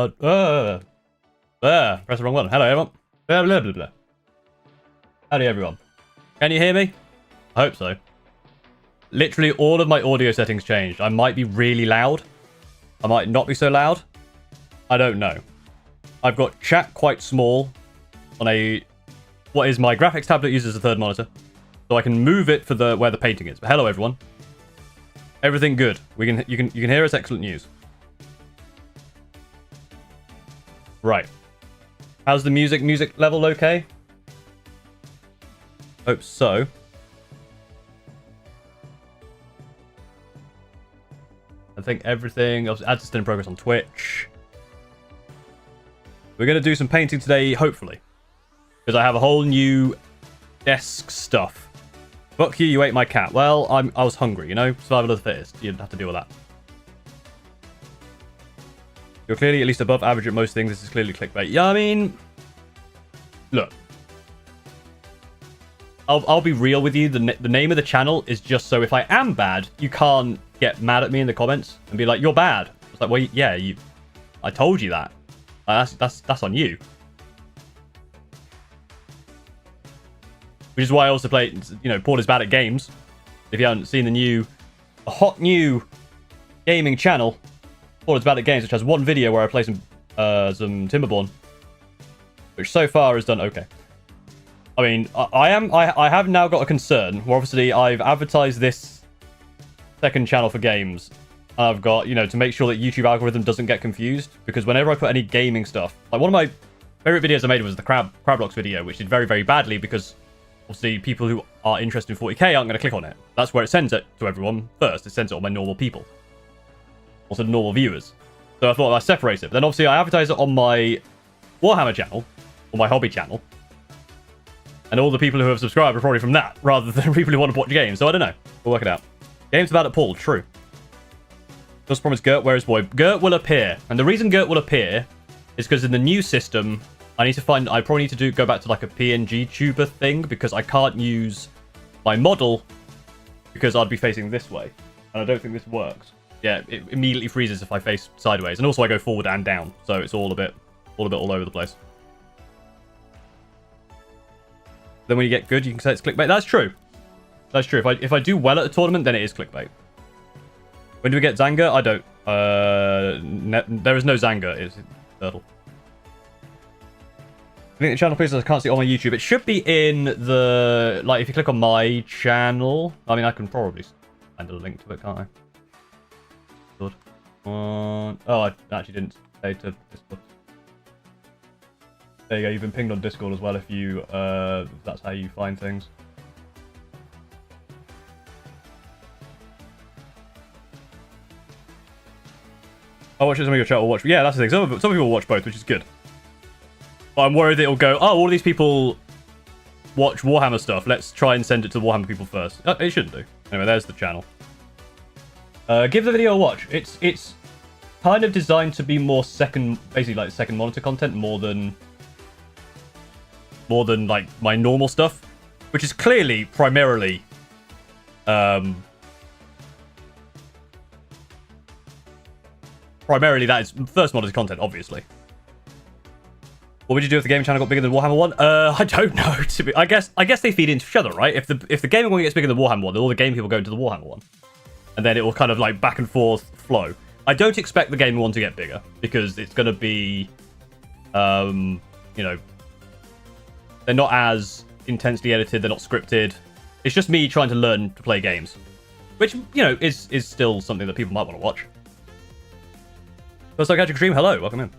loud. Press the wrong one. Hello, everyone. Blah, blah, blah, blah. Howdy, everyone. Can you hear me? I hope so. Literally all of my audio settings changed. I might be really loud. I might not be so loud. I don't know. I've got chat quite small on what is my graphics tablet uses as a third monitor. So I can move it for where the painting is. But hello, everyone. Everything good. You can hear us. Excellent news. Right. How's the music level okay? Hope so. I think everything else ads is still in progress on Twitch. We're going to do some painting today, hopefully. Because I have a whole new desk stuff. Fuck you, you ate my cat. Well, I was hungry, you know? Survival of the fittest. You didn't have to deal with that. You're clearly at least above average at most things. This is clearly clickbait. Yeah, I mean... Look. I'll be real with you. The name of the channel is just so if I am bad, you can't get mad at me in the comments and be like, you're bad. It's like, well, yeah, I told you that. That's on you. Which is why I also play, Paul is bad at games. If you haven't seen a hot new gaming channel, Paul is bad at games, which has one video where I play some Timberborn, which so far has done okay. I mean, I have now got a concern where obviously I've advertised this second channel for games. I've got, to make sure that YouTube algorithm doesn't get confused, because whenever I put any gaming stuff, like one of my favorite videos I made was the Crabblocks video, which did very, very badly because obviously people who are interested in 40k aren't going to click on it. That's where it sends it to everyone first. It sends it to all my normal people. Also the normal viewers. So I thought I'd separate it. But then obviously I advertise it on my Warhammer channel, or my hobby channel. And all the people who have subscribed are probably from that, rather than people who want to watch games. So I don't know. We'll work it out. Games about it, Paul. True. Just promise GURT, where is boy? GURT will appear. And the reason GURT will appear is because in the new system, I probably need to go back to like a PNG tuber thing, because I can't use my model because I'd be facing this way. And I don't think this works. Yeah, it immediately freezes if I face sideways. And also I go forward and down. So it's all a bit all over the place. Then when you get good, you can say it's clickbait. That's true. That's true. If I do well at a tournament, then it is clickbait. When do we get Zanga? I don't. There is no Zanga. It's Turtle. I think the channel, please. I can't see it on my YouTube. It should be in the... Like, if you click on my channel... I mean, I can probably find a link to it, can't I? Good. Oh, I actually didn't say to Discord. There you go. You've been pinged on Discord as well if you... that's how you find things. I'll watch some of your chat or watch... Yeah, that's the thing. Some people watch both, which is good. But I'm worried that it'll go, oh, all of these people watch Warhammer stuff. Let's try and send it to the Warhammer people first. It shouldn't do. Anyway, there's the channel. Give the video a watch. It's kind of designed to be more basically like second monitor content more than like my normal stuff, which is clearly primarily that is first monitor content, obviously. What would you do if the gaming channel got bigger than Warhammer 1? I don't know. I guess they feed into each other, right? If the gaming one gets bigger than Warhammer 1, then all the gaming people go into the Warhammer one. And then it will kind of like back and forth flow. I don't expect the gaming one to get bigger, because it's going to be, they're not as intensely edited, they're not scripted. It's just me trying to learn to play games. Which, is still something that people might want to watch. First time catching stream, hello, welcome in.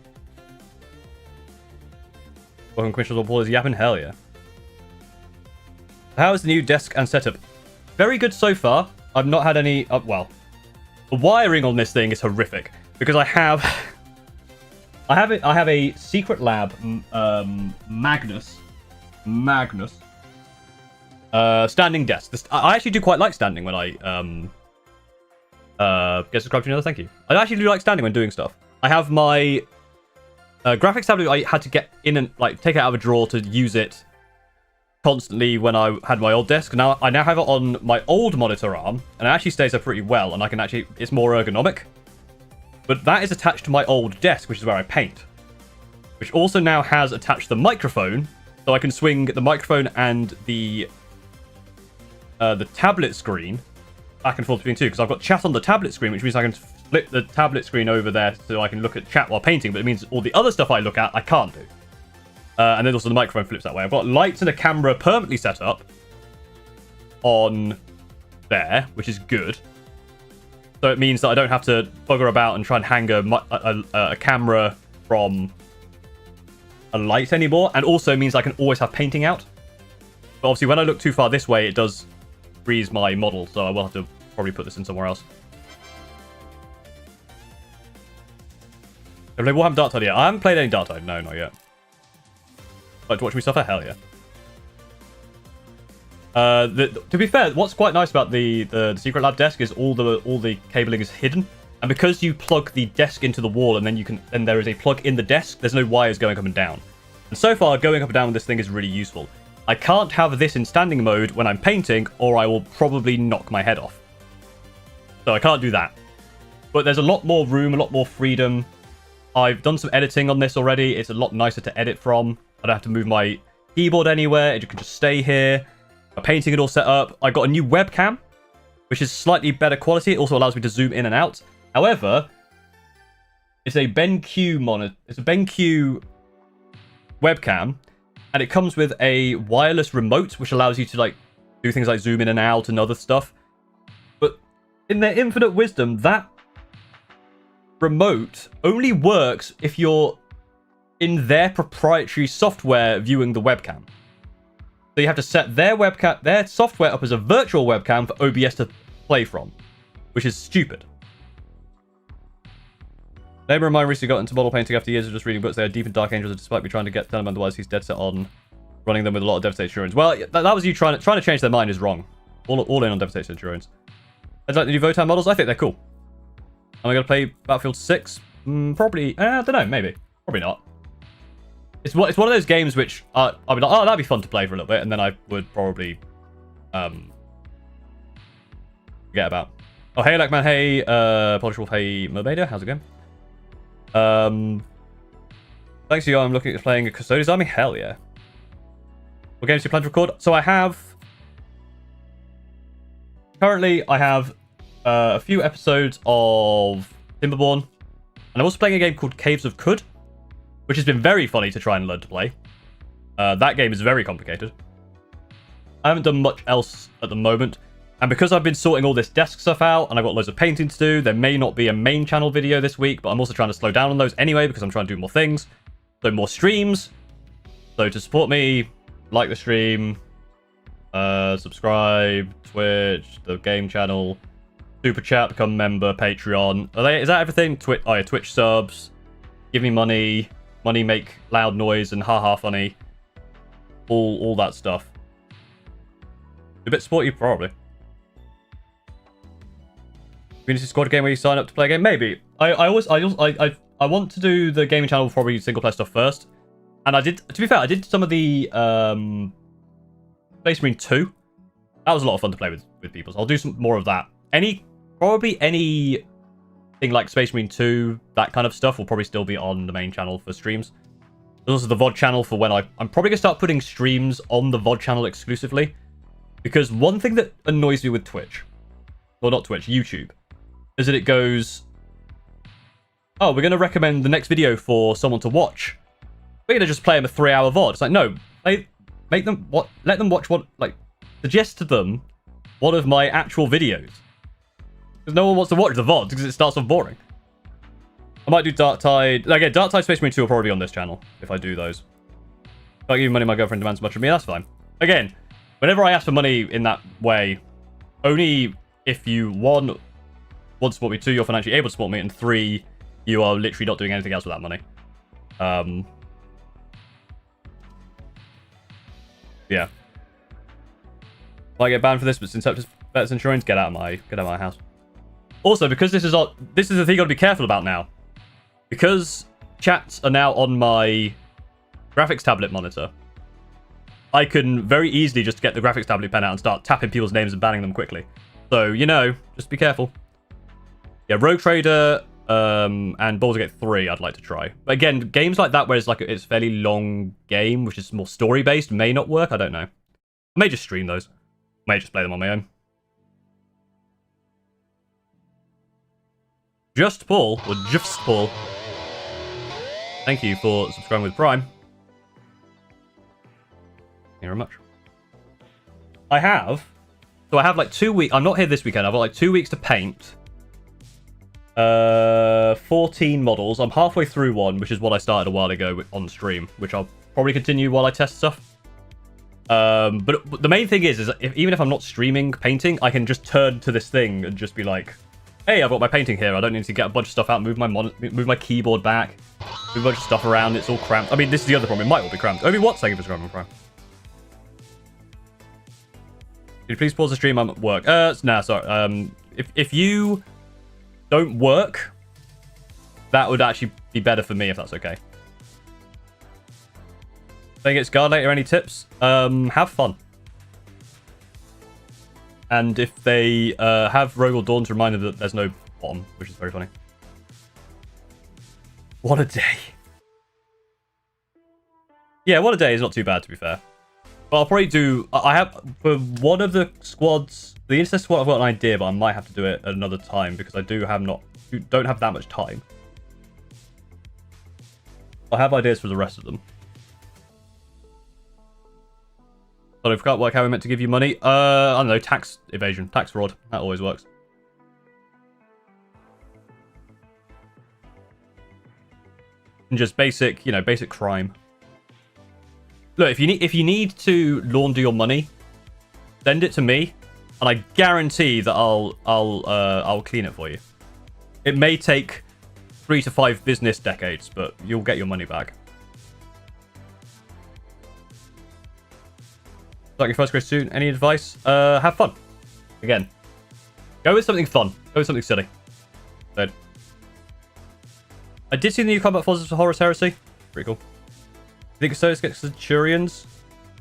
Welcome, Quinchels on Paul is yapping, hell yeah. How is the new desk and setup? Very good so far. I've not had any, well, the wiring on this thing is horrific, because I have a secret lab, Magnus, standing desk. I actually do quite like standing when I, get subscribed to another, thank you. I actually do like standing when doing stuff. I have my graphics tablet. I had to get in and like take it out of a drawer to use it constantly when I had my old desk. Now I have it on my old monitor arm, and it actually stays up pretty well, and I can actually, it's more ergonomic, But that is attached to my old desk, which is where I paint. Which also now has attached the microphone, so I can swing the microphone and the tablet screen back and forth between two, because I've got chat on the tablet screen, which means I can flip the tablet screen over there so I can look at chat while painting, but it means all the other stuff I look at, I can't do. And then also the microphone flips that way. I've got lights and a camera permanently set up on there, which is good. So it means that I don't have to bugger about and try and hang a camera from a light anymore, and also means I can always have painting out. But obviously when I look too far this way, it does freeze my model, so I will have to probably put this in somewhere else. Have you played Warhammer Dark Tide yet? I haven't played any Dark Tide. No, not yet. Like to watch me suffer? Hell yeah. To be fair, what's quite nice about the Secret Lab desk is all the cabling is hidden, and because you plug the desk into the wall and then there is a plug in the desk, there's no wires going up and down. And so far, going up and down with this thing is really useful. I can't have this in standing mode when I'm painting, or I will probably knock my head off. So I can't do that. But there's a lot more room, a lot more freedom. I've done some editing on this already. It's a lot nicer to edit from. I don't have to move my keyboard anywhere. It can just stay here. My painting is all set up. I got a new webcam, which is slightly better quality. It also allows me to zoom in and out. However, it's a BenQ monitor. It's a BenQ webcam, and it comes with a wireless remote, which allows you to like do things like zoom in and out and other stuff. But in their infinite wisdom, that remote only works if you're in their proprietary software viewing the webcam. So you have to set their webcam, their software up as a virtual webcam for OBS to play from, which is stupid. Neighbor of mine recently got into model painting after years of just reading books. They are deep in Dark Angels, despite me trying to tell him otherwise. He's dead set on running them with a lot of Devastated Centurions. Well, that was you trying to change their mind is wrong. All in on Devastated Centurions. I'd like the new Votan models. I think they're cool. Am I going to play Battlefield 6? Probably. I don't know. Maybe. Probably not. It's one of those games which I'll be like, oh, that'd be fun to play for a little bit, and then I would probably forget about. Oh, hey, Lackman. Hey, Polish Wolf. Hey, Merbader. How's it going? Thanks to you, I'm looking at playing a Custodian's Army. Hell yeah. What games do you plan to record? So currently I have a few episodes of Timberborn, and I'm also playing a game called Caves of Qud, which has been very funny to try and learn to play. That game is very complicated. I haven't done much else at the moment, and because I've been sorting all this desk stuff out, and I've got loads of painting to do, there may not be a main channel video this week, but I'm also trying to slow down on those anyway, because I'm trying to do more things. So more streams. So to support me, like the stream, subscribe, Twitch, the game channel, Super Chat, become member, Patreon. Is that everything? Oh yeah, Twitch subs. Give me money. Money make loud noise and haha funny. All that stuff. A bit sporty, probably. Community squad game where you sign up to play a game? Maybe. I want to do the gaming channel, probably single player stuff first. And I did, to be fair, I did some of the Space Marine 2. That was a lot of fun to play with people. So I'll do some more of that. Probably anything like Space Marine 2, that kind of stuff will probably still be on the main channel for streams. There's also the VOD channel for when I'm probably going to start putting streams on the VOD channel exclusively. Because one thing that annoys me with Twitch, well not Twitch, YouTube, is that it goes, oh, we're going to recommend the next video for someone to watch. We're going to just play them a 3-hour VOD. It's like, no, let them watch one, like, suggest to them one of my actual videos. Because no one wants to watch the VOD because it starts off boring. I might do Dark Tide. Again, Dark Tide Space Marine 2 will probably be on this channel if I do those. If I give you money, my girlfriend demands much of me, that's fine. Again, whenever I ask for money in that way, only if you, 1, want to support me, 2, you're financially able to support me, and 3, you are literally not doing anything else with that money. Yeah. Might get banned for this, but since Vets Insurance, get out of my house. Also, because this is the thing you got to be careful about now. Because chats are now on my graphics tablet monitor, I can very easily just get the graphics tablet pen out and start tapping people's names and banning them quickly. So, just be careful. Yeah, Rogue Trader, and Baldur's Gate 3 I'd like to try. But again, games like that where it's like it's a fairly long game, which is more story-based, may not work. I don't know. I may just stream those. I may just play them on my own. Just Paul, or Just Paul. Thank you for subscribing with Prime. Thank you very much. I have like 2 weeks. I'm not here this weekend. I've got like 2 weeks to paint. 14 models. I'm halfway through one, which is what I started a while ago on stream, which I'll probably continue while I test stuff. But the main thing is even if I'm not streaming painting, I can just turn to this thing and just be like, hey, I've got my painting here. I don't need to get a bunch of stuff out, move my keyboard back, move a bunch of stuff around. It's all cramped. I mean, this is the other problem. It might all be cramped. Obi, what? Thank you for subscribing, Prime. Could you please pause the stream? I'm at work. Nah, sorry. If you don't work, that would actually be better for me if that's okay. Saying it's guard later, any tips? Have fun. And if they have Rogue or Dawn to remind them that there's no bottom, which is very funny. What a day. Yeah, what a day is not too bad, to be fair. But I'll probably do... I have... For one of the squads... The Incest squad, I've got an idea, but I might have to do it at another time because I don't have that much time. I have ideas for the rest of them. But I forgot what how we meant to give you money. I don't know, tax evasion, tax fraud. That always works. And just basic, you know, basic crime. Look, if you need to launder your money, send it to me, and I guarantee that I'll clean it for you. It may take 3 to 5 business decades, but you'll get your money back. Like your first grade student, any advice? Have fun. Again, go with something fun. Go with something silly. Good. I did see the new combat forces for Horus Heresy. Pretty cool. You think Custodians get Centurions?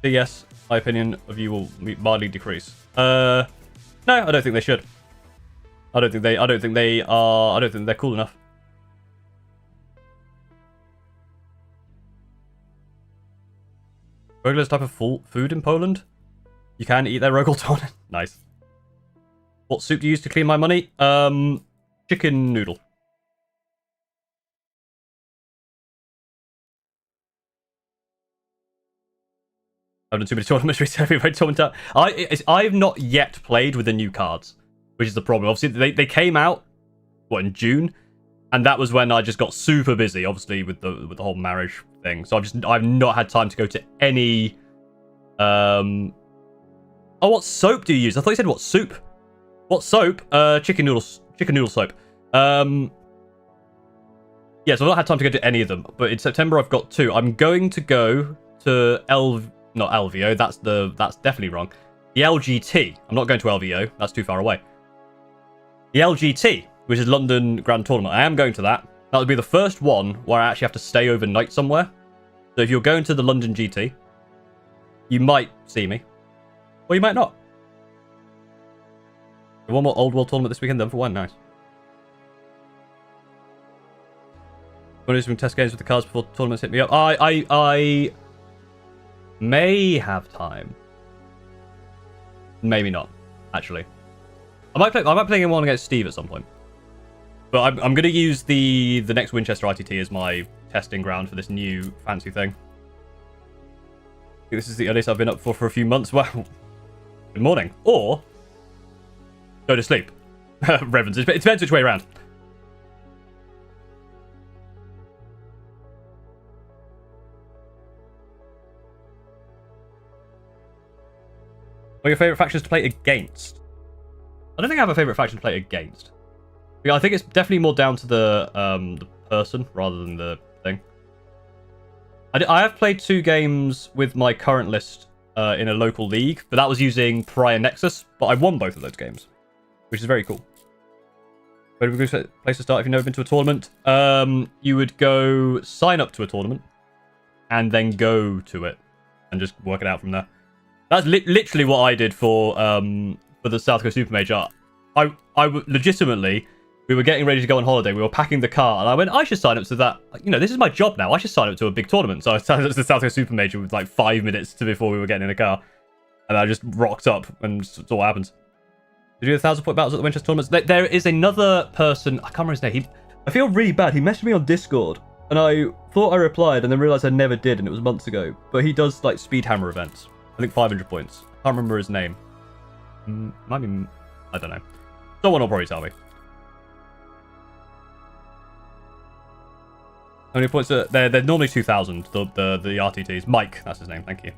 Yes, my opinion of you will mildly decrease. No, I don't think they should. I don't think they're cool enough. Regular type of food in Poland? You can eat their Rogaldon. Nice. What soup do you use to clean my money? Chicken noodle. I've done too many tournaments recently. I've not yet played with the new cards, which is the problem. Obviously, they came out in June, and that was when I just got super busy, obviously with the whole marriage thing. So I've not had time to go to any. Oh, what soap do you use? I thought you said what soup. What soap? Chicken noodle soap. Yeah, so I've not had time to go to any of them. But in September I've got 2. I'm going to go to not LVO. That's definitely wrong. The LGT. I'm not going to LVO. That's too far away. The LGT, which is London Grand Tournament. I am going to that. That would be the first one where I actually have to stay overnight somewhere. So if you're going to the London GT, you might see me. Or you might not. One more Old World tournament this weekend then for one. Nice. Want to do some test games with the cards before tournaments hit me up? I may have time. Maybe not, actually. I might play one against Steve at some point. But I'm going to use the next Winchester ITT as my testing ground for this new fancy thing. I think this is the earliest I've been up for a few months. Well, good morning. Or go to sleep. Reverends. It depends which way around. What are your favourite factions to play against? I don't think I have a favourite faction to play against. Yeah, I think it's definitely more down to the person rather than the thing. I have played 2 games with my current list in a local league, but that was using Prior Nexus, but I won both of those games, which is very cool. Where would be a good place to start if you've never been to a tournament? You would go sign up to a tournament and then go to it and just work it out from there. That's literally what I did for the South Coast Super Major. I legitimately we were getting ready to go on holiday. We were packing the car, and I went, I should sign up to that. You know, this is my job now. I should sign up to a big tournament. So I signed up to the South Coast Super Major with like 5 minutes before we were getting in the car. And I just rocked up and saw what happens. Did you do the 1,000-point battles at the Winchester tournaments? There is another person, I can't remember his name. I feel really bad. He messaged me on Discord, and I thought I replied, and then realized I never did, and it was months ago. But he does like speed hammer events. I think 500 points. Can't remember his name. Might be, I don't know. Someone will probably tell me. How many points? They're normally 2,000. The RTTs. Mike, that's his name. Thank you.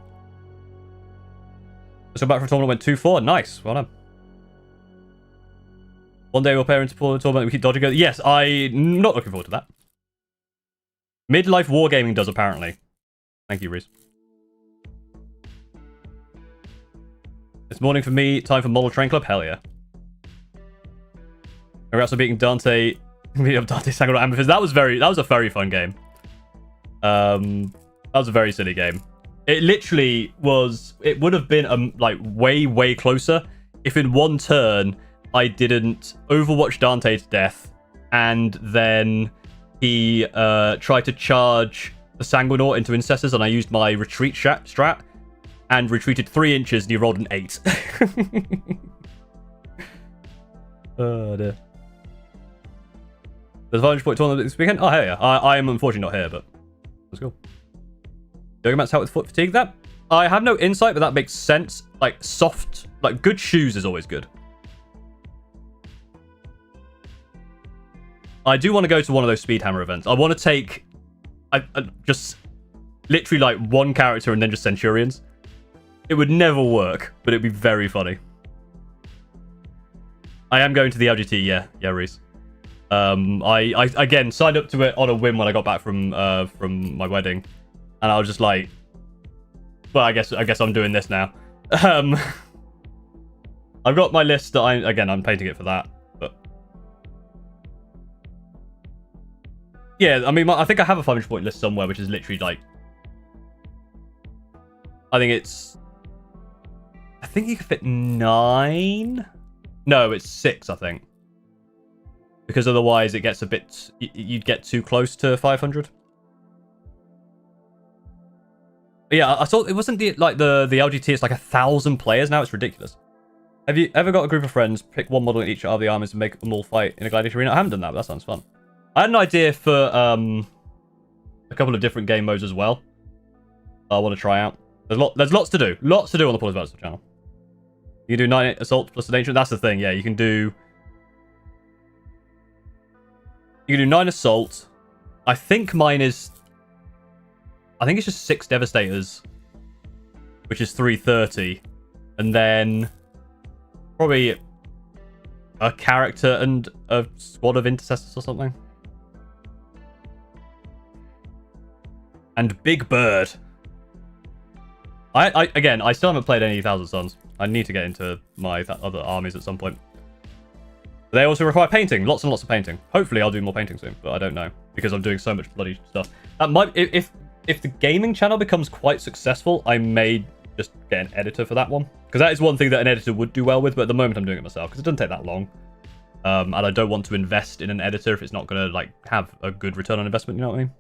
So back for a tournament went 2-4. Nice. Well done. One day we'll pair into the tournament. We keep dodging it. Yes, I'm not looking forward to that. Midlife Wargaming does, apparently. Thank you, Reese. This morning for me, time for Model Train Club. Hell yeah. Congrats on beating Dante. Beating up Dante Sangle Amethyst. That was a very fun game. That was a very silly game. It literally was. It would have been like way closer if in one turn I didn't overwatch Dante to death, and then he tried to charge the Sanguinaut into Incestors, and I used my retreat strat and retreated 3 inches, and he rolled an 8. Oh dear. There's a 500-point tournament this weekend. Oh, hey, yeah. I am unfortunately not here, but let's go. Yoga mats help with foot fatigue. That I have no insight, but that makes sense. Like soft, like good shoes is always good. I do want to go to one of those speed hammer events. I want to take just literally like one character and then just Centurions. It would never work, but it'd be very funny. I am going to the LGT, yeah, Reese. I again signed up to it on a whim when I got back from my wedding, and I was just like, well, I guess I'm doing this now. I've got my list that I'm painting it for that, but yeah, I mean, I think I have a 500-point list somewhere, which is literally like, I think you can fit 9. No, it's 6, I think. Because otherwise it gets a bit... You'd get too close to 500. But yeah, I thought it wasn't the LGT, it's like 1,000 players now. It's ridiculous. Have you ever got a group of friends, pick one model in each of the armies and make them all fight in a gladiator arena? I haven't done that, but that sounds fun. I had an idea for a couple of different game modes as well. I want to try out. There's lots to do. Lots to do on the Paul's Battles channel. You can do 9 assault plus an ancient. That's the thing. Yeah, you can do 9 assault. I think mine is. I think it's just 6 devastators, which is 330, and then probably a character and a squad of intercessors or something. And Big Bird. I still haven't played any Thousand Suns. I need to get into my other armies at some point. But they also require painting. Lots and lots of painting. Hopefully I'll do more painting soon, but I don't know. Because I'm doing so much bloody stuff. That might... If the gaming channel becomes quite successful, I may just get an editor for that one. Because that is one thing that an editor would do well with, but at the moment I'm doing it myself. Because it doesn't take that long. And I don't want to invest in an editor if it's not going to like have a good return on investment, you know what I mean?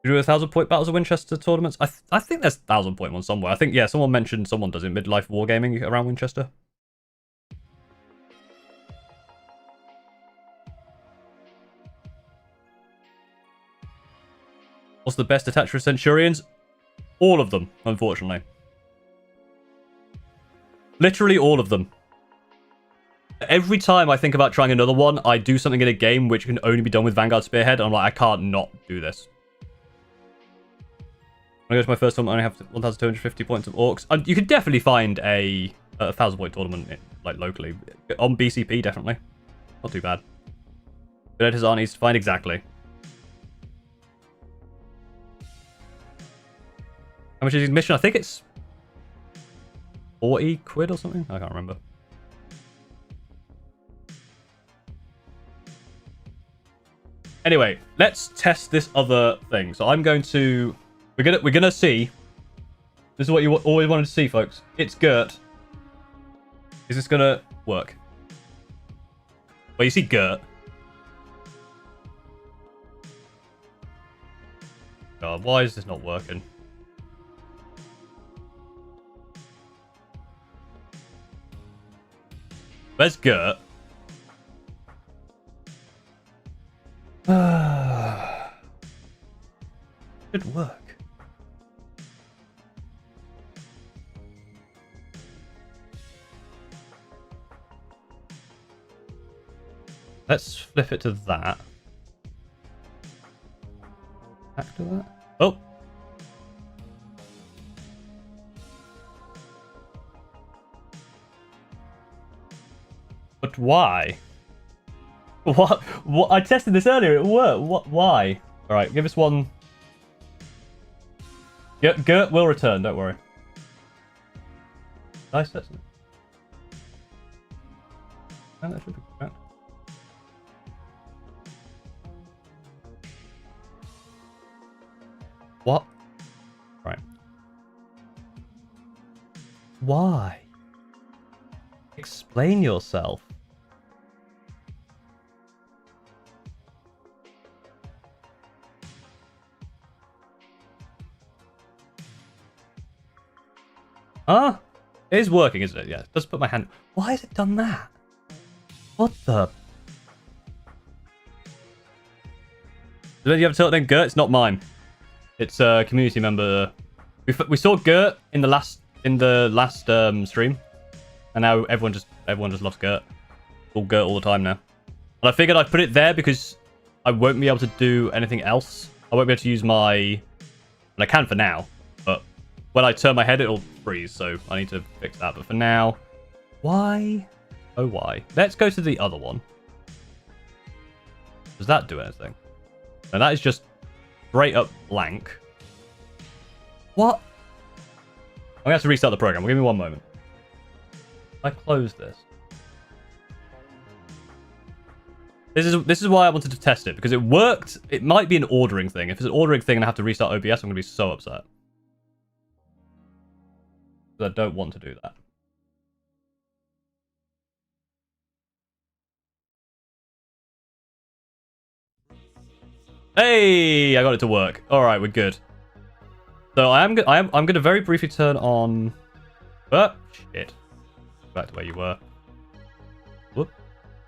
You do 1,000-point battles of Winchester tournaments? I think there's 1,000-point one somewhere. I think, yeah, someone mentioned someone does it. Midlife Wargaming around Winchester. What's the best attached for Centurions? All of them, unfortunately. Literally all of them. Every time I think about trying another one, I do something in a game which can only be done with Vanguard Spearhead. And I'm like, I can't not do this. When I go to my first tournament, I only have 1,250 points of Orcs. You could definitely find a 1,000-point tournament like locally. On BCP, definitely. Not too bad. Good editors aren't easy to find. Exactly. How much is his mission? I think it's 40 quid or something. I can't remember. Anyway, let's test this other thing. So I'm going to... We're gonna see. This is what you always wanted to see, folks. It's GURT. Is this gonna work? But you see GURT. God, why is this not working? Where's GURT? Should work. Let's flip it to that. Back to that. Oh. But why? What? I tested this earlier. It worked. What? Why? All right, give us one. GURT will return. Don't worry. Nice. That's. Oh, that should be correct. What? Right. Why? Explain yourself. Ah, it is working, isn't it? Yeah, just put my hand. Why has it done that? What the? Did you have to tell it then, GURT? It's not mine. It's a community member. We saw GURT in the last stream, and now everyone just loves GURT. All GURT all the time now. And I figured I'd put it there because I won't be able to do anything else. I won't be able to use my. And I can for now, but when I turn my head, it'll freeze. So I need to fix that. But for now, why? Oh, why? Let's go to the other one. Does that do anything? No, that is just straight up blank. What? I'm gonna have to restart the program. Give me one moment. I close this. This is why I wanted to test it, because it worked. It might be an ordering thing. If it's an ordering thing and I have to restart OBS, I'm gonna be so upset. Because I don't want to do that. Hey, I got it to work. All right, we're good. So I'm gonna very briefly turn on. Oh shit! Back to where you were. Whoop.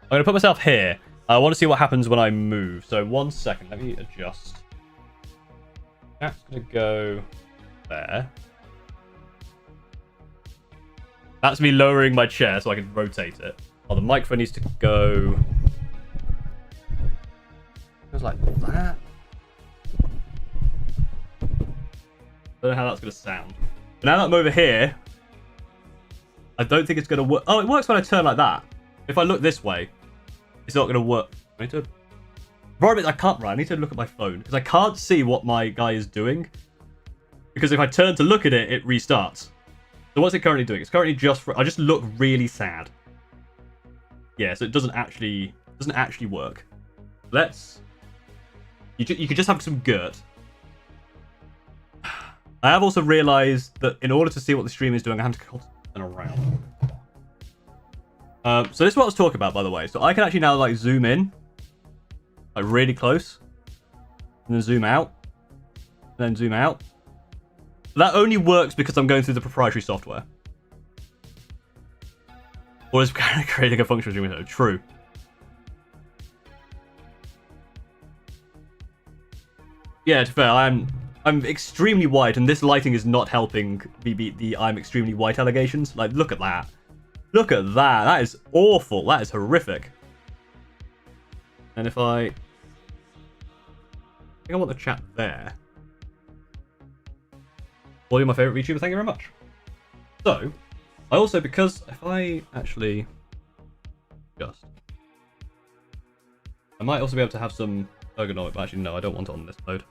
I'm gonna put myself here. I want to see what happens when I move. So 1 second. Let me adjust. That's gonna go there. That's me lowering my chair so I can rotate it. Oh, the microphone needs to go. It was like that. I don't know how that's going to sound. But now that I'm over here, I don't think it's going to work. Oh, it works when I turn like that. If I look this way, it's not going to work. I need to... I can't, right? I need to look at my phone because I can't see what my guy is doing. Because if I turn to look at it, it restarts. So what's it currently doing? It's currently just... I just look really sad. Yeah, so it doesn't actually work. Let's... You could just have some GURT. I have also realized that in order to see what the stream is doing, I have to turn around. So this is what I was talking about, by the way. So I can actually now like zoom in, like really close, and then zoom out, and then zoom out. That only works because I'm going through the proprietary software. Or is creating a functional zoom window. True. Yeah, to be fair, I'm extremely white, and this lighting is not helping me beat the I'm extremely white allegations. Like, look at that. Look at that. That is awful. That is horrific. And if I think I want the chat there. Well, you're my favorite VTuber. Thank you very much. So, I also, because if I actually just... I might also be able to have some ergonomic, but actually, no, I don't want it on this mode.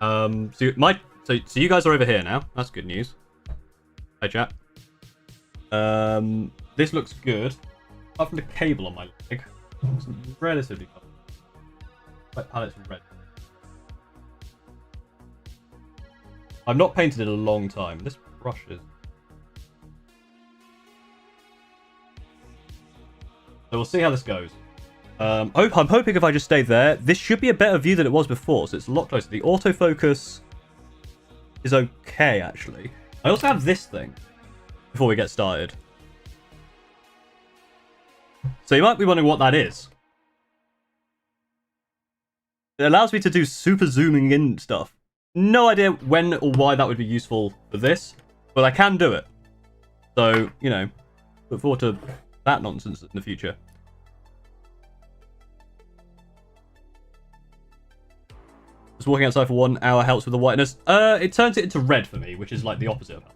So you guys are over here now. That's good news. Hi, chat. This looks good. Apart from the cable on my leg, it's relatively cool. Like palettes are red. I've not painted in a long time. This brush is So we'll see how this goes. I'm hoping if I just stay there, this should be a better view than it was before, so it's a lot closer. The autofocus is okay, actually. I also have this thing before we get started. So you might be wondering what that is. It allows me to do super zooming in stuff. No idea when or why that would be useful for this, but I can do it. So, you know, look forward to that nonsense in the future. Just walking outside for 1 hour helps with the whiteness. It turns it into red for me, which is like the opposite of that.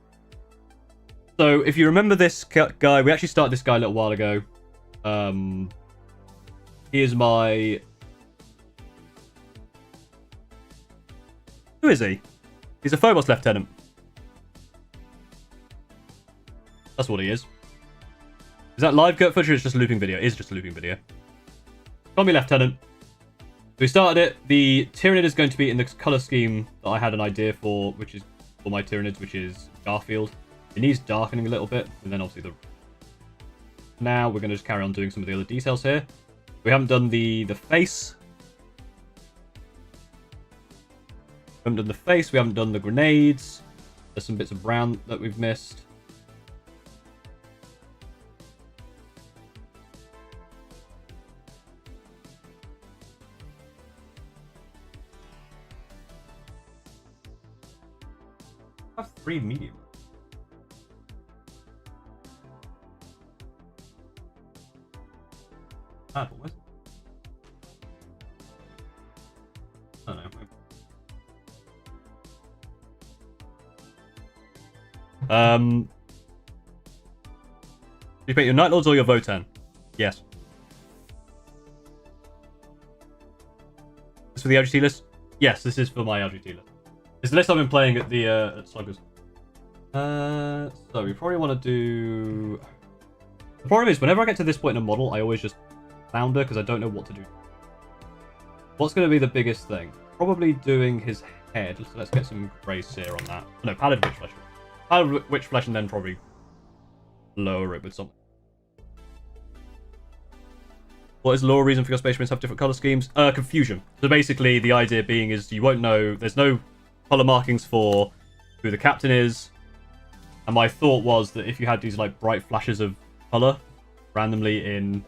So if you remember this guy, we actually started this guy a little while ago. He is my... Who is he? He's a Phobos lieutenant. That's what he is. Is that live GURT footage or is it just a looping video? It is just a looping video. Call me lieutenant. We started it. The Tyranid is going to be in the color scheme that I had an idea for, which is for my Tyranids, which is Garfield. It needs darkening a little bit, and then obviously the... Now we're going to just carry on doing some of the other details here. We haven't done the face. We haven't done the face. We haven't done the grenades. There's some bits of brown that we've missed. I have 3 medium. Ah, but what? I don't know. Do you paint your Night Lords or your Votan? Yes. This for the LGT list? Yes, this is for my LGT list. It's the list I've been playing at the at Sluggers. So we probably want to do... The problem is, whenever I get to this point in a model, I always just flounder because I don't know what to do. What's going to be the biggest thing? Probably doing his head. So let's get some grey sear on that. No, Pallid Witch Flesh. Pallid Witch Flesh and then probably lower it with something. What is the lore reason for your Space Marines have different colour schemes? Confusion. So basically, the idea being is you won't know... There's no colour markings for who the captain is. And my thought was that if you had these like bright flashes of colour randomly in...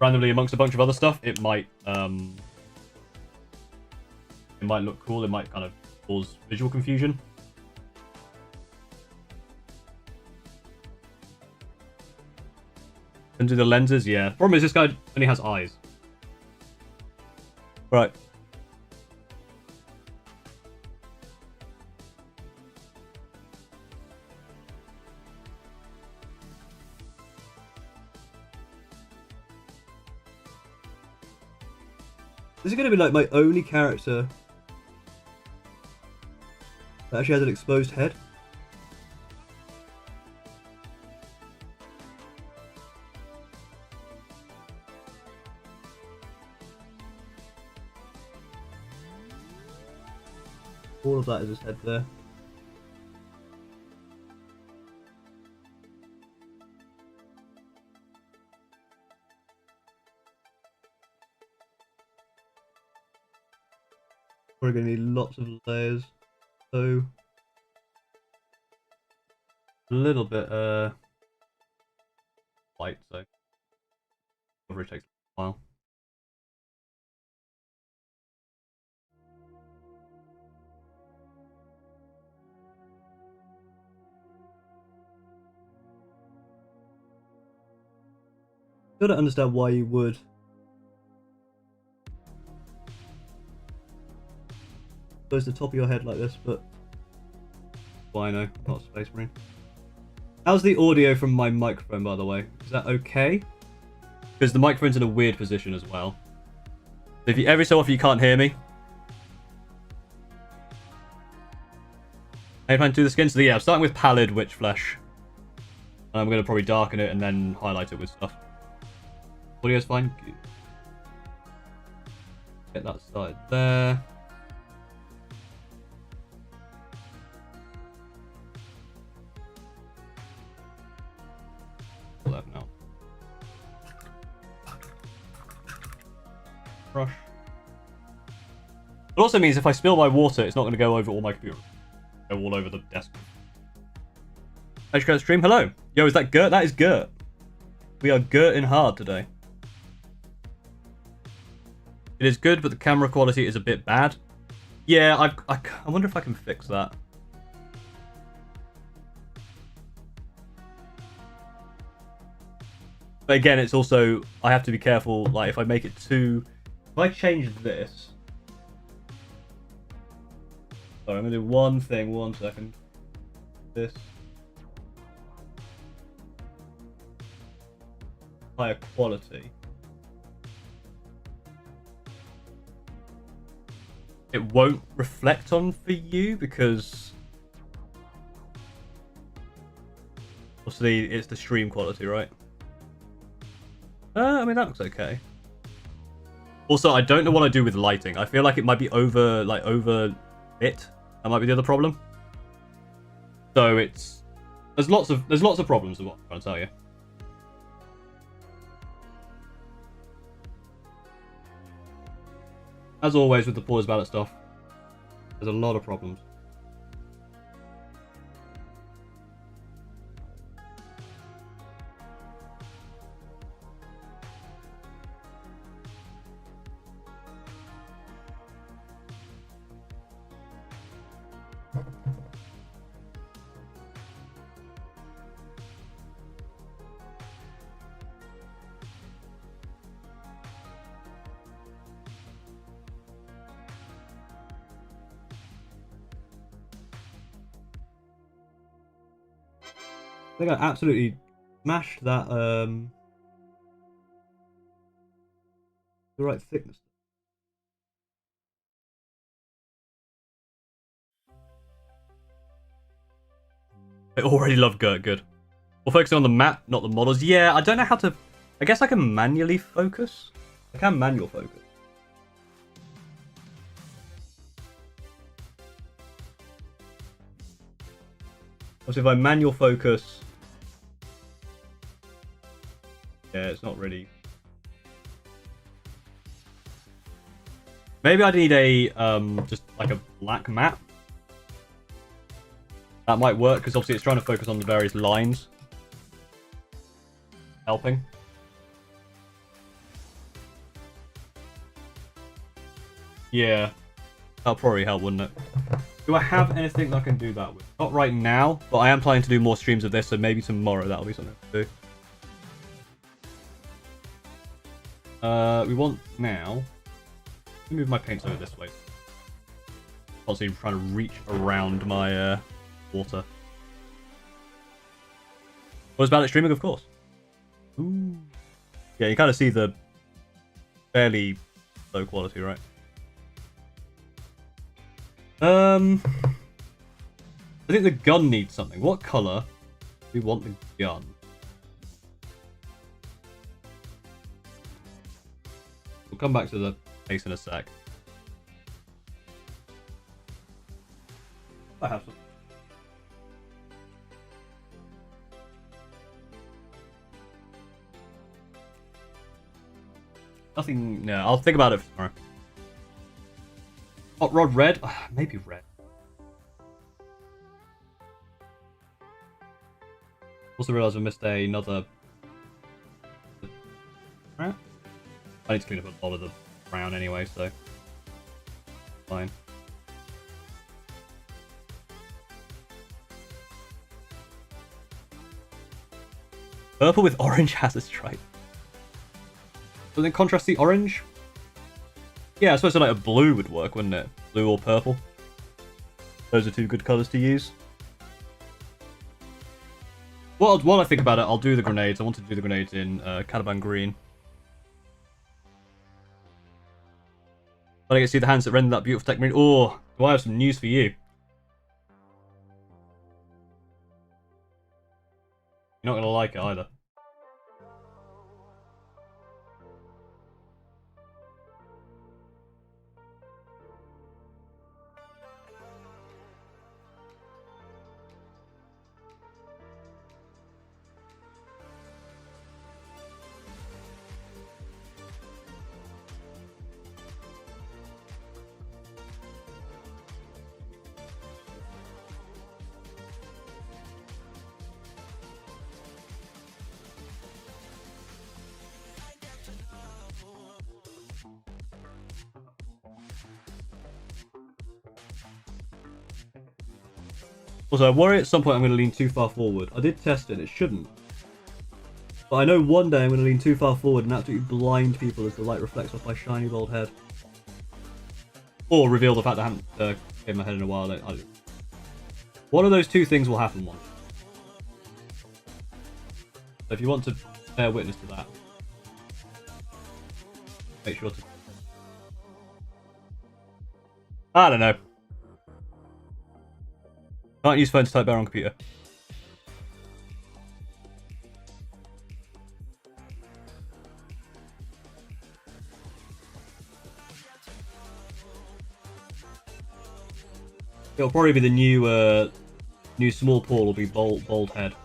randomly amongst a bunch of other stuff, it might look cool. It might kind of cause visual confusion. And do the lenses, yeah. Problem is this guy only has eyes. Right. This is going to be like my only character that actually has an exposed head. All of that is his head there. We're going to need lots of layers, so a little bit white, so coverage takes a while. I don't understand why you would. Goes the top of your head like this, but well, I know, not a Space Marine. How's the audio from my microphone, by the way? Is that okay? Because the microphone's in a weird position as well. If you every so often you can't hear me. How you plan to do the skin? So yeah, I'm starting with Pallid Witch Flesh. And I'm going to probably darken it and then highlight it with stuff. Audio's fine. Get that started there. brush. It also means if I spill my water, it's not going to go over all my computer. Go all over the desk. Actually, stream. Hello. Yo, is that GURT? That is GURT. We are GURTing hard today. It is good, but the camera quality is a bit bad. Yeah, I wonder if I can fix that. But again, it's also, I have to be careful, like, if I make it too... If I change this... Sorry, I'm going to do one thing, 1 second. This. Higher quality. It won't reflect on for you because... Obviously, it's the stream quality, right? I mean, that looks okay. Also, I don't know what I do with lighting. I feel like it might be over lit. That might be the other problem. So it's... There's lots of problems with what I'm trying to tell you. As always with the Porter's Ballot stuff, there's a lot of problems. I think I absolutely smashed that, the right thickness. I already love GURT, good. We're focusing on the map, not the models. Yeah, I don't know how to... I guess I can manually focus. I can manual focus. Also, if I manual focus... Yeah, it's not really... Maybe I need a, just like a black map. That might work, because obviously it's trying to focus on the various lines. Helping. Yeah. That'll probably help, wouldn't it? Do I have anything that I can do that with? Not right now, but I am planning to do more streams of this, so maybe tomorrow that'll be something to do. We want now... Let me move my paints over this way. Obviously trying to reach around my water. Was about it streaming, of course. Ooh. Yeah, you kind of see the fairly low quality, right? I think the gun needs something. What colour do we want the gun? We'll come back to the face in a sec. I have some. Nothing. No, I'll think about it for tomorrow. Hot rod red? Maybe red. Also realised I missed another... I need to clean up a lot of the brown anyway, so... Fine. Purple with orange has a stripe. Doesn't it contrast the orange? Yeah, I suppose like a blue would work, wouldn't it? Blue or purple. Those are two good colours to use. Well, while I think about it, I'll do the grenades. I want to do the grenades in Caliban Green. But I get to see the hands that render that beautiful tech green. Oh, do I have some news for you? You're not going to like it either. Also, I worry at some point I'm going to lean too far forward. I did test it, it shouldn't. But I know one day I'm going to lean too far forward and absolutely blind people as the light reflects off my shiny bald head. Or reveal the fact that I haven't shaved my head in a while. One of those two things will happen once. So if you want to bear witness to that, make sure to... I don't know. Can't use phone to type better on computer. It'll probably be the new small Paul will be bald head.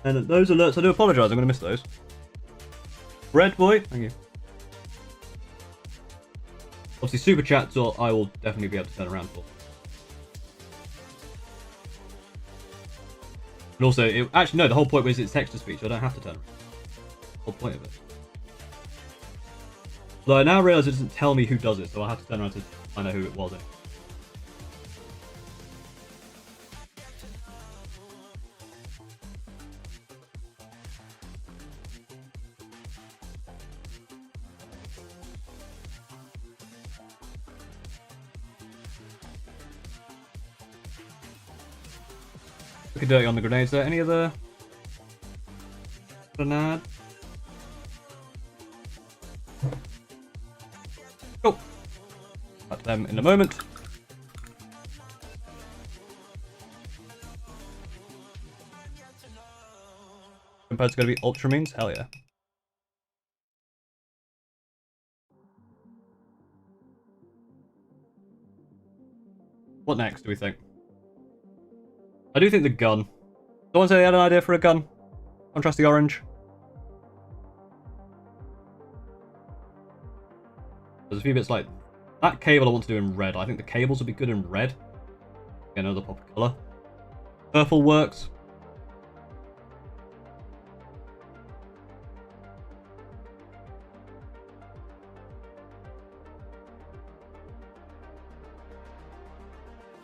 And those alerts, I do apologise, I'm going to miss those. Red boy, thank you. Obviously, super chats, or I will definitely be able to turn around for. And also, actually, no, the whole point was it's text to speech, so I don't have to turn around. The whole point of it. Though I now realise it doesn't tell me who does it, so I'll have to turn around to find out who it was. Looking dirty on the grenades there. Any other grenade? Cool. Back to them in a moment. Compared's going to be Ultramarines? Hell yeah. What next, do we think? I do think the gun. Someone say they had an idea for a gun? Contrast the orange. There's a few bits like that cable I want to do in red. I think the cables would be good in red. Get another pop of colour. Purple works.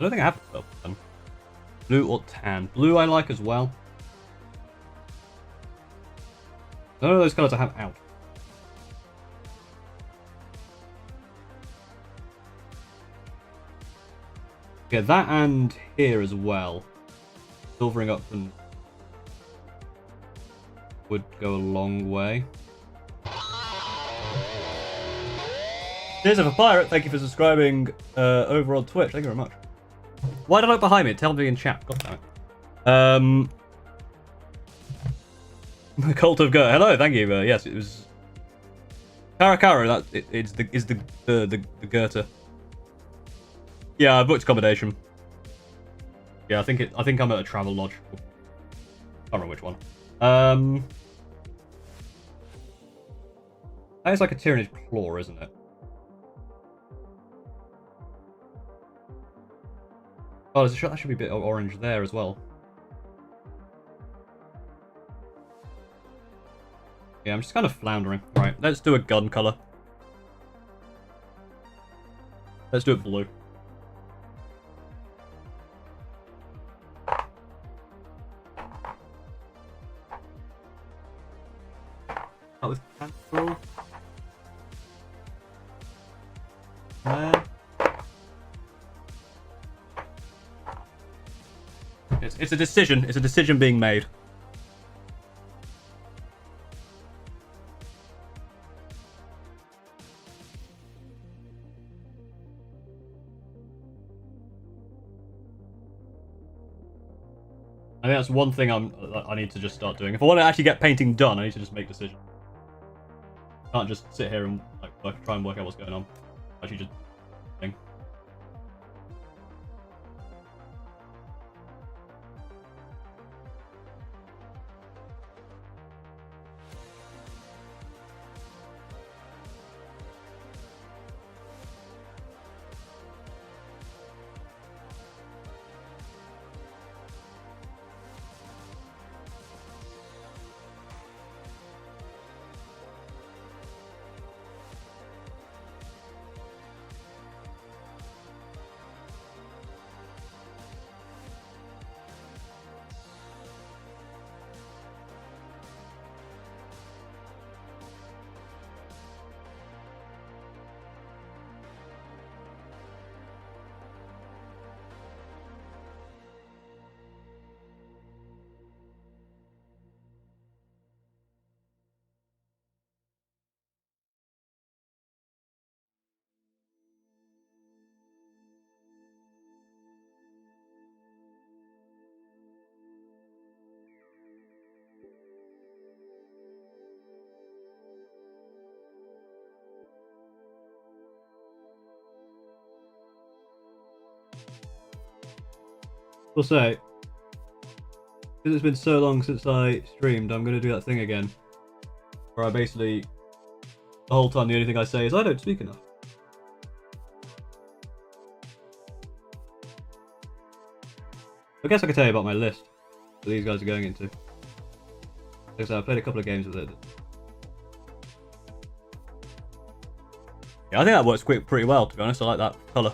I don't think I have a purple gun. Blue or tan. Blue I like as well. None of those colours I have out. Yeah, that and here as well. Silvering up and would go a long way. Cheers of a pirate, thank you for subscribing over on Twitch. Thank you very much. Why did I look behind me? Tell me in chat. God damn it. The Cult of GURT. Hello, thank you. Yes, it was Karakara. That is the Goethe. Yeah, I booked accommodation. Yeah, I think I'm at a travel lodge. I can't remember which one. That is like a Tyrannid claw, isn't it? Oh, that should be a bit of orange there as well. Yeah, I'm just kind of floundering. Right, let's do a gun colour. Let's do it blue. That was cancelled. It's a decision. It's a decision being made. I think that's one thing I need to just start doing. If I want to actually get painting done, I need to just make decisions. I can't just sit here and like try and work out what's going on. Actually, just thing. We'll say, because it's been so long since I streamed, I'm going to do that thing again. Where I basically, the whole time, the only thing I say is, I don't speak enough. I guess I could tell you about my list that these guys are going into. Like I said, I played a couple of games with it. Yeah, I think that works pretty well, to be honest. I like that colour.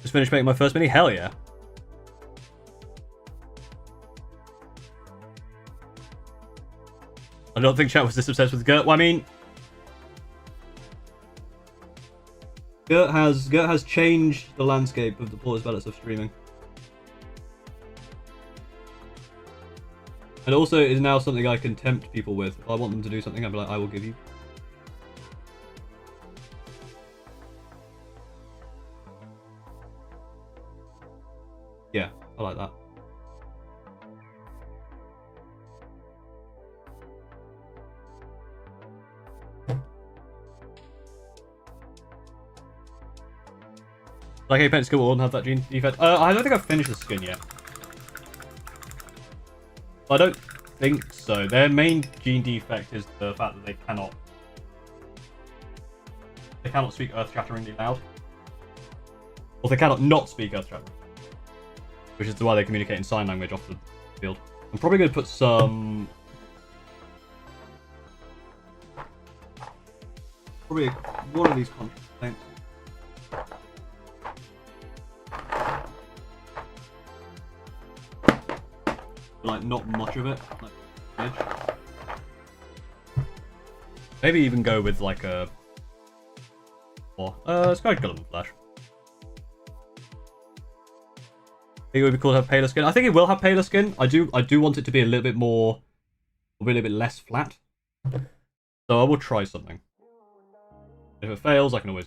Just finished making my first mini? Hell yeah. I don't think chat was this obsessed with GURT. Well, I mean, GURT has changed the landscape of the Porters ballots of streaming. And also is now something I can tempt people with. If I want them to do something, I'll be like, I will give you. Yeah, I like that. Like a paint skin will have that gene defect. I don't think I've finished the skin yet. I don't think so. Their main gene defect is the fact that they cannot speak earth-shatteringly loud. Or they cannot not speak earth-shatteringly. Which is why they communicate in sign language off the field. I'm probably going to put some... Probably one of these content. Like, not much of it. Like, maybe even go with like a... Let's go Gulliman Flash. I think it would be cool to have paler skin. I think it will have paler skin. I do want it to be a little bit more... a little bit less flat. So I will try something. If it fails, I can always...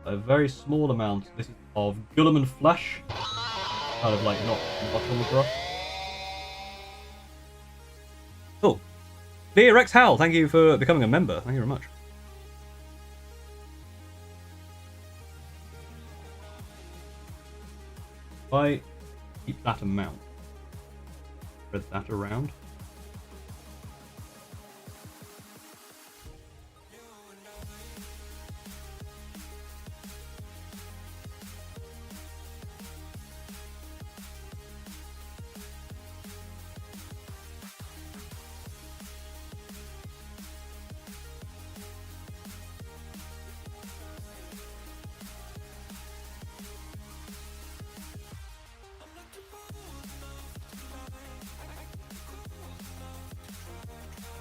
A very small amount. This is of Gulliman Flesh. Kind of like not much on the brush. Oh, Dear Rex Howell, thank you for becoming a member. Thank you very much. If I keep that amount, spread that around.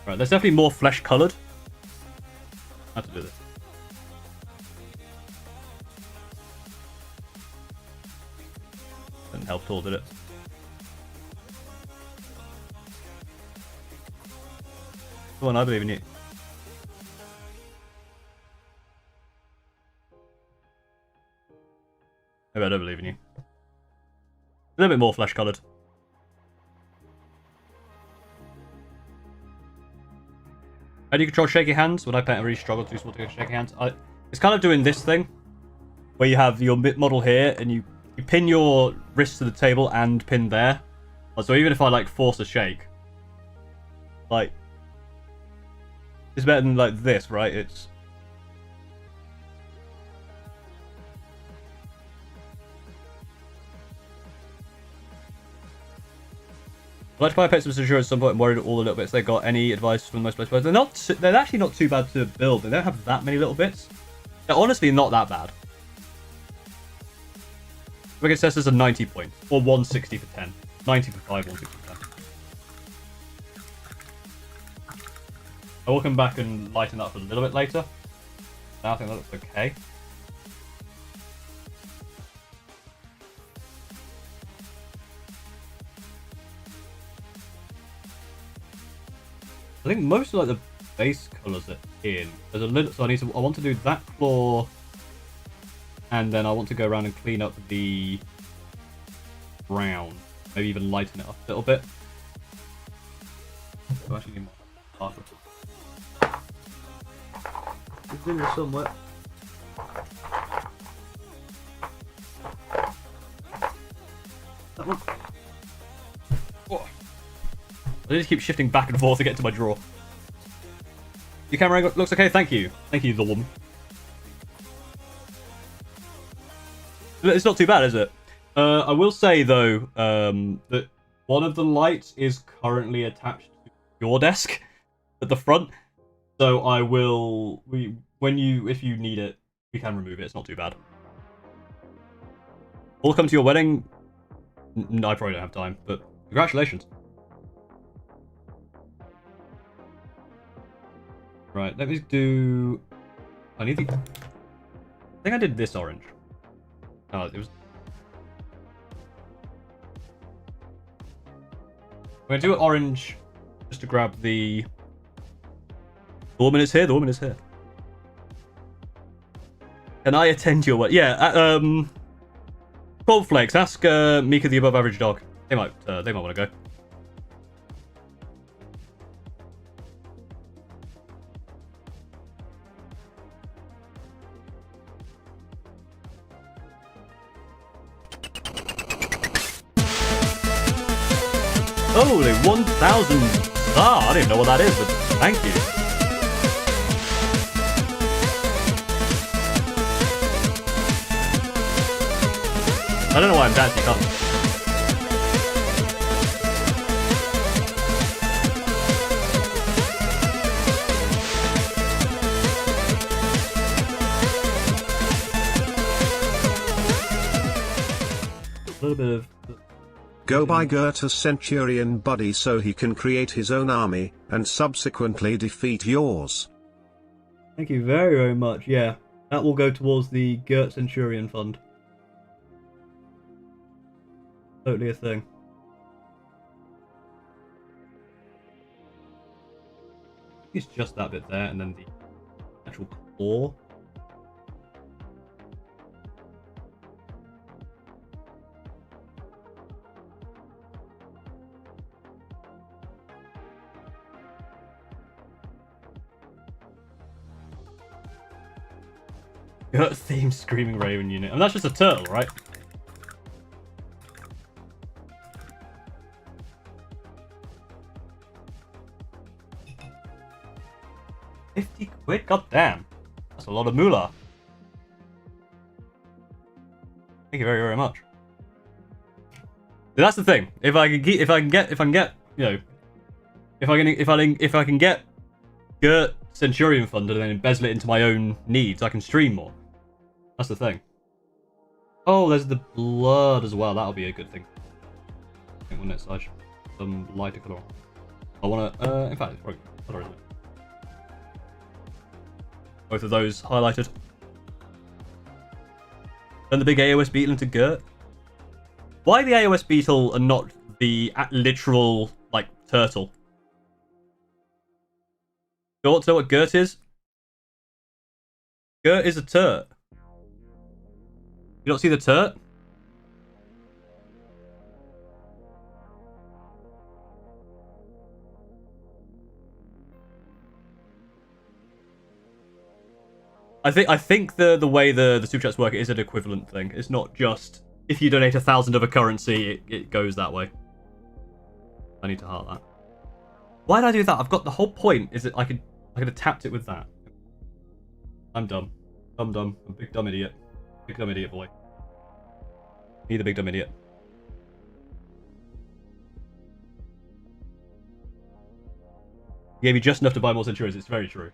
Right, there's definitely more flesh coloured. I have to do this. Didn't help at all, did it? Come on, I believe in you. Maybe I don't believe in you. A little bit more flesh coloured. How do you control shaky hands? When I paint, I really struggle too small to get shaky hands. It's kind of doing this thing, where you have your model here, and you pin your wrist to the table and pin there. So even if I like force a shake, like it's better than like this, right? It's I'd like to buy a Pets of Insurance at some point. I'm worried all the little bits they got. Any advice from most players? They're actually not too bad to build. They don't have that many little bits. They're honestly not that bad. I guess this is a 90 point. Or 160 for 10. 90 for 5, 160 for 10. I will come back and lighten that up a little bit later. Now I think that looks okay. I think most of like the base colours are in. There's a little, so I want to do that claw, and then I want to go around and clean up the brown. Maybe even lighten it up a little bit. I actually need more darker. It's in there somewhere. That one. Oh. I just keep shifting back and forth to get to my drawer. Your camera looks okay, thank you. Thank you, the woman. It's not too bad, is it? I will say, though, that one of the lights is currently attached to your desk at the front. So I will... if you need it, we can remove it. It's not too bad. We'll come to your wedding. I probably don't have time, but congratulations. Right, let me do... I need the... I think I did this orange. Oh, it was... I'm going to do it orange just to grab the... The woman is here, the woman is here. Can I attend your wedding? Yeah, Cold Flakes, ask Mika the above average dog. They might want to go. Holy 1,000 star! I don't even know what that is, but thank you. I don't know why I'm dancing, can't I? A little bit of... Go buy GURT a Centurion buddy so he can create his own army, and subsequently defeat yours. Thank you very, very much. Yeah, that will go towards the GURT Centurion Fund. Totally a thing. It's just that bit there, and then the actual claw. GURT themed Screaming Raven unit. I mean, that's just a turtle, right? £50? God damn. That's a lot of moolah. Thank you very, very much. That's the thing. If I can get, you know, if I can get GURT Centurion funded and then embezzle it into my own needs, I can stream more. That's the thing. Oh, there's the blood as well. That'll be a good thing. I think on next side, some lighter color. I wanna. In fact, it's probably color, isn't it? Both of those highlighted. And the big AOS beetle into GURT. Why the AOS beetle and not the literal like turtle? You want to know what GURT is? GURT is a turt. You don't see the turt? I think the way the super chats work is an equivalent thing. It's not just if you donate 1,000 of a currency, it goes that way. I need to heart that. Why did I do that? I've got the whole point is that I could have tapped it with that. I'm dumb. I'm dumb. I'm a big dumb idiot. Big dumb idiot boy. Me the big dumb idiot. He gave me just enough to buy more Centurions. It's very true.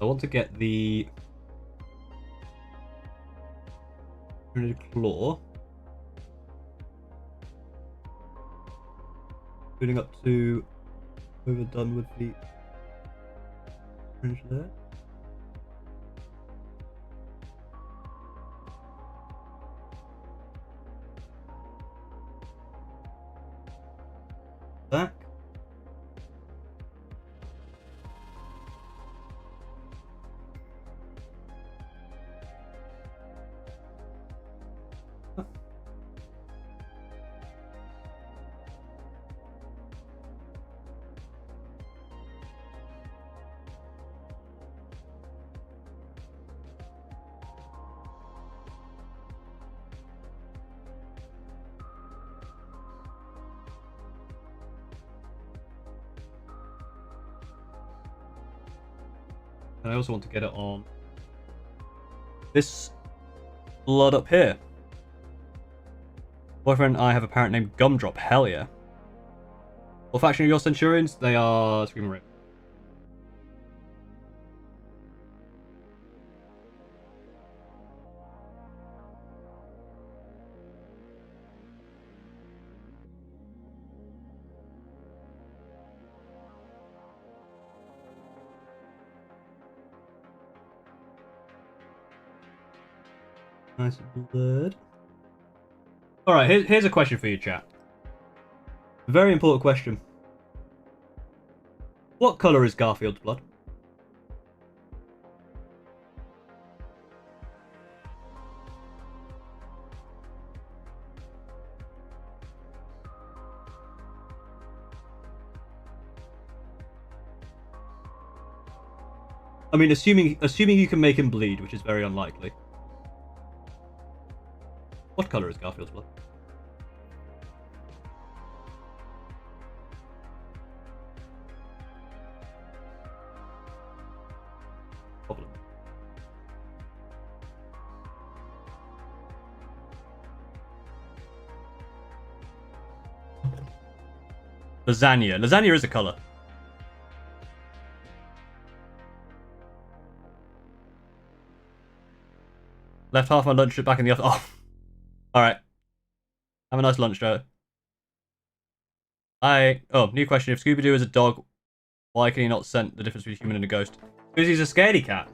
I want to get the claw. Building up to overdone with the fringe there. And I also want to get it on this blood up here. Boyfriend and I have a parent named Gumdrop. Hell yeah. What faction are your Centurions? They are Scream Rip. Nice blood. Alright, here's a question for you, chat. A very important question. What colour is Garfield's blood? I mean, assuming you can make him bleed, which is very unlikely. What colour is Garfield's blood? Problem. Lasagna. Lasagna is a colour. Left half my lunch back in the office. Oh. Alright. Have a nice lunch, Joe. Oh, new question. If Scooby-Doo is a dog, why can he not sense the difference between a human and a ghost? Because he's a scaredy cat.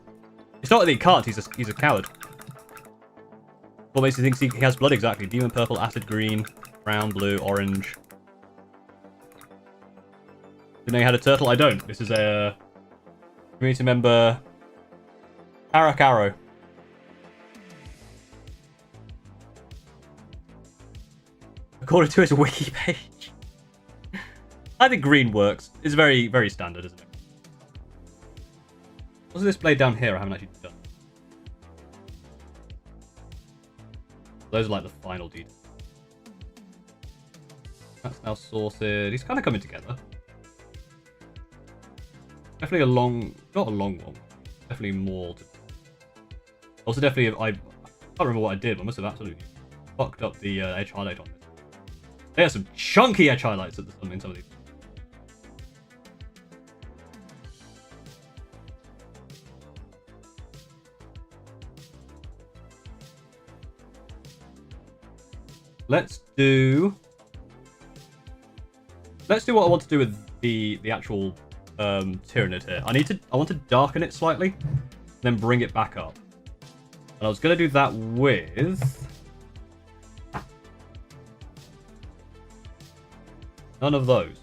It's not that he can't, he's a coward. What makes you think he has blood exactly? Demon purple, acid green, brown, blue, orange. You know you had a turtle? I don't. This is a community member. Arrow. According to his wiki page. I think green works. It's very, very standard, isn't it? What's this blade down here? I haven't actually done. Those are like the final details. That's now sorted. He's kind of coming together. Definitely a long, not a long one. Definitely more. Also, definitely, I can't remember what I did, but I must have absolutely fucked up the edge highlight on this. There are some chunky edge highlights at in some of these. Let's do what I want to do with the actual Tyranid here. I want to darken it slightly, then bring it back up. And I was gonna do that with none of those.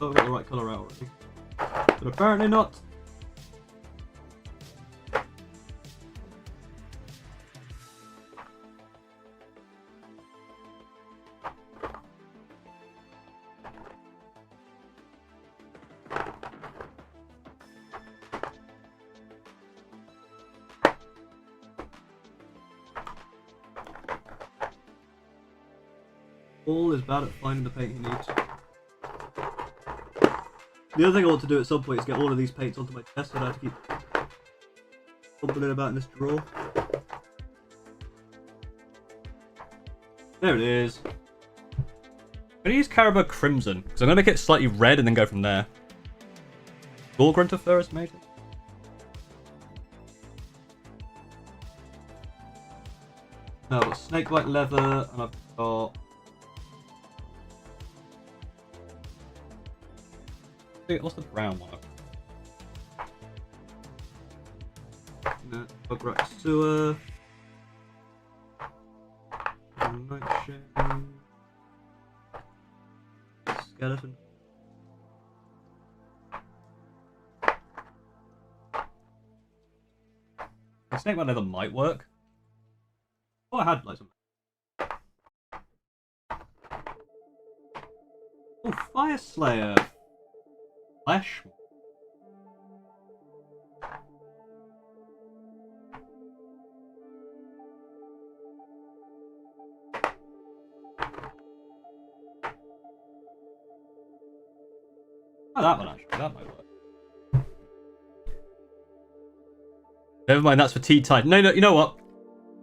Oh, I've got the right colour out already. But apparently not. Paul is bad at finding the paint he needs. The other thing I want to do at some point is get all of these paints onto my desk so I have to keep fumbling about in this drawer. There it is. I'm going to use Caribou Crimson, because I'm going to make it slightly red and then go from there. Ghoul Grunter Fur is amazing. Now I've got snake-like leather, and I've got... What's the brown one? No, Bugrat Sewer. Nightshade. Skeleton. The snake one leather might work. Oh, I had like some. Oh, Fire Slayer. Flesh. Oh, that one actually. That might work. Never mind, that's for Teen Titans. No, you know what?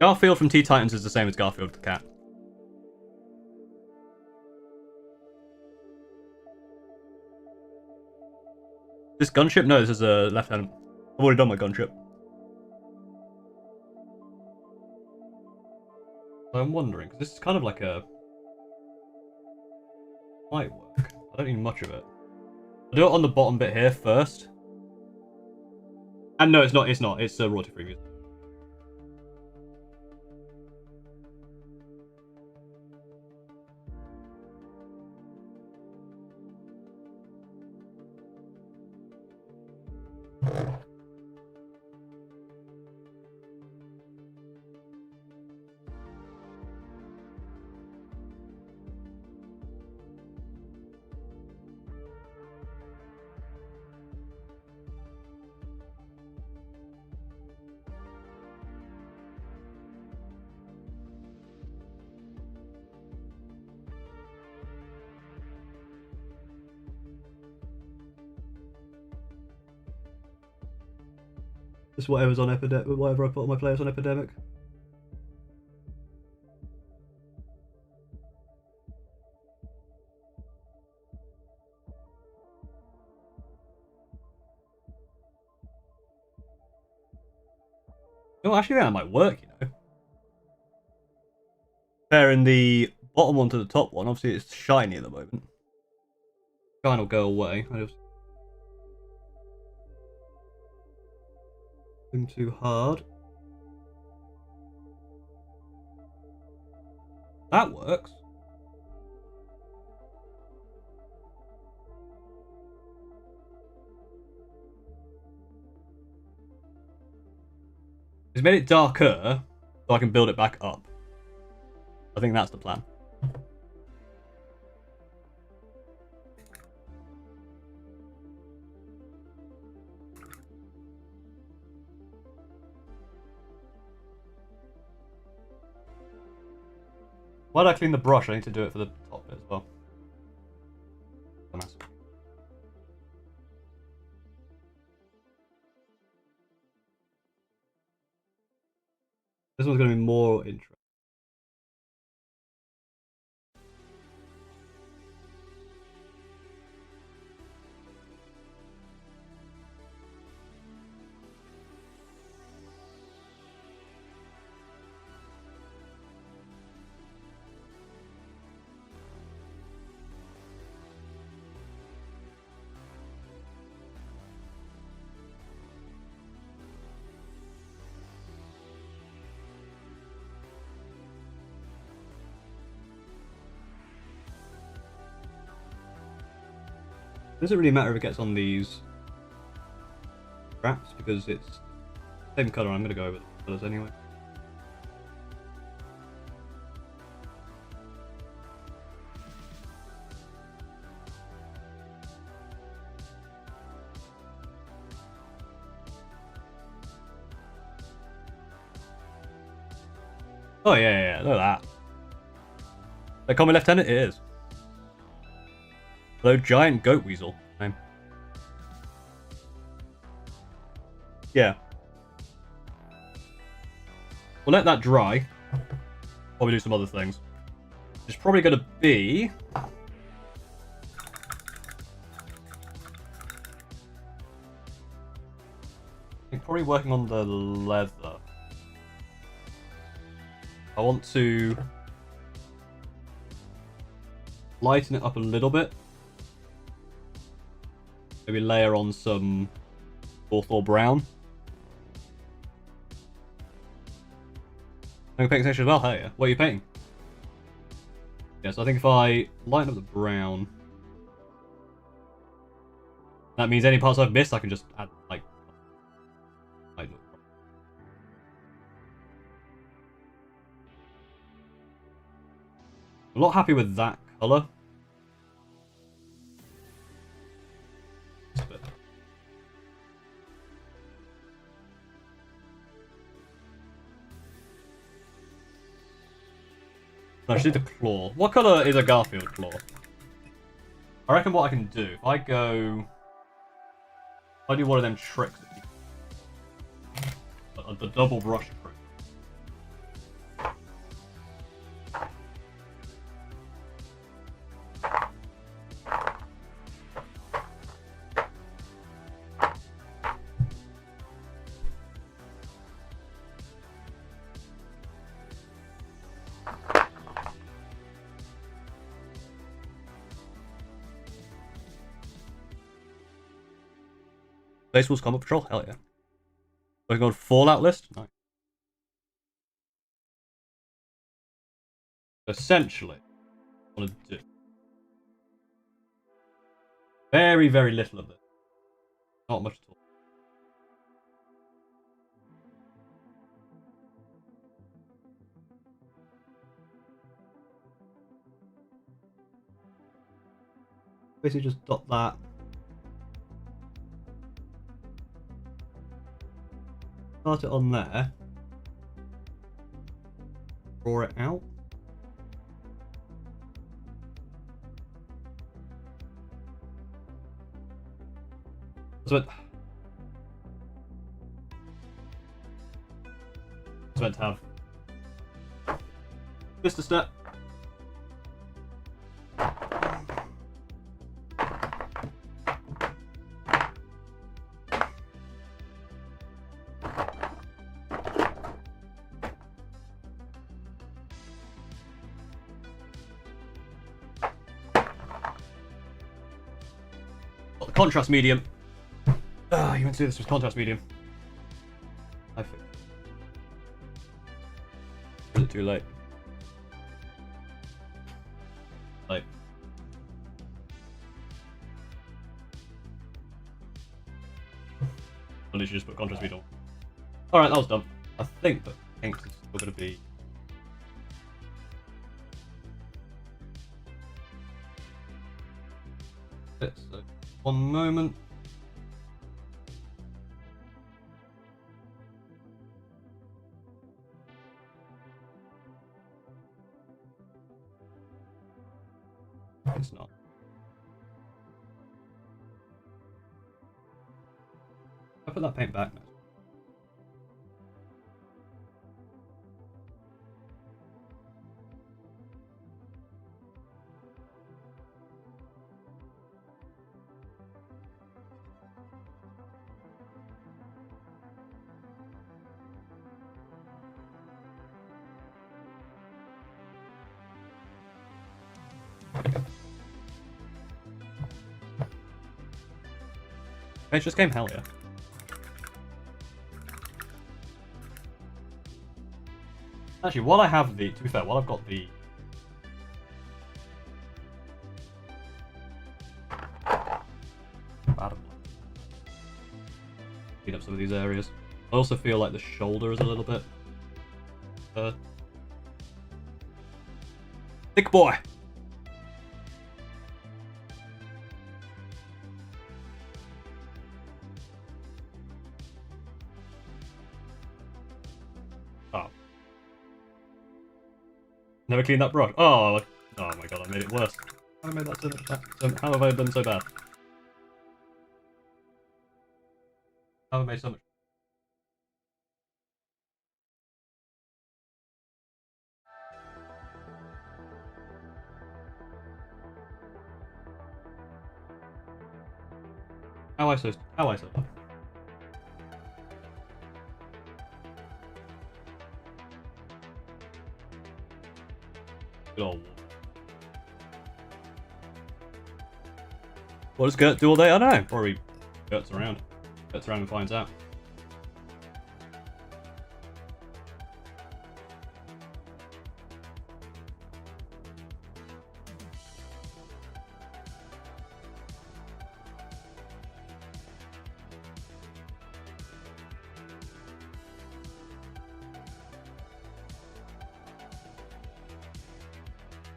Garfield from Teen Titans is the same as Garfield the cat. This gunship? No, this is a lieutenant. I've already done my gunship. I'm wondering, because this is kind of like a... might work. I don't need much of it. I'll do it on the bottom bit here first. And no, it's not. It's not. It's royalty free music. Just whatever's on Epidemic, whatever I put on my players on Epidemic. Oh, actually, that might work, you know. Comparing the bottom one to the top one, obviously it's shiny at the moment. Shine will go away. I just... too hard. That works. It's made it darker so I can build it back up. I think that's the plan. Why did I clean the brush? I need to do it for the top bit as well. Nice. This one's going to be more interesting. It doesn't really matter if it gets on these straps because it's the same colour. I'm going to go over the colours anyway. Oh yeah, look at that. That common lieutenant? It is. Hello, giant goat weasel. Name. Yeah. We'll let that dry. Probably do some other things. It's probably going to be... I think probably working on the leather. I want to lighten it up a little bit. Maybe layer on some Hawthorne brown. I'm painting section as well. Hey, what are you painting? Yeah, so I think if I lighten up the brown, that means any parts I've missed, I can just add like. I'm not happy with that color. No, I should do the claw. What colour is a Garfield claw? I reckon what I can do, if I do one of them tricks, the double brush trick. Base Wars Combat Patrol? Hell yeah. Working on Fallout list? Nice. Essentially, I want to do very, very little of this. Not much at all. Basically just dot that. Start it on there. Draw it out. It's meant to have just a step. The contrast medium. Ah, you went to do this with contrast medium. I think. Is it too late? Late. I literally just put contrast medium. Alright, that was done. I think that ink is still going to be. So, one moment. It's not. I put that paint back now. It's just game, hell yeah. Actually, while I have the, to be fair, while I've got the clean up some of these areas. I also feel like the shoulder is a little bit thick boy. Never cleaned that brush. Oh my god, I made it worse. How have I made that so much? How have I done so bad? How have I made so much? How I so bad? Good old. What does GURT do all day? I don't know. Probably GURTs around. GURTs around and finds out.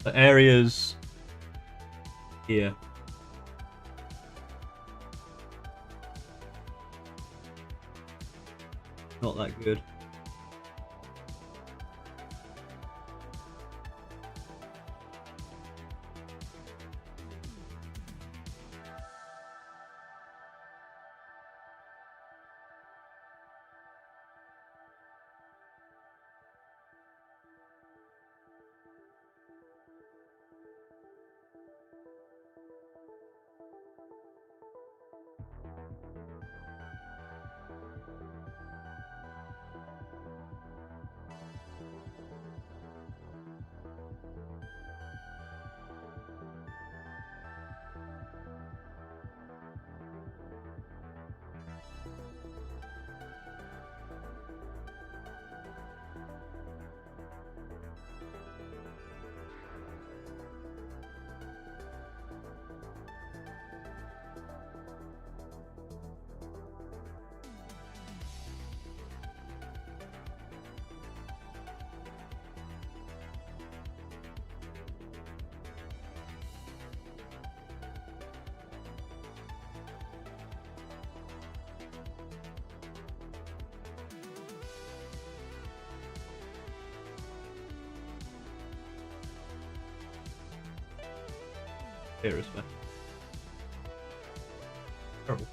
The areas here. Not that good. Here is man. Terrible.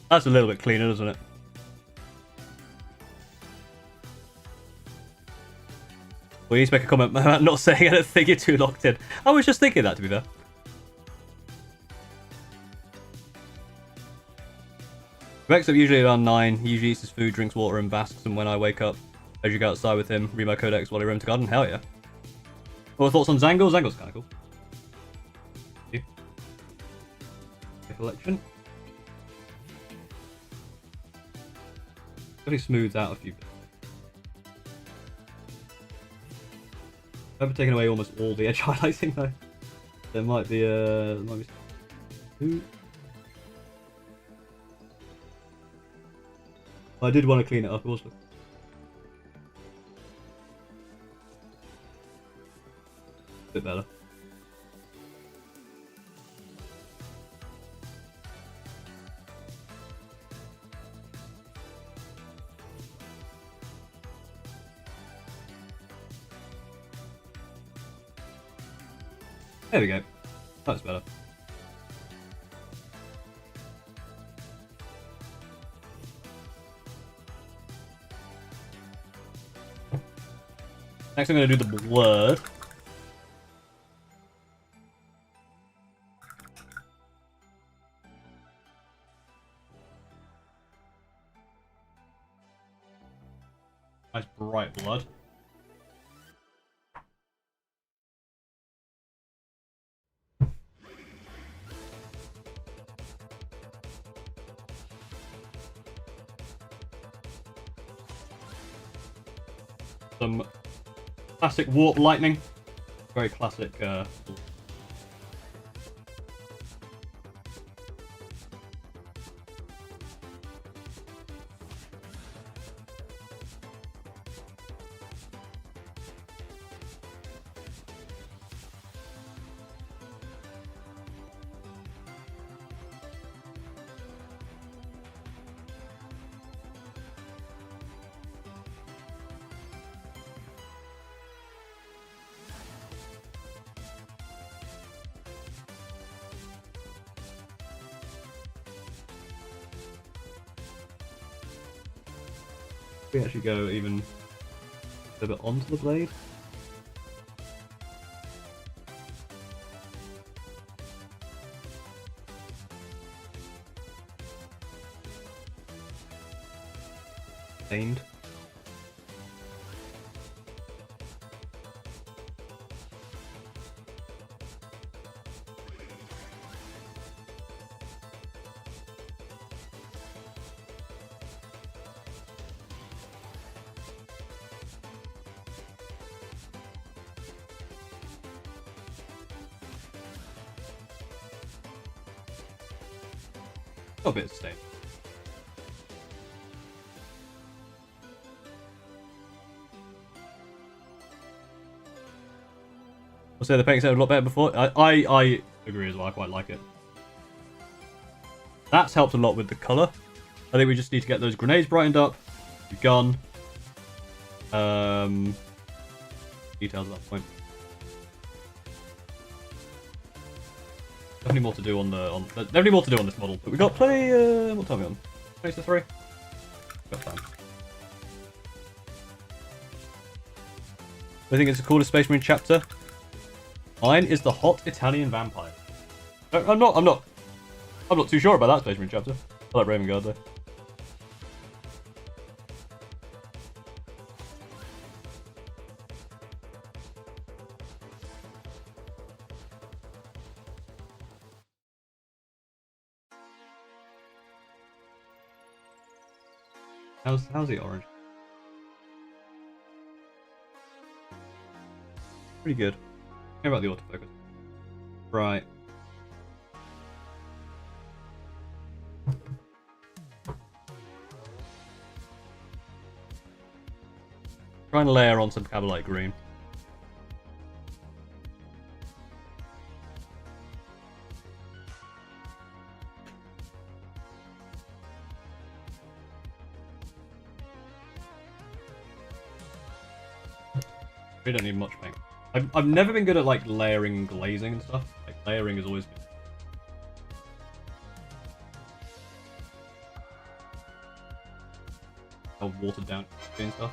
That's a little bit cleaner, isn't it? We need to make a comment about not saying anything. You're too locked in. I was just thinking that, to be fair. He wakes up usually around 9. He usually eats his food, drinks water, and basks. And when I wake up, I usually go outside with him, read my codex while I roam to garden. Hell yeah. What are thoughts on Zangle? Zangle's kind of cool. Thank you. Collection. Really smooths out a few bits. I've taken away almost all the edge highlighting though. There might be two. I did want to clean it up also. Bit better. There we go. That's better. Next I'm going to do the blurred. Nice bright blood. Some classic warp lightning. Very classic. We actually go even a bit onto the blade. Stained. Got a bit of stain. I'll say the paint sounded a lot better before. I agree as well. I quite like it. That's helped a lot with the colour. I think we just need to get those grenades brightened up. The gun. Details at that point. Definitely more to do on the definitely more to do on this model. But we got plenty. What time are we on? 20 to 3. Got time. I think it's the coolest Space Marine chapter. Mine is the hot Italian vampire. I'm not too sure about that Space Marine chapter. I like Raven Guard though. How's the orange? Pretty good. How about the autofocus? Right. Try and layer on some Cabalite green. We don't need much paint. I've never been good at like layering glazing and stuff. Like layering has always been. How watered down and stuff.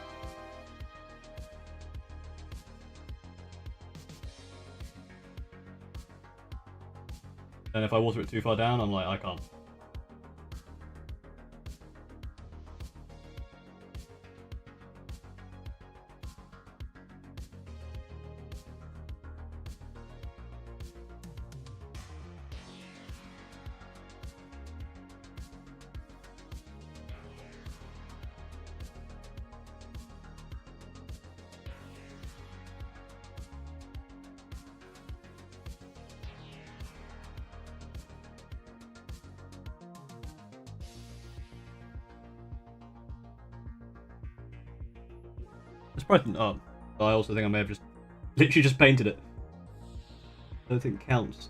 And if I water it too far down, I'm like, I can't. It's probably, oh, I also think I may have just literally just painted it. I don't think it counts.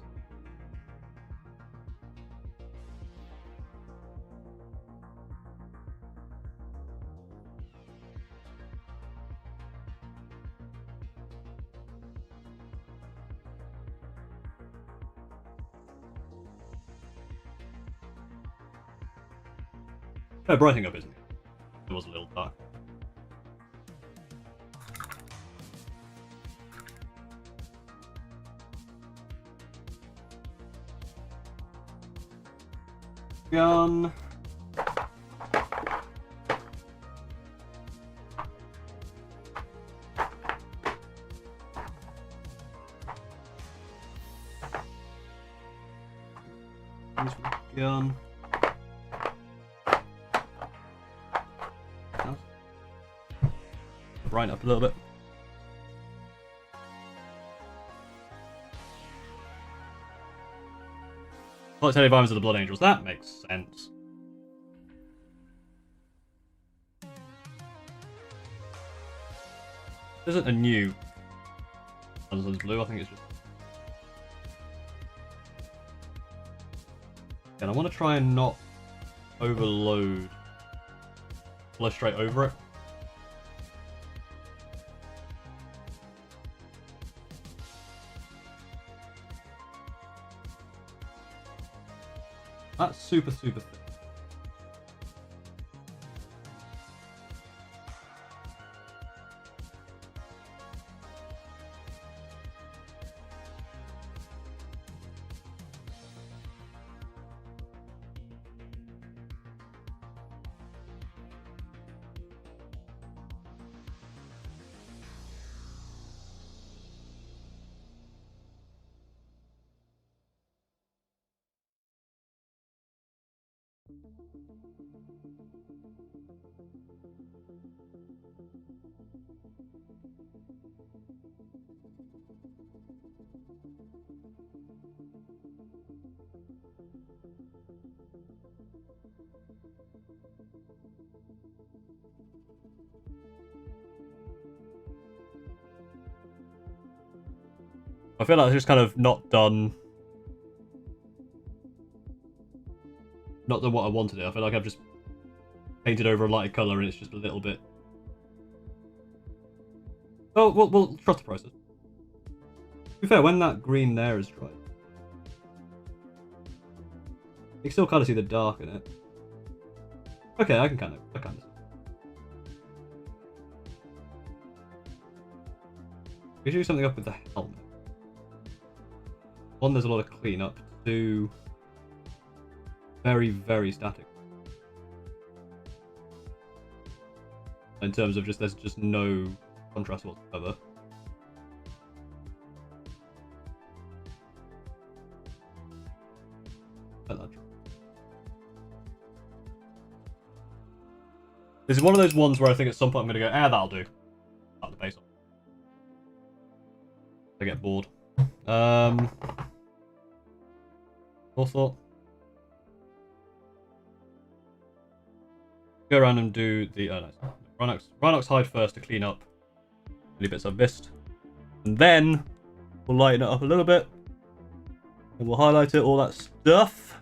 No, brightening up isn't it? It was a little dark. Gun. Gun. Brighten up a little bit. Like Teddy Vines of the Blood Angels. That makes sense. This isn't a new Sun's Blue, I think it's just. And I want to try and not overload. Blow straight over it. That's super thick. I feel like it's just kind of not done what I wanted it. I feel like I've just painted over a lighter colour and it's just a little bit... Oh, we'll trust the process. To be fair, when that green there is dry, you can still kind of see the dark in it. Okay, I kind of see. We should do something up with the helmet. One, there's a lot of cleanup. Two, very, very static. In terms of just, there's just no contrast whatsoever. This is one of those ones where I think at some point I'm going to go, that'll do. Up the base on. I get bored. More thought. Go around and do the Rhinox hide first to clean up any bits I've missed, and then we'll lighten it up a little bit, and we'll highlight it, all that stuff,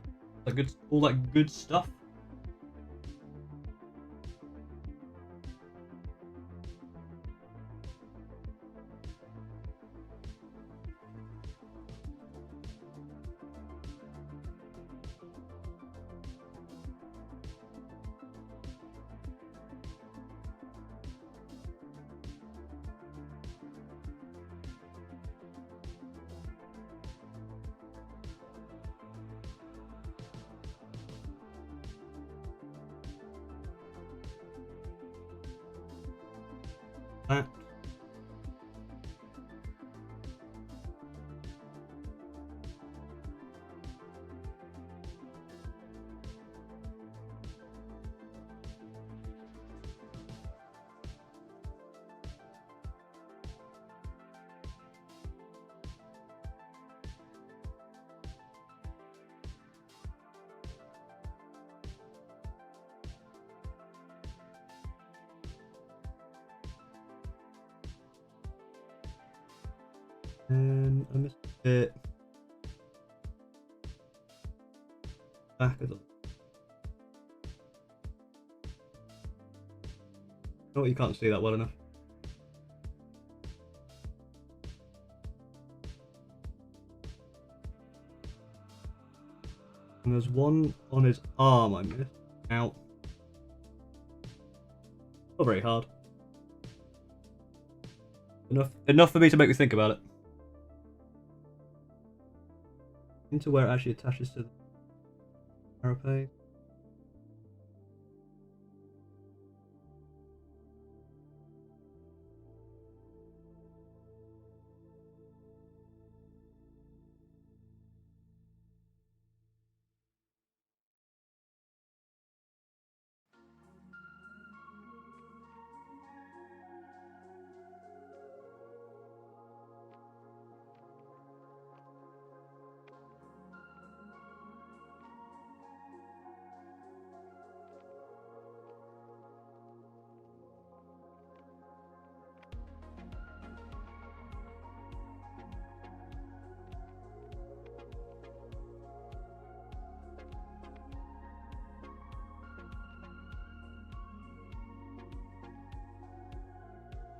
all that good stuff. That. And I missed a bit back of the... Oh, you can't see that well enough. And there's one on his arm I missed. Ow. Not very hard. Enough for me to make me think about it. Into where it actually attaches to the carapace.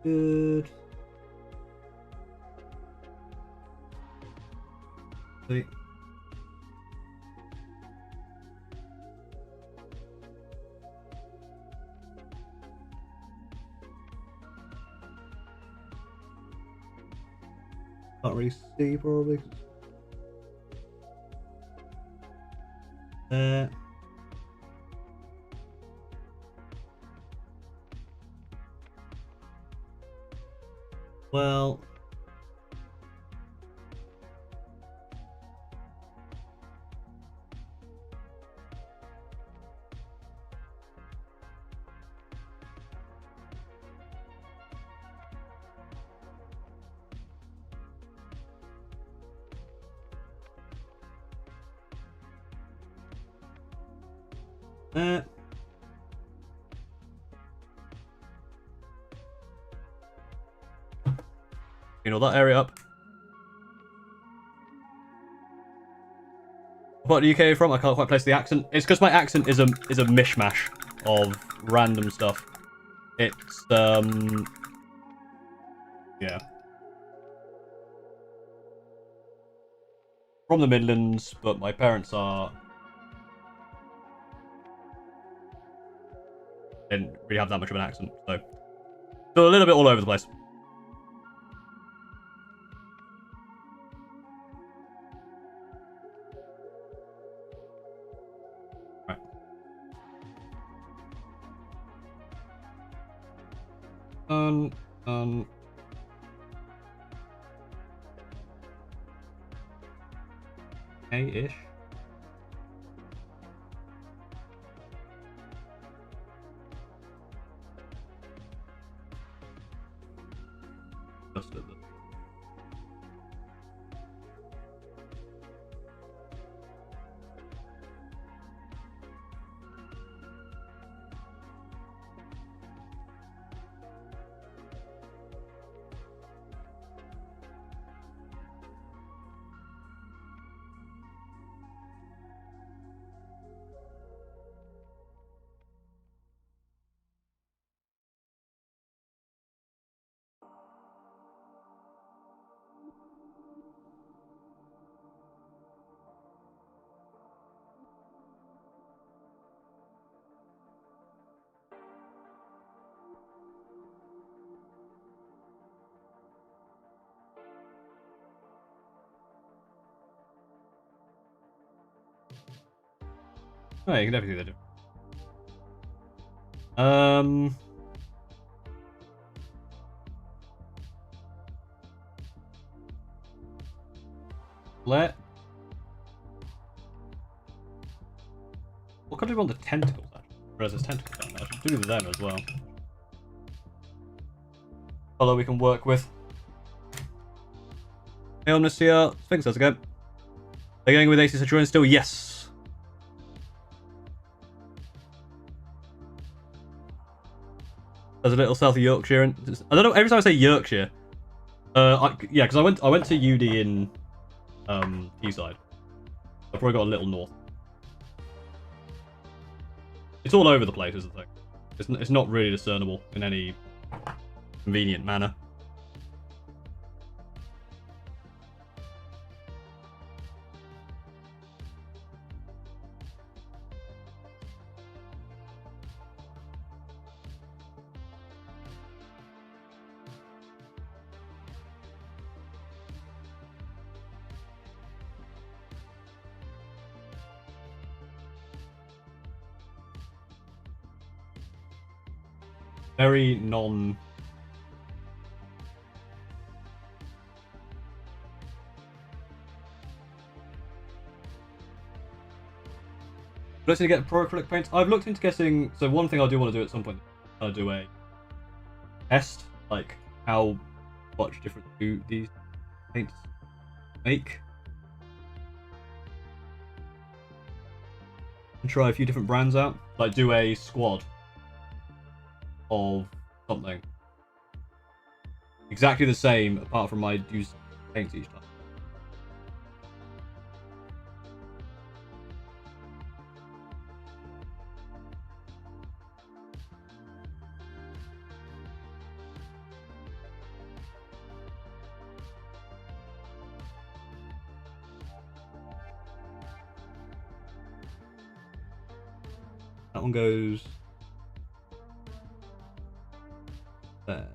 Good. Sweet. Can't really see probably. Well, clean all that area up. part of the UK are you from? I can't quite place the accent. It's because my accent is a mishmash of random stuff. It's yeah. From the Midlands, but my parents didn't really have that much of an accent, so still a little bit all over the place. Right. Okay-ish. Just a little. Oh, you can definitely do that. What country want the tentacles? Actually, whereas there's tentacles down there. I should do them as well. Although we can work with. Hey, Omnicia. Sphinx, how's it going? They're going with AC Centurion still? Yes. There's a little south of Yorkshire. And I don't know. Every time I say Yorkshire, yeah, because I went to UD in Teesside. I probably got a little north. It's all over the place, is the thing. It's not really discernible in any convenient manner. Very non... Let's get pro acrylic paints. I've looked into getting... So one thing I do want to do at some point, I'll do a test, like how much difference do these paints make. And try a few different brands out. Like do a squad of something. Exactly the same, apart from I use paints each time. That one goes there.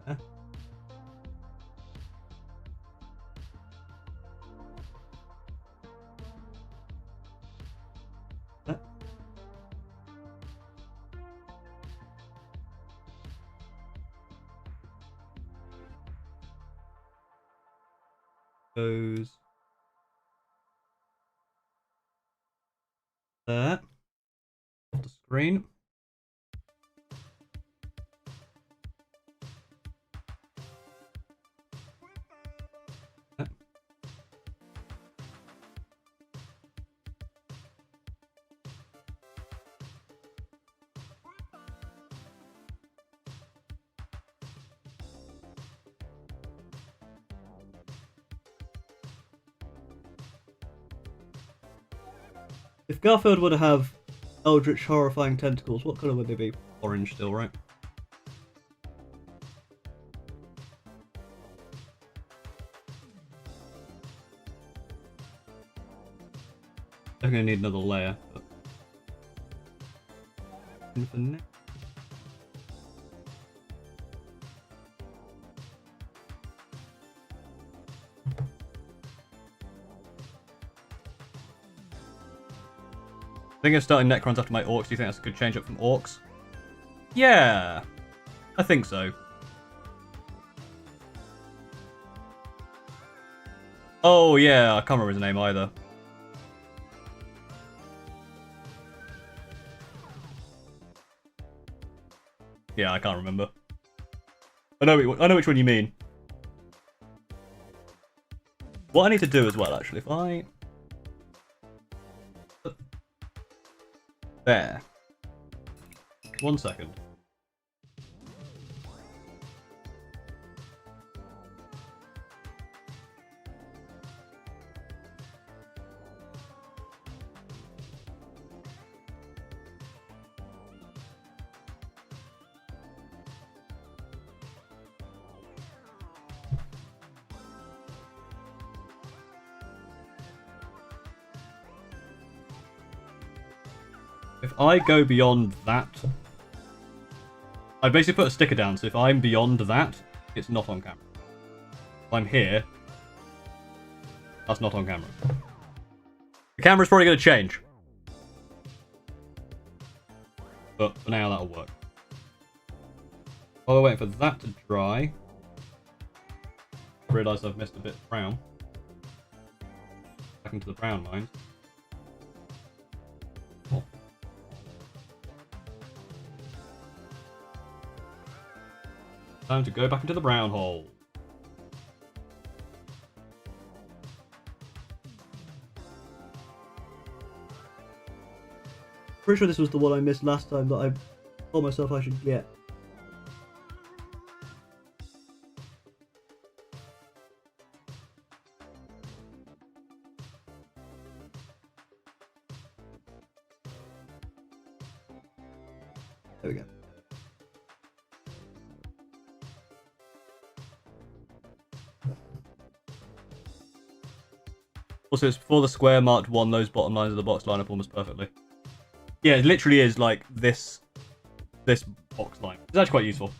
That. Goes there. Off the screen. If Garfield were to have eldritch, horrifying tentacles, what colour would they be? Orange still, right? I'm gonna need another layer. But... Infinite. I think of starting Necrons after my Orcs. Do you think that's a good change up from Orcs? Yeah, I think so. Oh yeah, I can't remember his name either. Yeah, I can't remember. I know which one you mean. What I need to do as well, actually, if I... There. 1 second. If I go beyond that, I basically put a sticker down, so if I'm beyond that, it's not on camera. If I'm here, that's not on camera. The camera's probably going to change. But for now, that'll work. While we're waiting for that to dry, I realised I've missed a bit of brown. Back into the brown mines. Oh. Time to go back into the brown hole. Pretty sure this was the one I missed last time that I told myself I should get. There we go. Also, it's before the square marked 1, those bottom lines of the box line up almost perfectly. Yeah, it literally is like this box line. It's actually quite useful.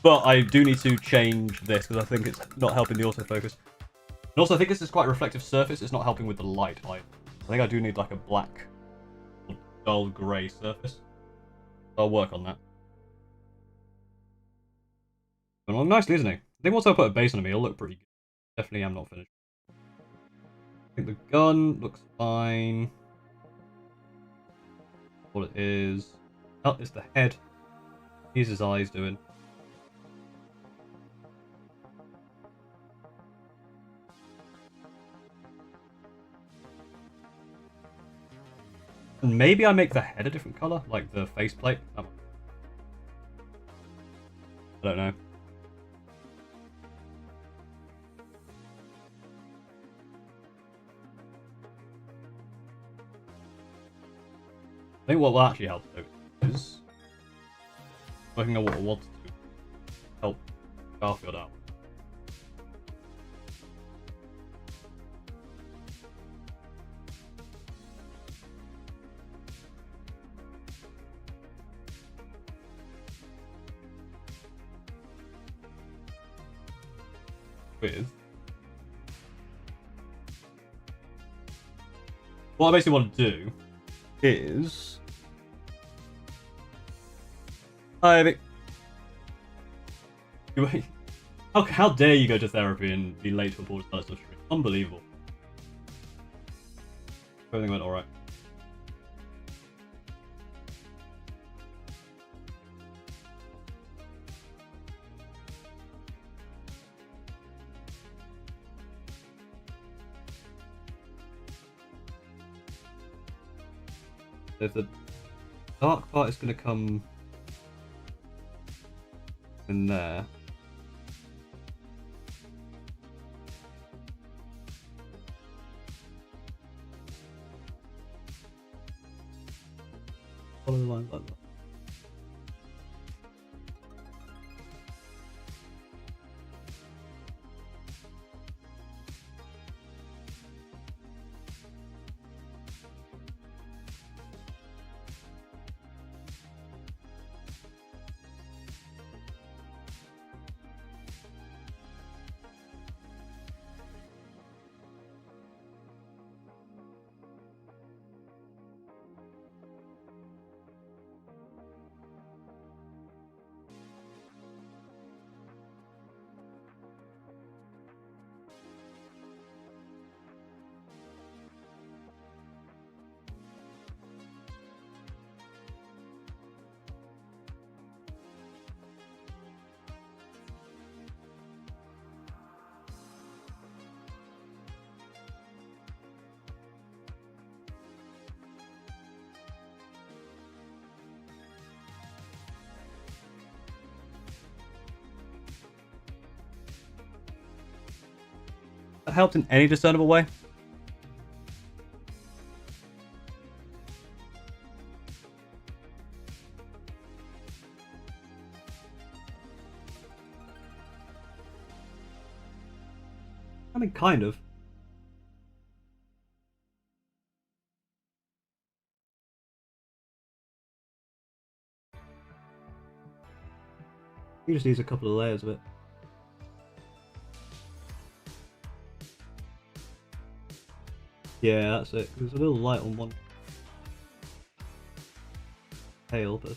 But I do need to change this because I think it's not helping the autofocus. And also, I think this is quite a reflective surface. It's not helping with the light either. I think I do need like a black or dull grey surface. I'll work on that. But well, nicely, isn't he? I think once I put a base on him, he'll look pretty good. Definitely am not finished. I think the gun looks fine. What it is. Oh, it's the head. Here's his eyes doing. And maybe I make the head a different colour, like the faceplate. I don't know. I think what will actually help though is working on what I want to do. Help Garfield out. With what I basically want to do is how dare you go to therapy and be late for Paul's personal stream? Unbelievable. Everything went alright. If the dark part is going to come in there. Follow the lines like that. That helped in any discernible way? I mean, kind of. He just needs a couple of layers of it. Yeah, that's it. It was a little light on one tail, but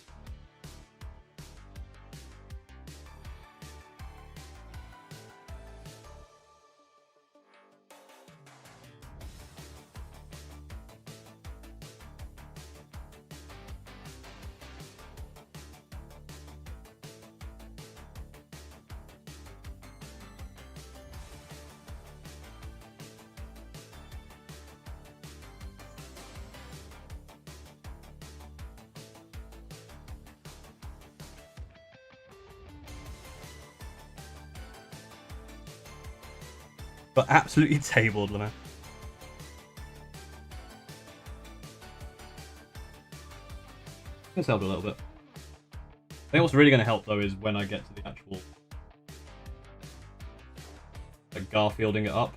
absolutely tabled, Lena. It's helped a little bit. I think what's really going to help though is when I get to the actual like Garfielding it up,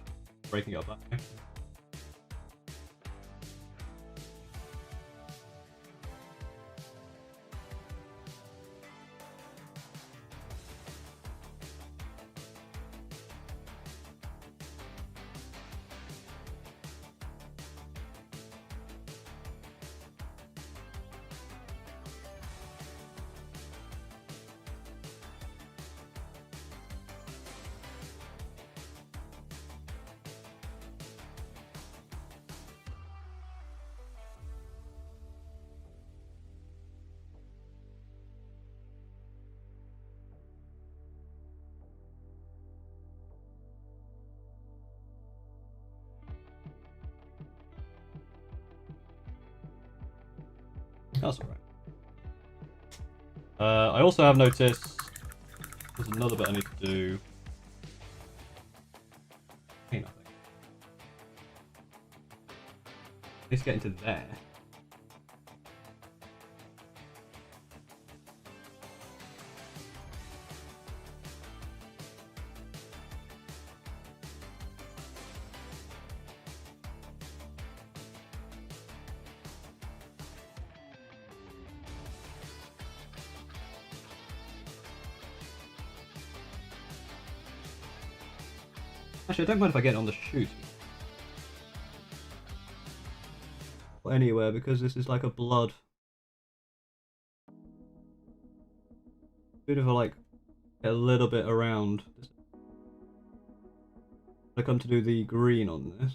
breaking it up that way. That's alright. I also have noticed there's another bit I need to do. Hey, nothing. Let's get into there. Actually, I don't mind if I get on the shoot. Or anywhere, because this is like a blood. Bit of a like, a little bit around. I come to do the green on this.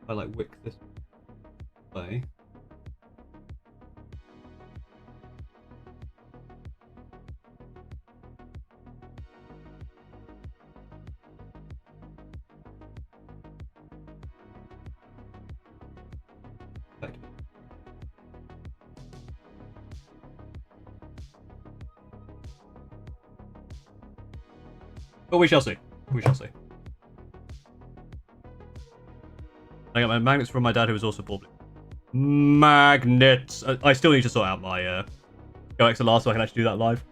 I like wick this way. But we shall see. We shall see. I got my magnets from my dad, who was also poor. Magnets! I still need to sort out my Go XLR so I can actually do that live.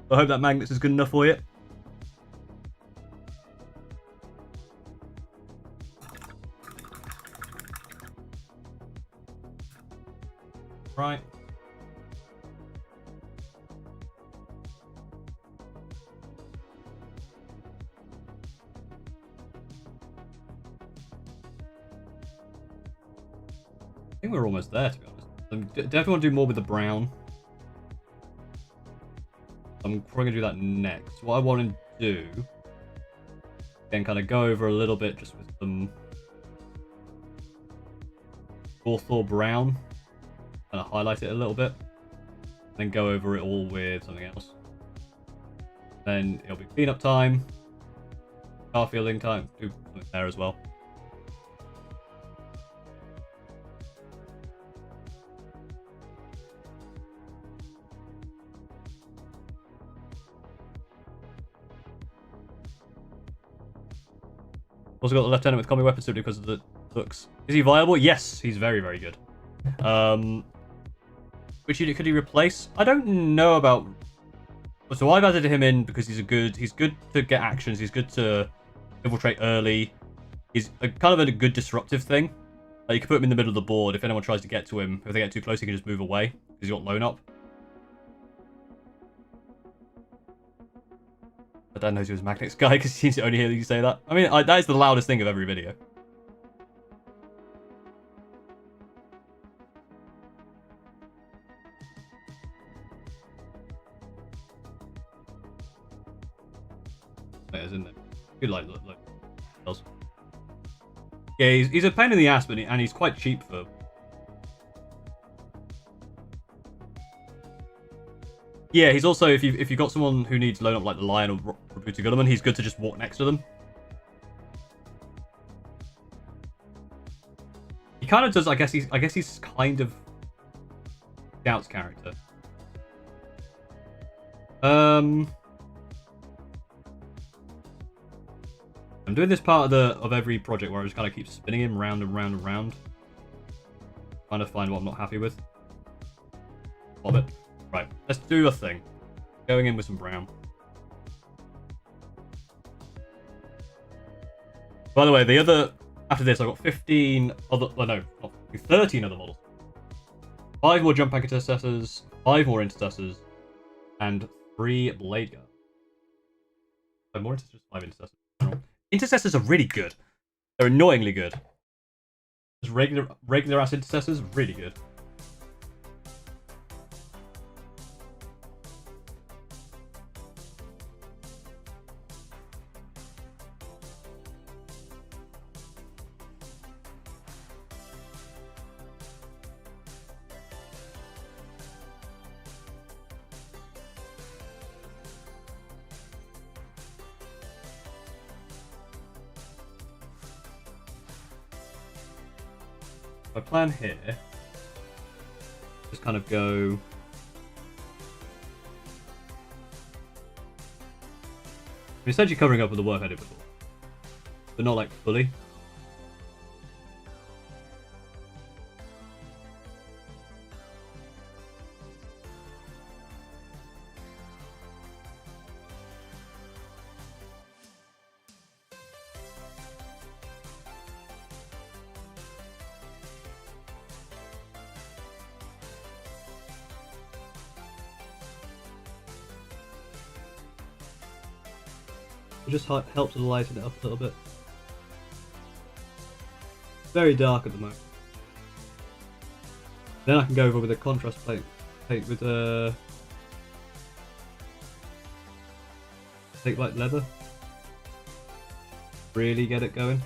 I hope that magnets is good enough for you. Right. I think we're almost there, to be honest. I definitely want to do more with the brown. I'm probably going to do that next. What I want to do, again, kind of go over a little bit just with some Thor brown. Kind of highlight it a little bit. Then go over it all with something else. Then it'll be cleanup time. Car fielding time. Do something there as well. Also got the lieutenant with combi weapons simply because of the looks. Is he viable? Yes, he's very, very good. Which unit could he replace? I don't know about. So I've added him in because he's good to get actions. He's good to infiltrate early. He's kind of a good disruptive thing. Like you can put him in the middle of the board. If anyone tries to get to him, if they get too close, he can just move away because he's got lone up. My dad knows he was a magnets guy because he seems to only hear you say that. I mean, that is the loudest thing of every video. There, isn't it? Good, like, look. Yeah, he's a pain in the ass, but and he's quite cheap for. Yeah, he's also if you've got someone who needs loan up like the Lion or Rabuta Gutterman, he's good to just walk next to them. He kind of does. I guess he's kind of Scout's character. I'm doing this part of every project where I just kind of keep spinning him round and round and round. Trying to find what I'm not happy with. Love it. Right, let's do a thing. Going in with some brown. By the way, after this, I've got 15 other, oh no, not 13 other models. 5 more jump pack intercessors, 5 more intercessors, and 3 blade guards. 5 more intercessors, 5 intercessors. Intercessors are really good. They're annoyingly good. Just regular ass intercessors, really good. My plan here, just kind of go. I'm essentially covering up with the work I did before, but not like fully. It just helps to lighten it up a little bit. Very dark at the moment. Then I can go over with a contrast plate with take like leather. Really get it going.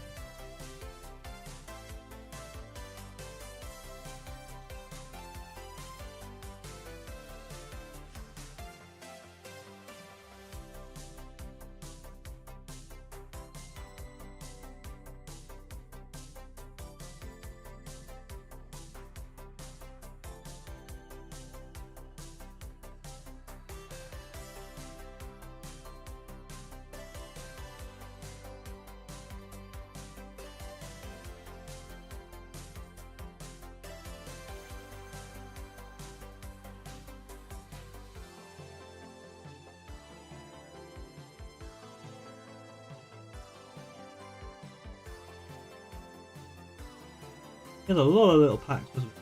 There's a lot of little packs, doesn't it?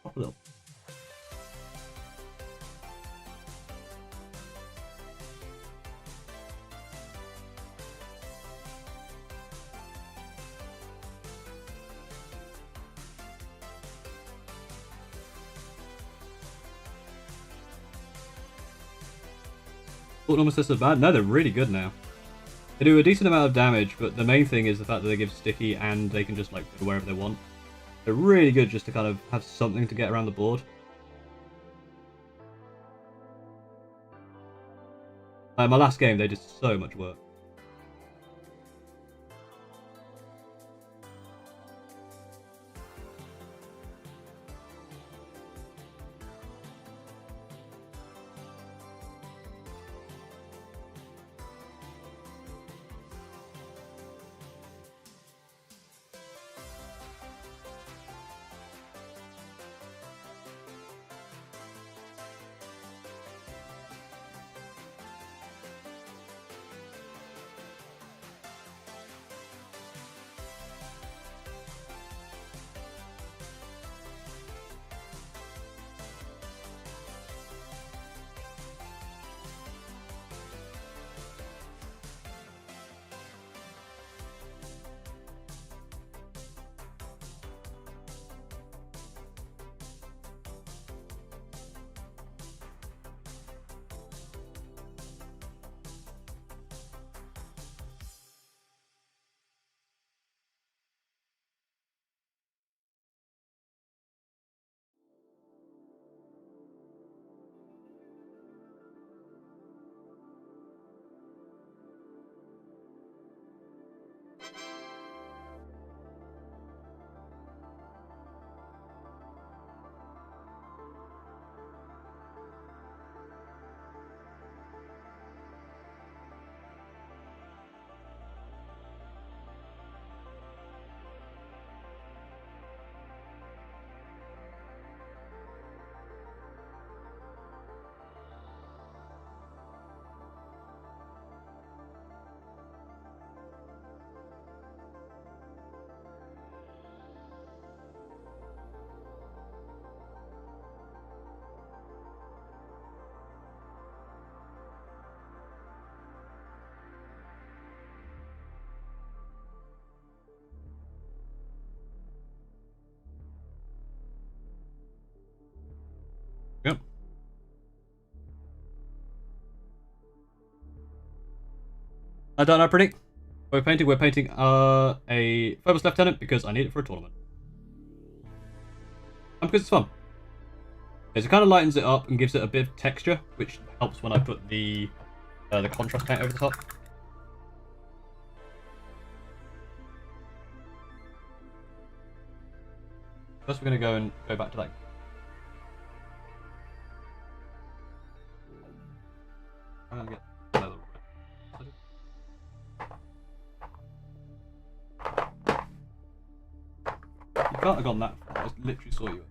Proper little. Autonomous systems bad? No, they're really good now. They do a decent amount of damage, but the main thing is the fact that they give sticky and they can just like go wherever they want. They're really good just to kind of have something to get around the board. My last game, they did so much work. Yep. I don't know, pretty. We're painting a Phobos Lieutenant because I need it for a tournament. And because it's fun. It kind of lightens it up and gives it a bit of texture, which helps when I put the contrast paint over the top. First, we're going to go back to that. I'm going to get another. You can't have gone that far. I literally saw you.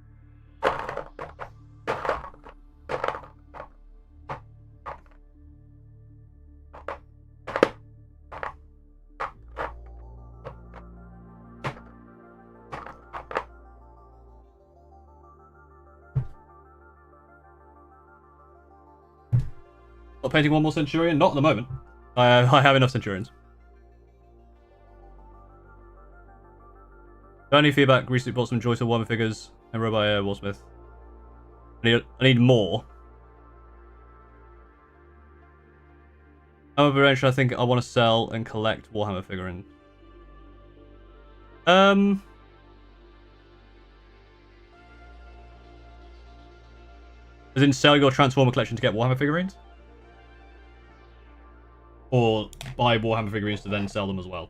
Not painting one more Centurion? Not at the moment. I have enough Centurions. Only feedback. Recently bought some Joyce Warhammer figures and Robot Air Warsmith. I need more. However, eventually I think I want to sell and collect Warhammer figurines. As in sell your Transformer collection to get Warhammer figurines? Or buy Warhammer figurines to then sell them as well?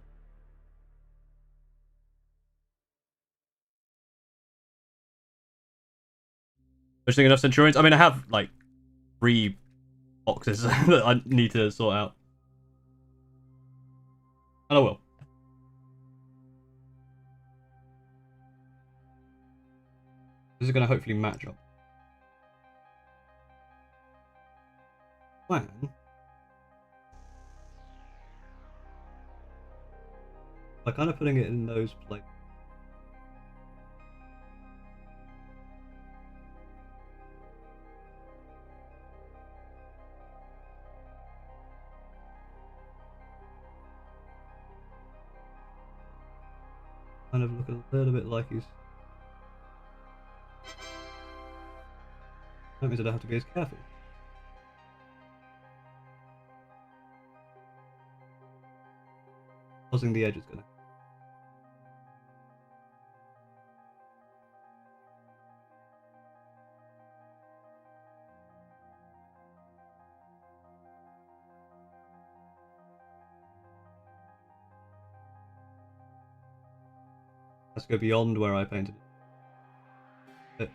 Pushing enough Centurions? I mean, I have, like, 3 boxes that I need to sort out. And I will. This is going to hopefully match up. Plan. By kind of putting it in those places. kind of look a little bit like he's... That means I don't have to be as careful. Causing the edge is gonna... Let's go beyond where I painted it.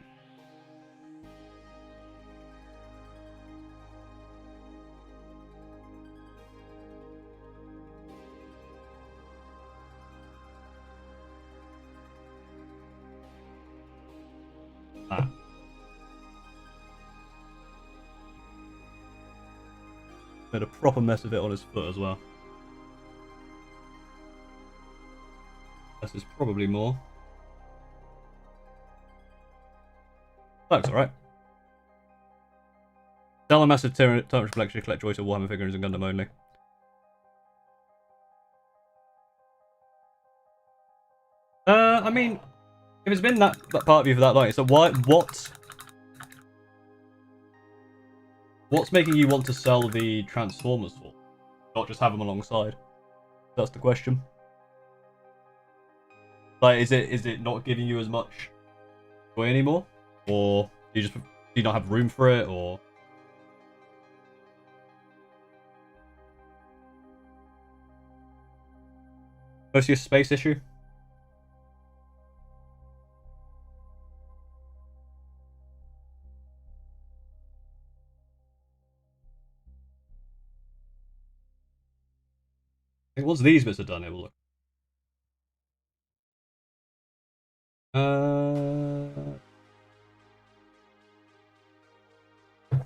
Ah. Made a proper mess of it on his foot as well. This is probably more. That's alright. Sell a massive temperature collection, collect joys of Warhammer figures and Gundam only. I mean, if it's been that part of you for that long, so what's making you want to sell the Transformers for? Not just have them alongside? That's the question. Like, is it not giving you as much joy anymore? Or do you not have room for it, or... Mostly a space issue? I think once these bits are done, it will look... I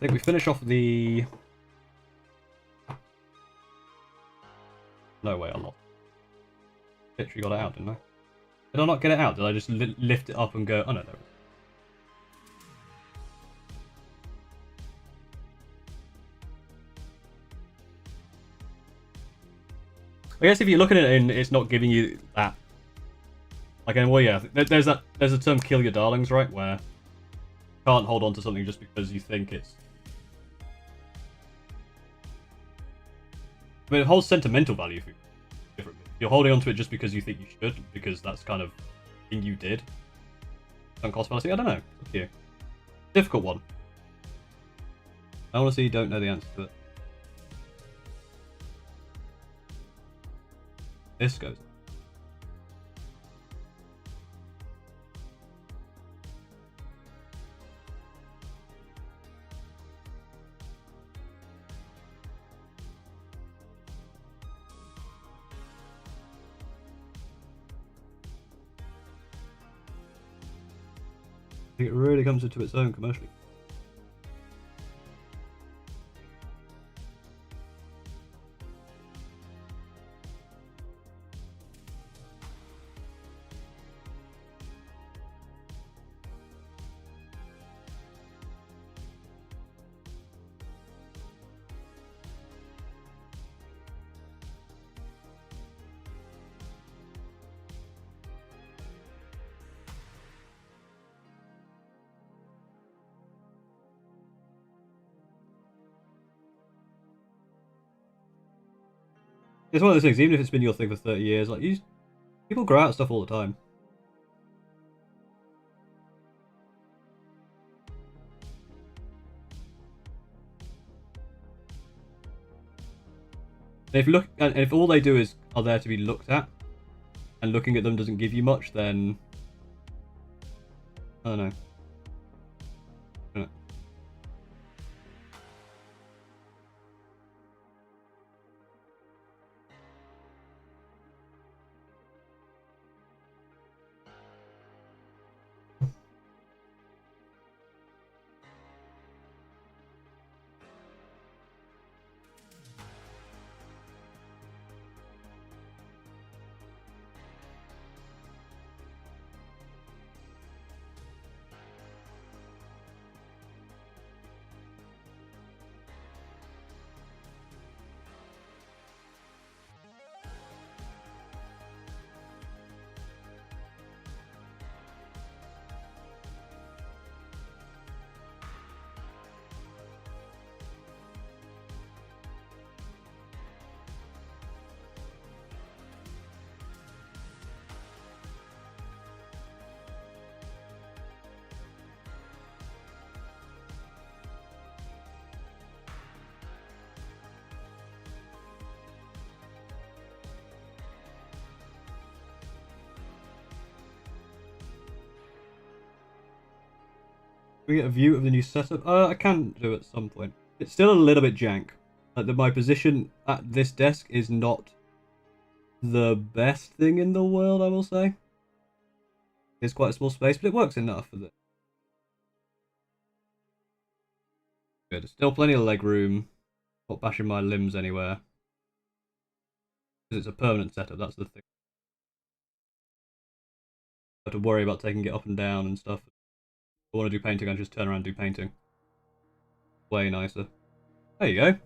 think we finish off the... No way, I'm not. Literally got it out, didn't I? Did I not get it out? Did I just lift it up and go... Oh no, there it is. I guess if you look at it and it's not giving you that... Like, well, yeah, there's a term, kill your darlings, right? Where you can't hold on to something just because you think it's... I mean, it holds sentimental value for you differently. You're holding on to it just because you think you should, because that's kind of thing you did. Some cost fallacy? I don't know. It's up to you. Difficult one. I honestly don't know the answer to it. This goes. I think it really comes into its own commercially. It's one of those things, even if it's been your thing for 30 years, like, people grow out stuff all the time. And if all they do are there to be looked at, and looking at them doesn't give you much, then I don't know. we get a view of the new setup? I can do at some point. It's still a little bit jank. My position at this desk is not the best thing in the world, I will say. It's quite a small space, but it works enough for this. Good. Still plenty of leg room. Not bashing my limbs anywhere. Because it's a permanent setup, that's the thing. I have to worry about taking it up and down and stuff. If I want to do painting, I just turn around and do painting. Way nicer. There you go.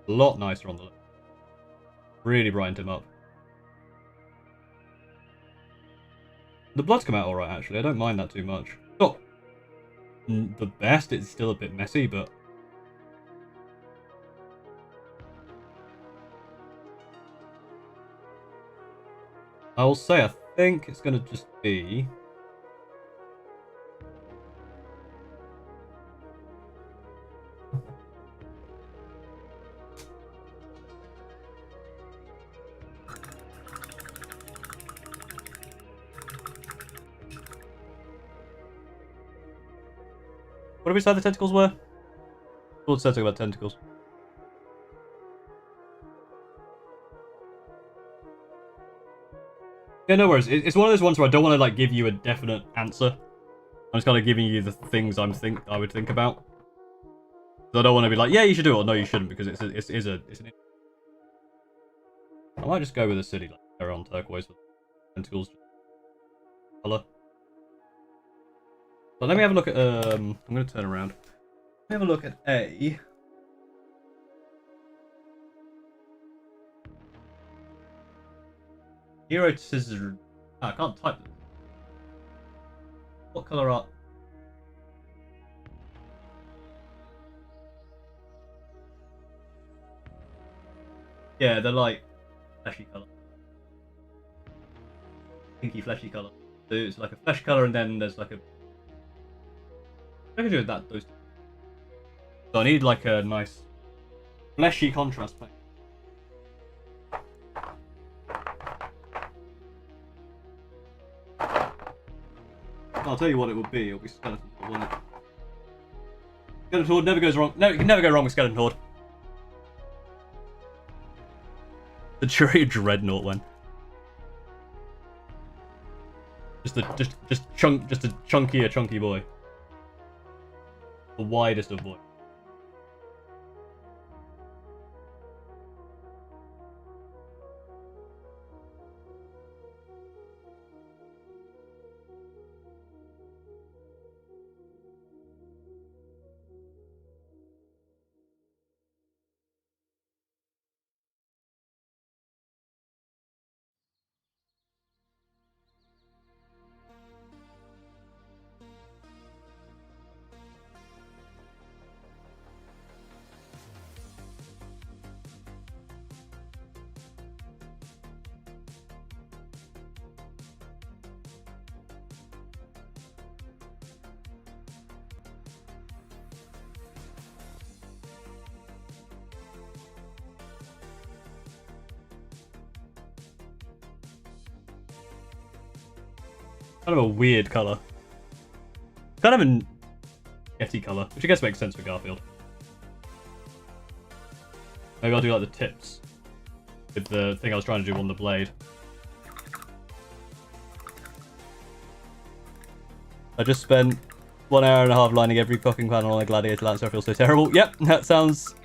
A lot nicer on the left. Really brightened him up. The blood's come out alright, actually. I don't mind that too much. Not the best, it's still a bit messy, but... I will say, I think it's going to just be... What did we say the tentacles were? What said something about tentacles? Yeah, no worries. It's one of those ones where I don't want to like give you a definite answer. I'm just kind of giving you the things I would think about. So I don't want to be like, yeah, you should do it, or no, you shouldn't, because it's an. I might just go with a city like they're on turquoise with tentacles color. So let me have a look at I'm gonna turn around. Let me have a look at a hero scissor. I can't type them. What color are? Yeah, they're like fleshy color, pinky fleshy color. So it's like a flesh color, and then there's like a. I can do that. Those two. So I need like a nice fleshy contrast paint. I'll tell you what it would be. It'll be Skeleton Horde, won't it? Skeleton Horde never goes wrong. No, you can never go wrong with Skeleton Horde. The Jury Dreadnought one. Just a chunkier chunky boy. The widest of boys. Kind of a weird colour. Kind of an Yeti colour, which I guess makes sense for Garfield. Maybe I'll do like the tips with the thing I was trying to do on the blade. I just spent 1 hour and a half lining every fucking panel on a Gladiator Lancer. I feel so terrible. Yep, that sounds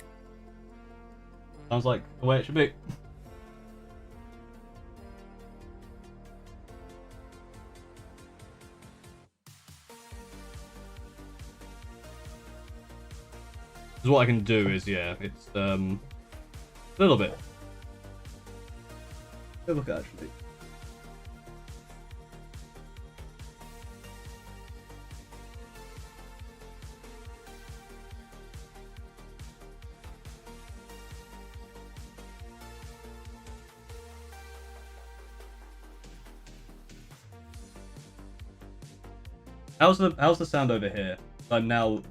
like the way it should be. What I can do is, yeah, it's a little bit. Have a look actually. How's the sound over here? I'm now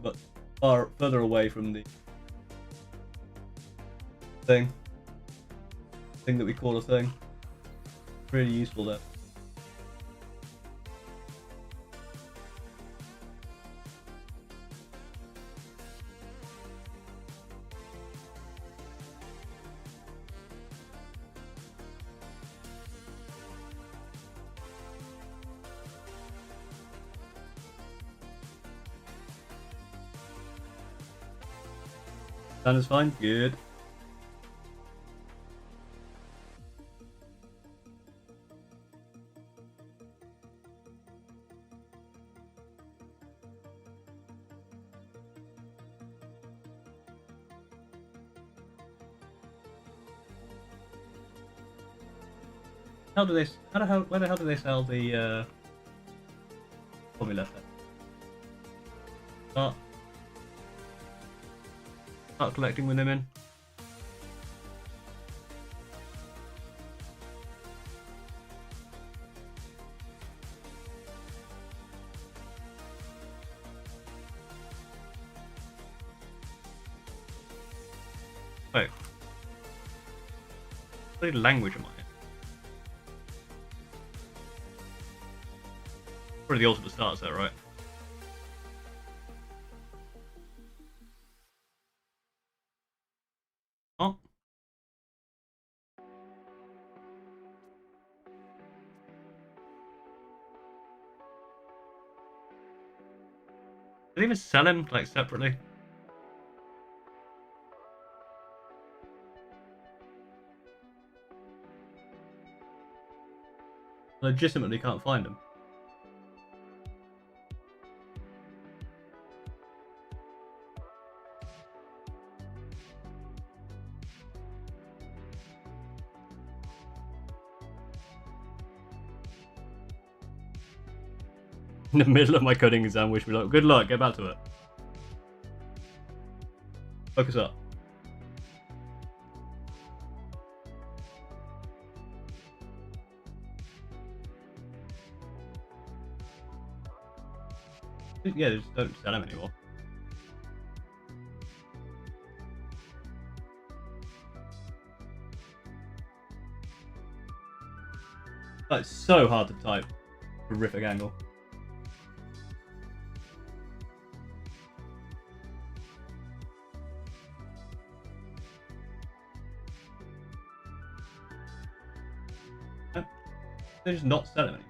far further away from the thing that we call a thing. Really useful there. That is fine. Good. How do they? Where the hell do they sell the? Probably left there. Start collecting with them in. Wait. What language am I in? Probably the ultimate start set, right? Oh. Did they even sell him, like, separately? Legitimately can't find him. In the middle of my coding exam, wish me luck. Good luck, get back to it. Focus up. Yeah, just don't sell him anymore. That's so hard to type. Horrific angle. They're just not selling anymore.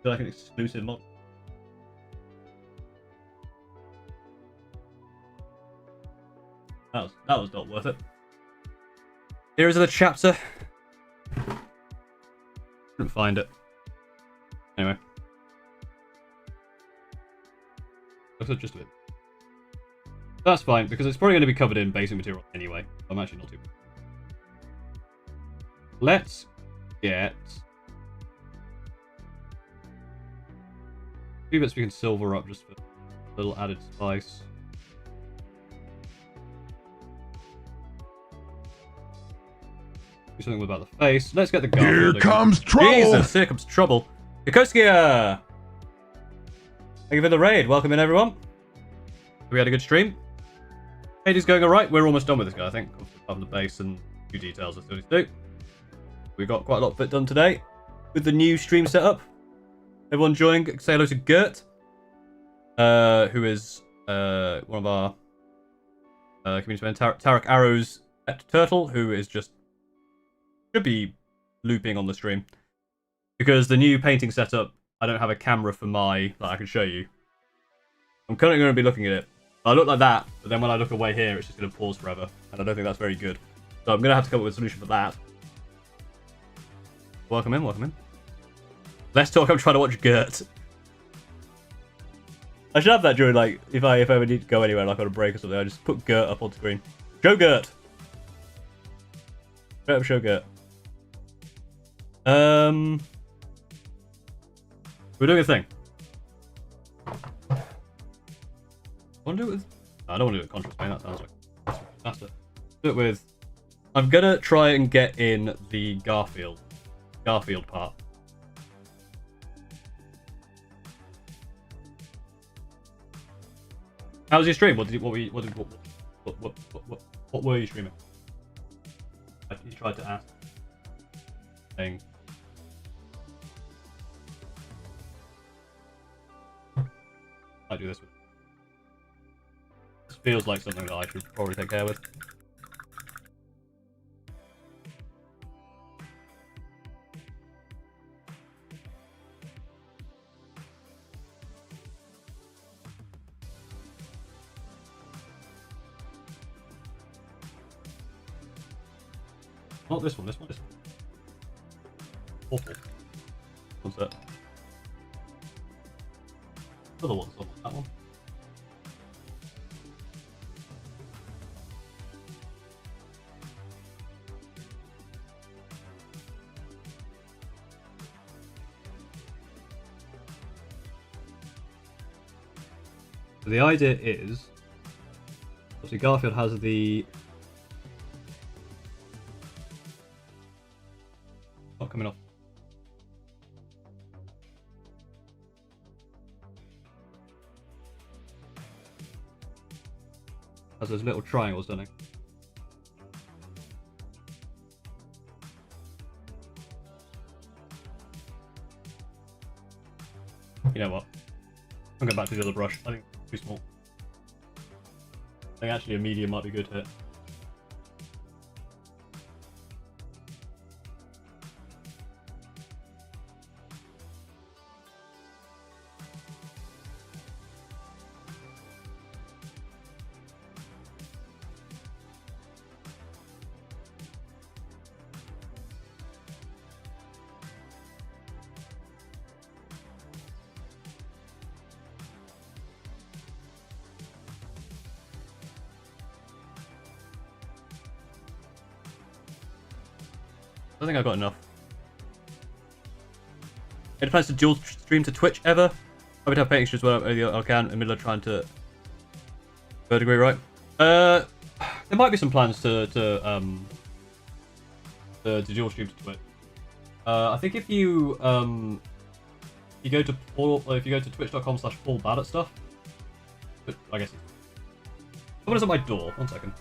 Feel like an exclusive mod. That was not worth it. Here is the chapter. Couldn't find it. Anyway. Looks like just a bit. That's fine, because it's probably going to be covered in basic material anyway. I'm actually not too bad. Let's get... 2 bits we can silver up just for a little added spice. Do something about the face. Let's get the gun. Here comes trouble! Jesus, here comes trouble. Yakoskia! Thank you for the raid. Welcome in, everyone. We had a good stream. Hades going alright. We're almost done with this guy, I think. Apart from the base and a few details I still need to do. We got quite a lot of it done today with the new stream setup. Everyone joining, say hello to GURT, who is one of our community members, Tarek Arrow's pet turtle, who is just should be looping on the stream. Because the new painting setup, I don't have a camera for my, like I can show you. I'm currently going to be looking at it. I look like that, but then when I look away here, it's just going to pause forever. And I don't think that's very good. So I'm going to have to come up with a solution for that. Welcome in, welcome in. Let's talk, I'm trying to watch GURT. I should have that during, like, if I ever need to go anywhere, like on a break or something, I just put GURT up on screen. Show GURT! Straight up show GURT. We're doing a thing. I want to do it with... No, I don't want to do it with contrast paint, that sounds like a disaster. Do it with I'm gonna try and get in the Garfield part. How was your stream? What were you streaming? You tried to ask. Thing. I do this. This feels like something that I should probably take care with. Not this one, this one. Awful. What's that? Other one's on that one. So the idea is, obviously Garfield has the coming off. Has those little triangles, don't it? You know what? I'll go back to the other brush. I think it's too small. I think actually a medium might be good here. I think I've got enough. It depends to dual stream to Twitch ever. I would have painting issues where I can in the middle of trying to a degree, right? There might be some plans to dual stream to Twitch. I think if you go to twitch.com/PaulBadAtStuff, I guess someone is at my door. 1 second.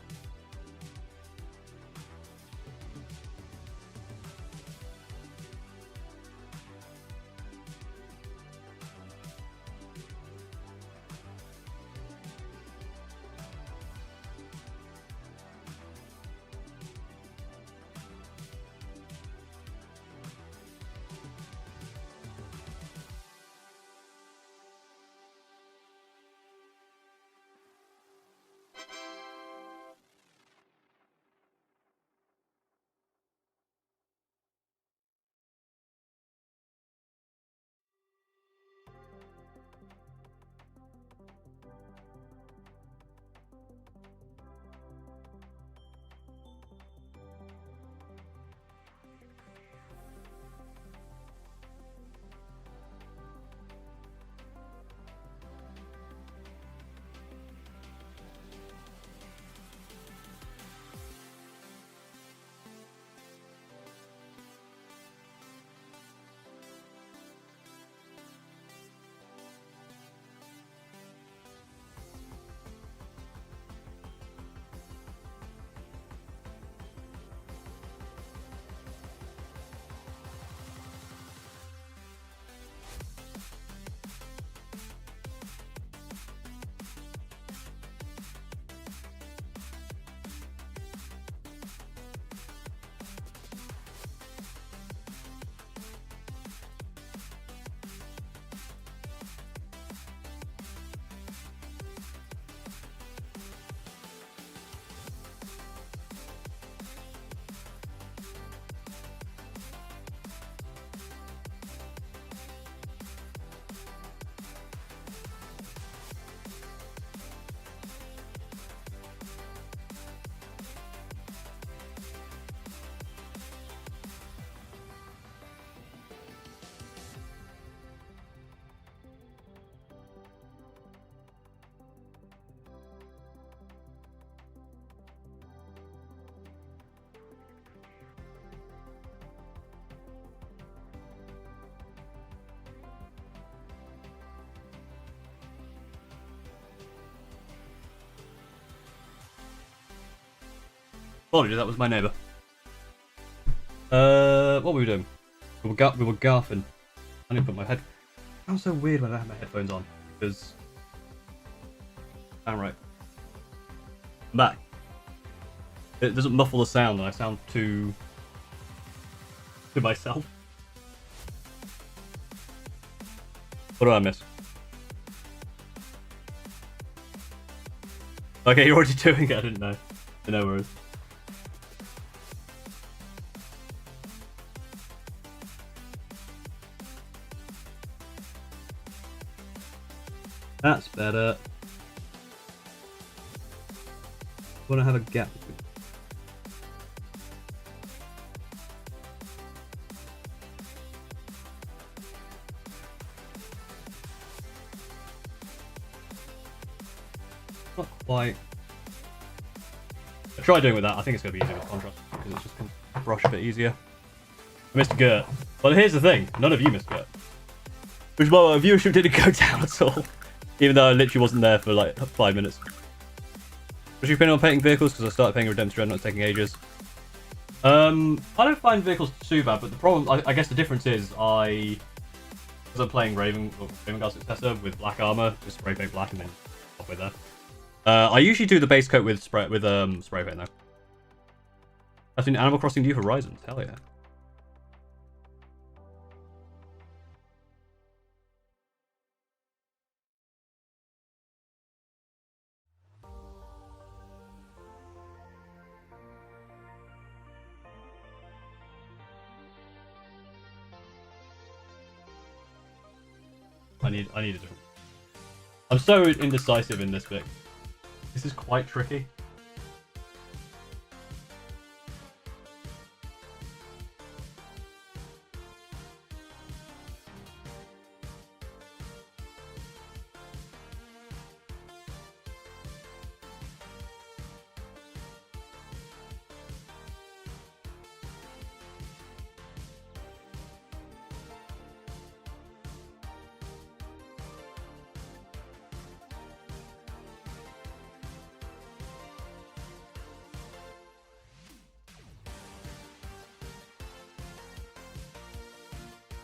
Apologies, that was my neighbour. What were we doing? We were garfing. I need to put my head. It sounds so weird when I have my headphones on because. I'm right. I'm back. It doesn't muffle the sound, and I sound too to myself. What did I miss? Okay, you're already doing it. I didn't know. No worries. That's better. Want to have a gap. Not quite. I tried doing with that. I think it's going to be easier with contrast because it's just going to brush a bit easier. I missed GURT. But here's the thing. None of you missed GURT. Which is why my viewership didn't go down at all. Even though I literally wasn't there for like 5 minutes. Was you planning on painting vehicles? Because I started painting Redemption Dread, not taking ages. I don't find vehicles too bad, but the problem, I guess the difference is because I'm playing Raven Guard Successor with black armor, just spray paint black and then halfway there. I usually do the base coat with spray paint though. I've seen Animal Crossing New Horizons. Hell yeah. I need a different. I'm so indecisive in this bit. This is quite tricky.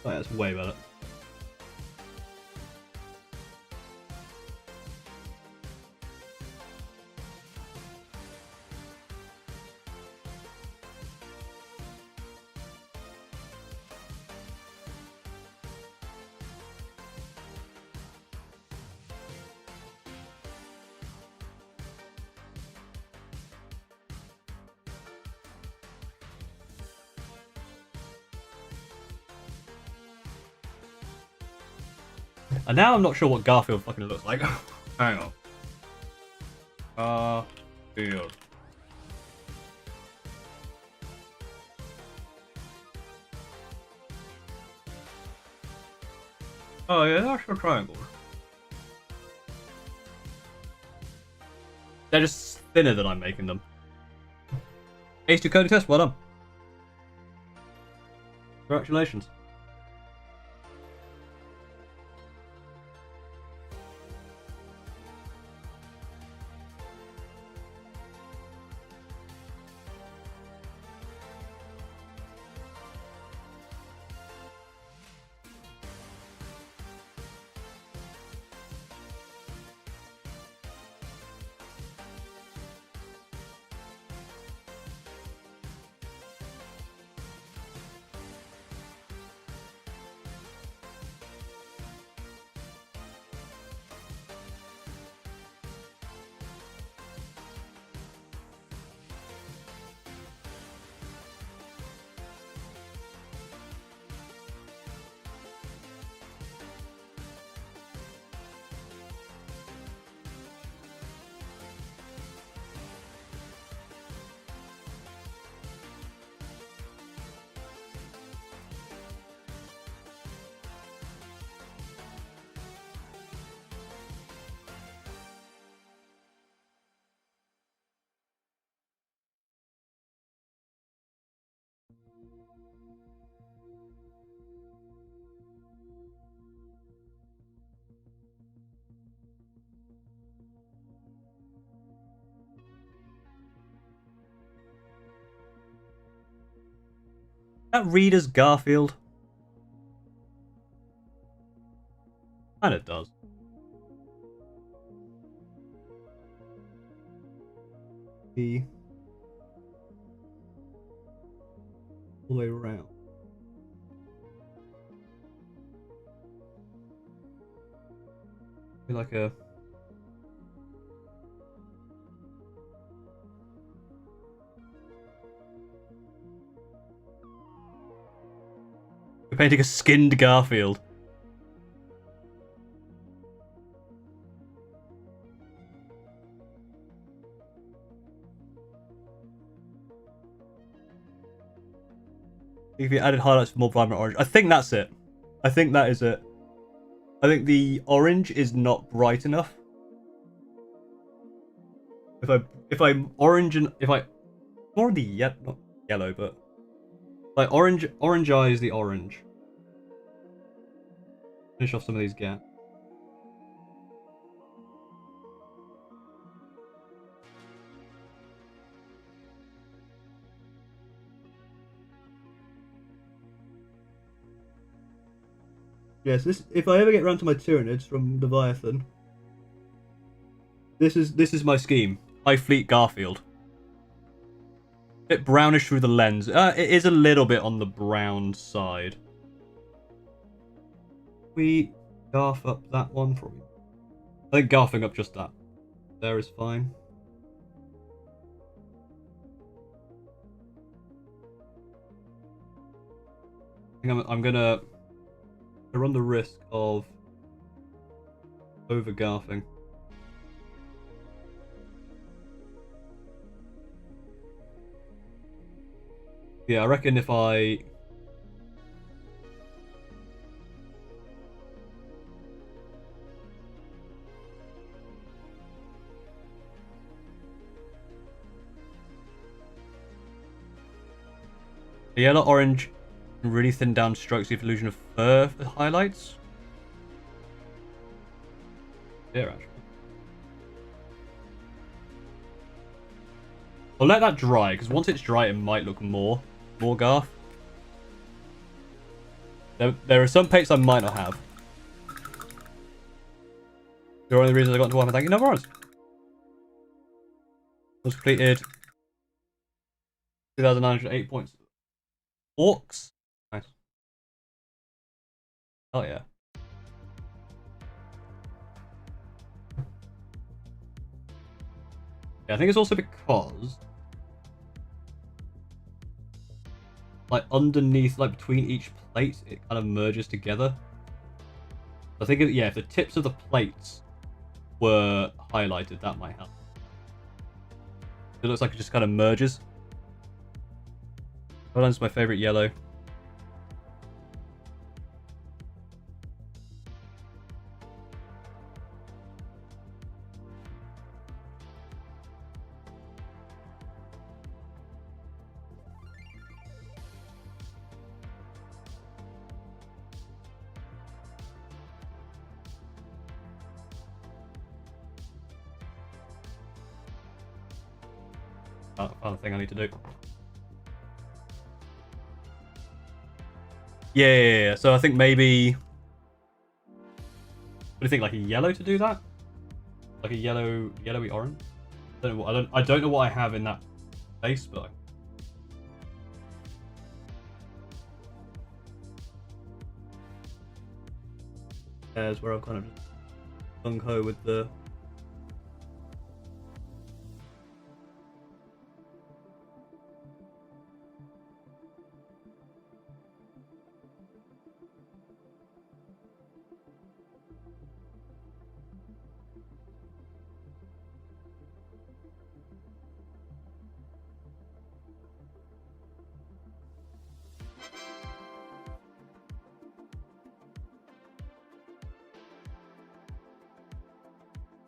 Oh, yeah, that's way better. And now I'm not sure what Garfield fucking looks like. Hang on. Garfield. Oh yeah, that's a triangle. They're just thinner than I'm making them. H2 coding test, well done. Congratulations. That read as Garfield? And it does. All the way around. Like a You're painting a skinned Garfield. If you added highlights for more vibrant orange. I think that's it. I think that is it. I think the orange is not bright enough. If I'm orange and if I more the not yellow, but like orange-ize the orange. Finish off some of these gaps. Yes, this if I ever get around to my Tyranids from Leviathan, this is my scheme. High Fleet Garfield. Bit brownish through the lens. It is a little bit on the brown side. We garf up that one probably. I think garfing up just that there is fine. I think I'm gonna run the risk of over garfing. Yeah, I reckon if I the yellow orange and really thin down strokes the illusion of fur for highlights. Yeah, actually. I'll let that dry, because once it's dry, it might look more garf. There are some paints I might not have. They're one of the reasons I got into Warhammer. Thank you, no worries. Was completed 2,908 points. Orcs. Nice. Oh yeah. Yeah, I think it's also because like underneath, like between each plate, it kind of merges together. I think, yeah, if the tips of the plates were highlighted, that might help. It looks like it just kind of merges. Orange is my favorite yellow. Other thing I need to do. Yeah. So I think maybe. What do you think? Like a yellow to do that? Like a yellowy orange? I don't know what I have in that base, but. There's where I'm kind of gung ho with the.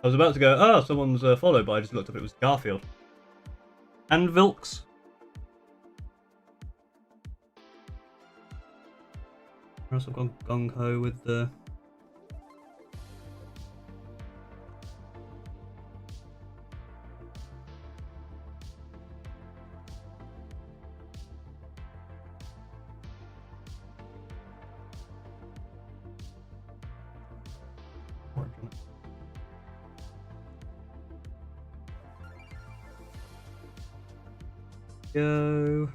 I was about to go, oh, someone's followed, but I just looked up, it was Garfield. And Vilks. I've also gone gung-ho with the... orange on it. Go.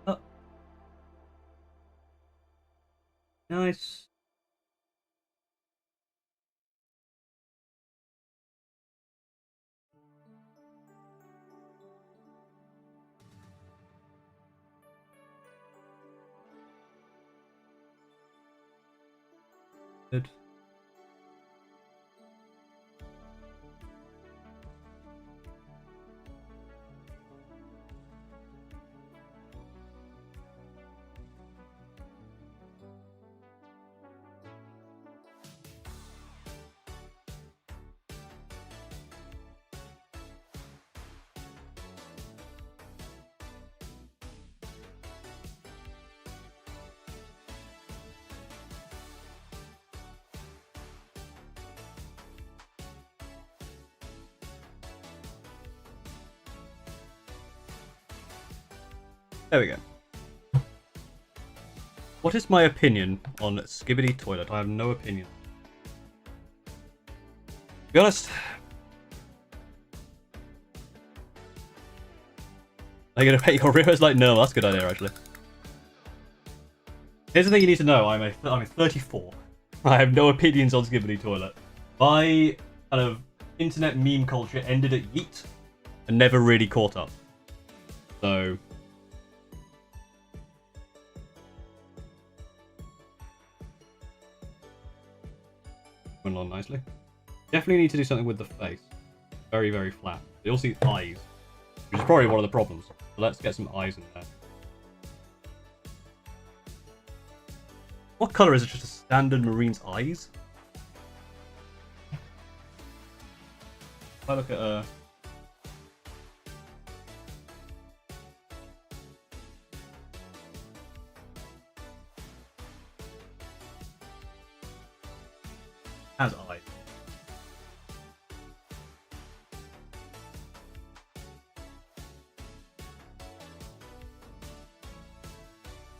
Oh. Nice. Good. There we go. What is my opinion on Skibidi Toilet? I have no opinion. To be honest, are you gonna pay your rivers? Like, no, that's a good idea actually. Here's the thing you need to know: I'm 34. I have no opinions on Skibidi Toilet. My kind of internet meme culture ended at Yeet and never really caught up. So. Went on nicely. Definitely need to do something with the face. Very, very flat. They all see eyes, which is probably one of the problems. So let's get some eyes in there. What color is it? Just a standard marine's eyes? If I look at has eyes.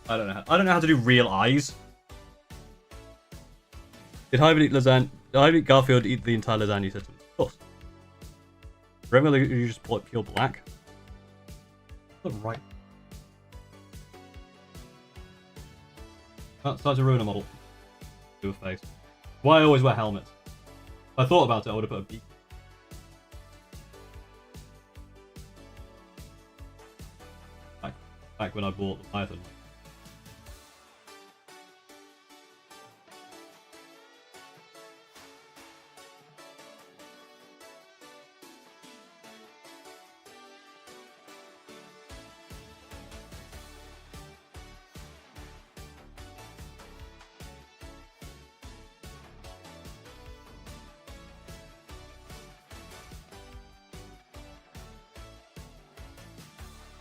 I don't know how to do real eyes. Did Hybrid eat lasagna? Did Hybrid Garfield eat the entire lasagna system? Of course. Remember, you just pull it pure black. Look right. Oh, starts to ruin a model. Do a face. Why I always wear helmets. If I thought about it, I would have put a beak. Back when I bought the Python.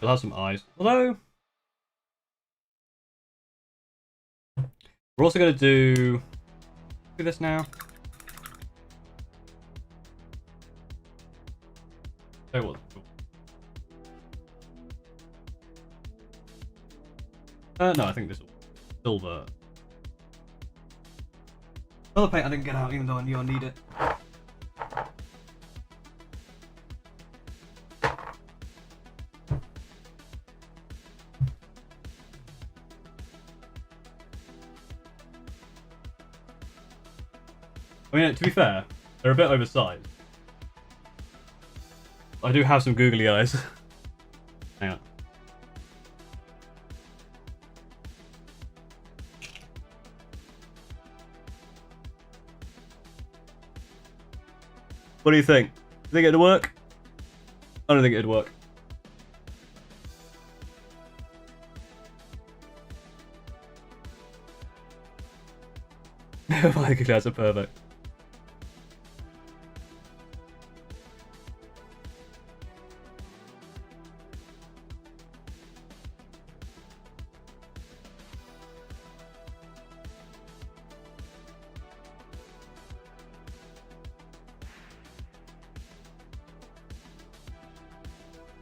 It'll have some eyes. Although, we're also going to do this now. Tell you what. No, I think this will silver. Color paint I didn't get out even though I knew I need it. I mean, to be fair, they're a bit oversized. I do have some googly eyes. Hang on. What do you think? Do you think it'd work? I don't think it'd work. My class are perfect.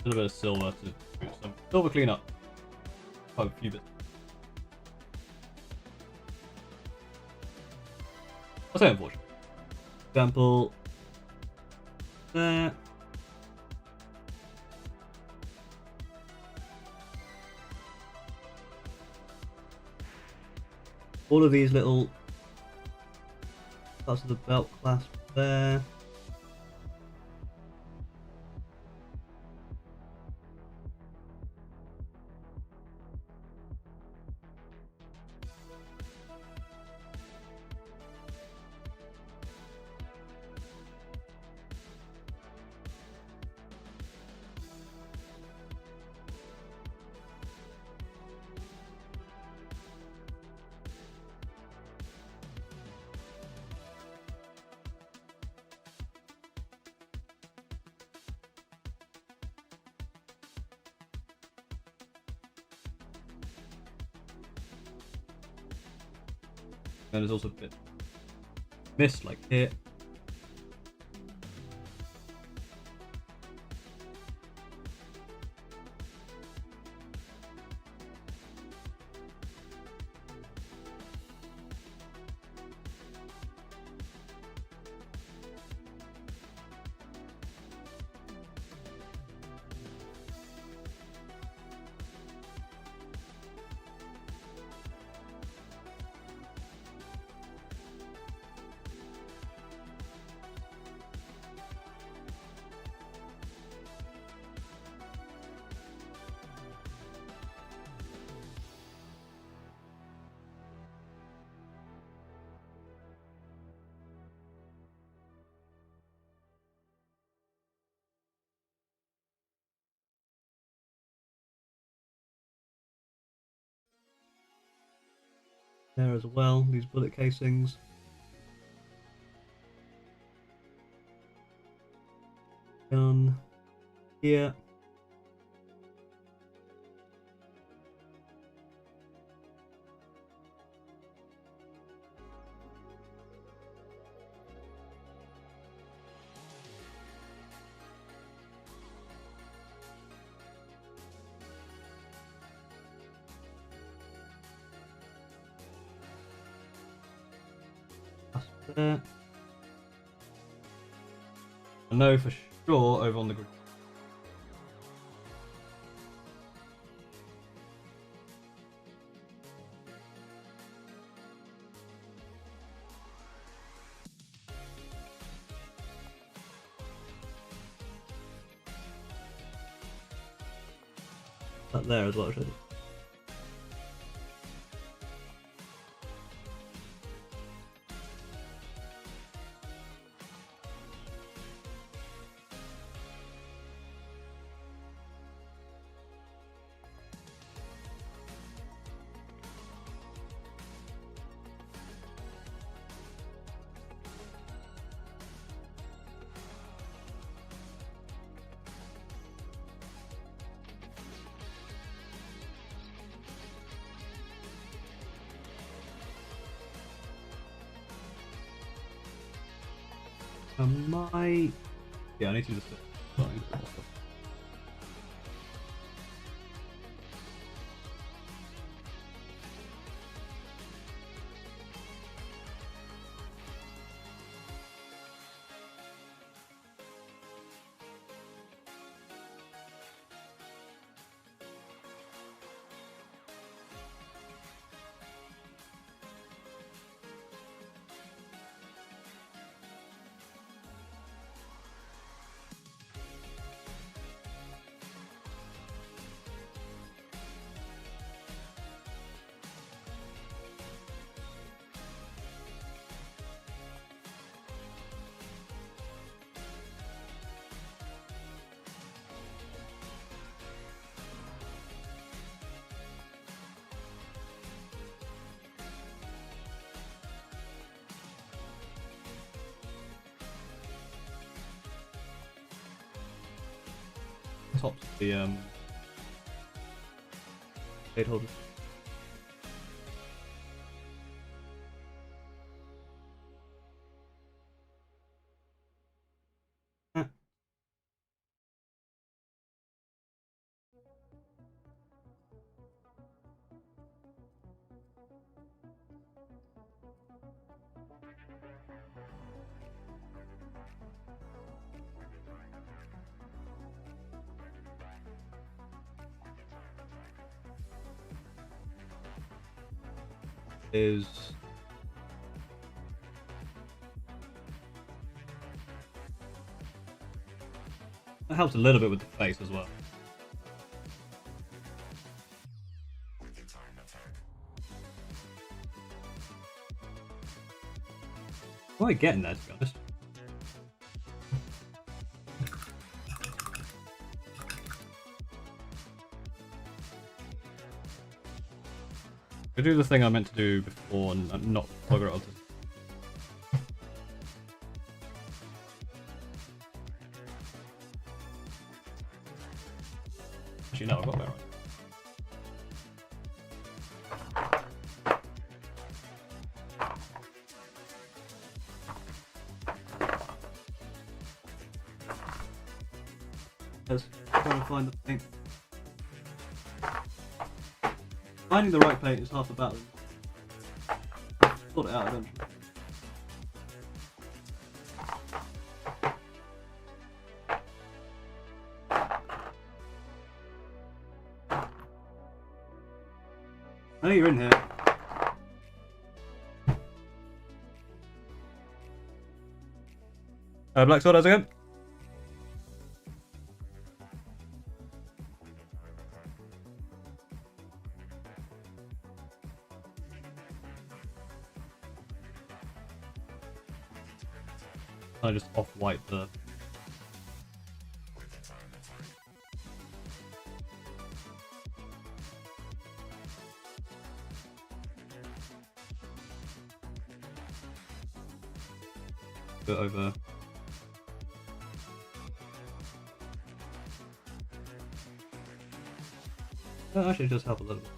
A little bit of silver to do some silver cleanup. Oh, a few bits. I'll say unfortunate. Example. There. All of these little parts of the belt clasp there. And there's also a bit missed, like here. There as well, these bullet casings. Gun here. There. I know for sure over on the grid. That there as well, should I? Yeah, I need to just. tops of the shade holders. Is that helps a little bit with the face as well. Quite getting there, to be honest. I do the thing I meant to do before and not bugger it onto. Actually, no, I got that right. Just trying to find the paint. Finding the right paint is half the battle. Sort it out eventually. I know you're in here. Black Sword, how's it going? I just off-white the bit over. That actually does help a little bit.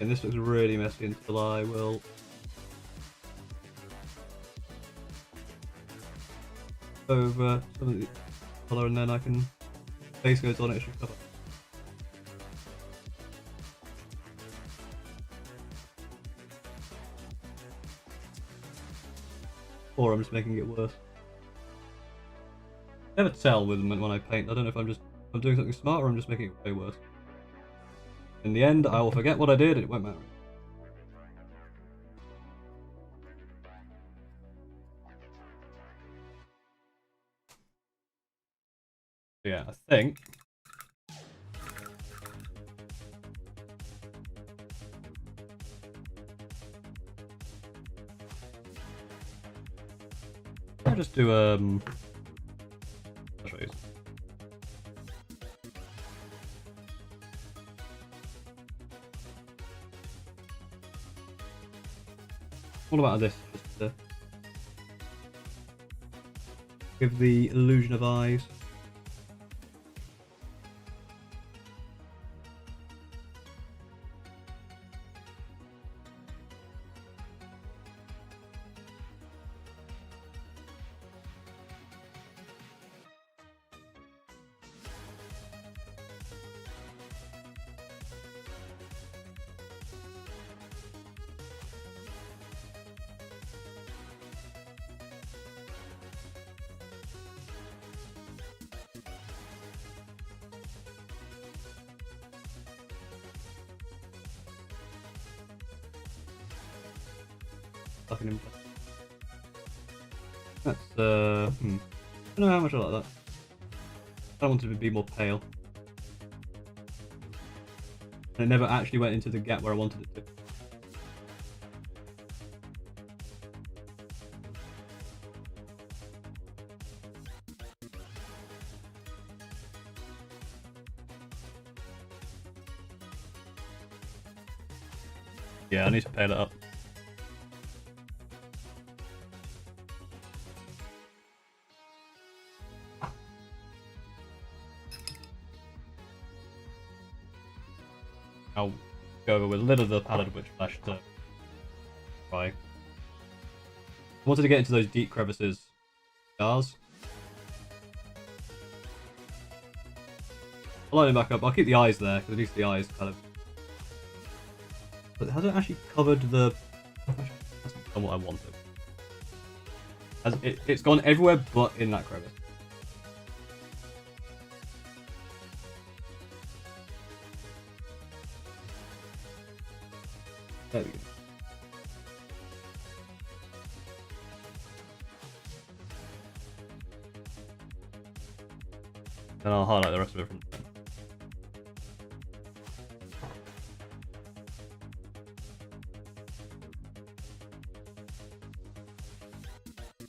And this looks really messy until I will over some of the colour, and then I can base coats on it, it should cover. Or I'm just making it worse. I never tell with when I paint. I don't know if I'm doing something smart or I'm just making it way worse. In the end, I will forget what I did, it won't matter. So yeah, I think I'll just do I'll show you. What about this? Just to give the illusion of eyes. Fucking him. That's I don't know how much I like that. I wanted it to be more pale. And it never actually went into the gap where I wanted it to. Yeah, I need to pale it up. I'll go over with a little of the Pallid Witch Flesh to try. I wanted to get into those deep crevices. Stars. I'll line it back up. I'll keep the eyes there, because at least the eyes kind of... But it hasn't actually covered the... That's not what I wanted. It's gone everywhere but in that crevice. There we go. Then I'll highlight the rest of it from there.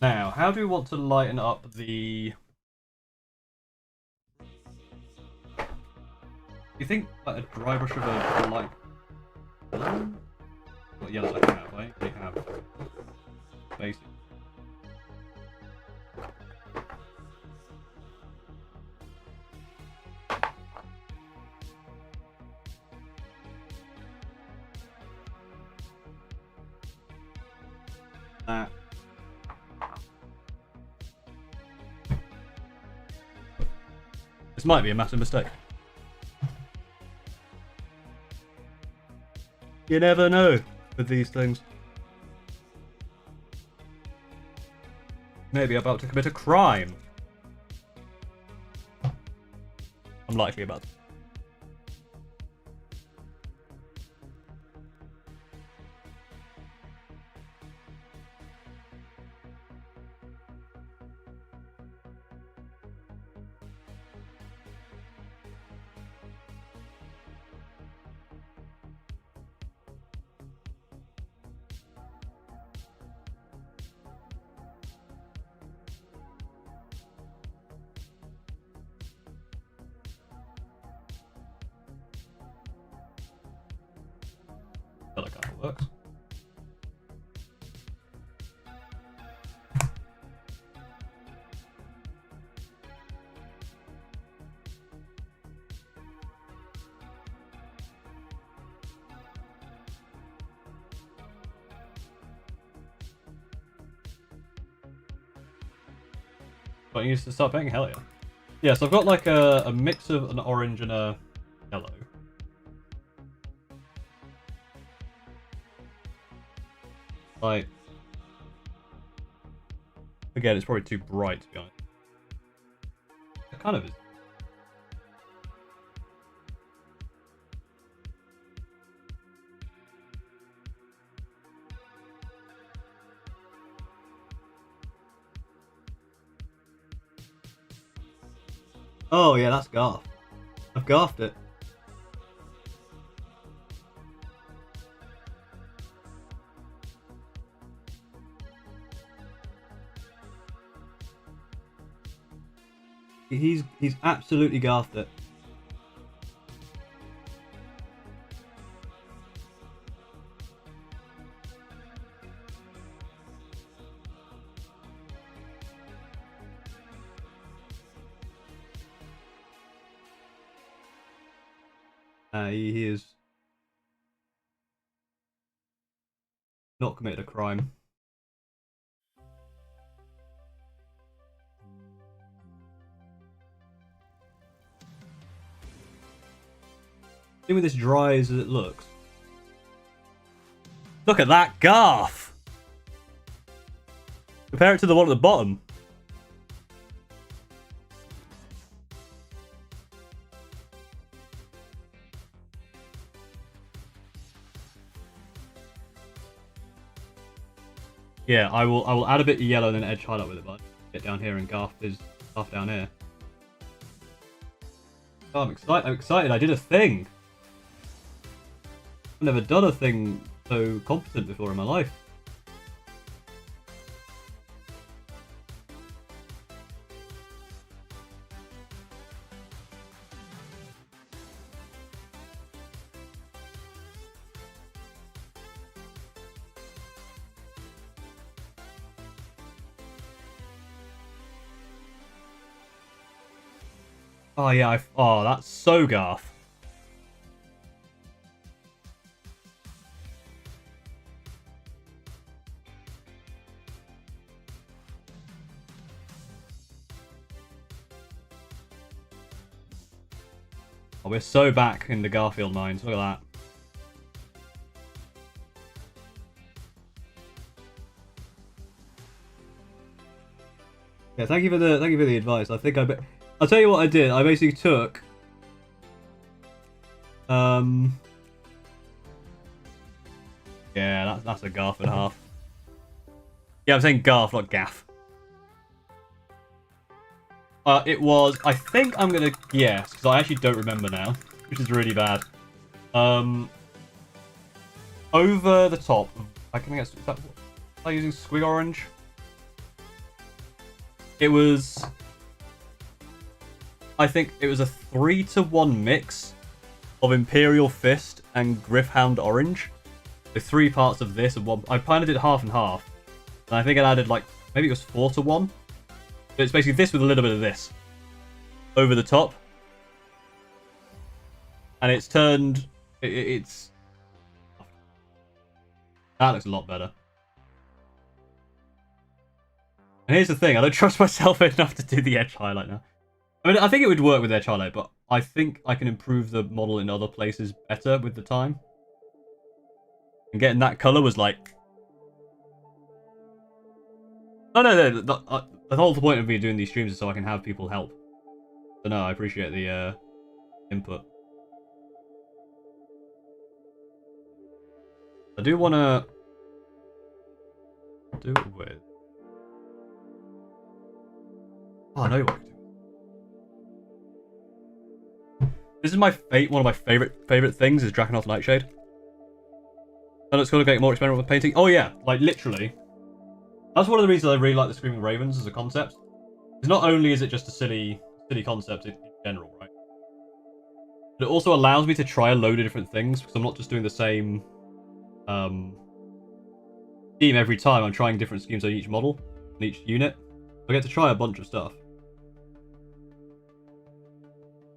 Now, how do we want to lighten up the... You think like a dry brush of a light blue? What yellow I have, right? We have basic. That. This might be a massive mistake. You never know with these things. Maybe about to commit a crime. I'm likely about to. I feel like that works. But you used to start painting? Hell yeah. Yeah, so I've got like a mix of an orange and a yellow. Like, again, it's probably too bright to be honest. It kind of is. Oh yeah, that's Garth. I've Garthed it. He's absolutely Garthed it. He is not committed a crime. Assuming this dries as it looks. Look at that Garth! Compare it to the one at the bottom. Yeah, I will add a bit of yellow and then edge highlight with it, but get down here and Garth is half down here. Oh, I'm excited. I did a thing. I've never done a thing so competent before in my life. Oh yeah, oh, that's so Garth. Oh, we're so back in the Garfield mines. Look at that. Yeah, thank you for the advice. I think I'll tell you what I did. I basically took yeah, that's a Garth and a half. Yeah, I'm saying Garth, not Gaff. It was, I think I'm gonna guess, because I actually don't remember now, which is really bad. Over the top, I can guess, am I using Squig Orange? It was, I think it was a 3-to-1 mix of Imperial Fist and Griffhound Orange. So 3 parts of this and 1, I kind of did half and half. And I think I added like, maybe it was 4-to-1. So it's basically this with a little bit of this over the top, and it's turned. It's that looks a lot better. And here's the thing: I don't trust myself enough to do the edge highlight now. I mean, I think it would work with edge highlight, but I think I can improve the model in other places better with the time. And getting that color was like, no. The whole point of me doing these streams is so I can have people help. So no, I appreciate the input. I do want to do it with. Oh, I know what I can do. This is my one of my favorite things is Drakenhof Nightshade. And it's going to get more experimental with painting. Oh yeah, like literally. That's one of the reasons I really like the Screaming Ravens as a concept. Because not only is it just a silly concept in general, right? But it also allows me to try a load of different things, because I'm not just doing the same scheme every time. I'm trying different schemes on each model, and each unit. I get to try a bunch of stuff.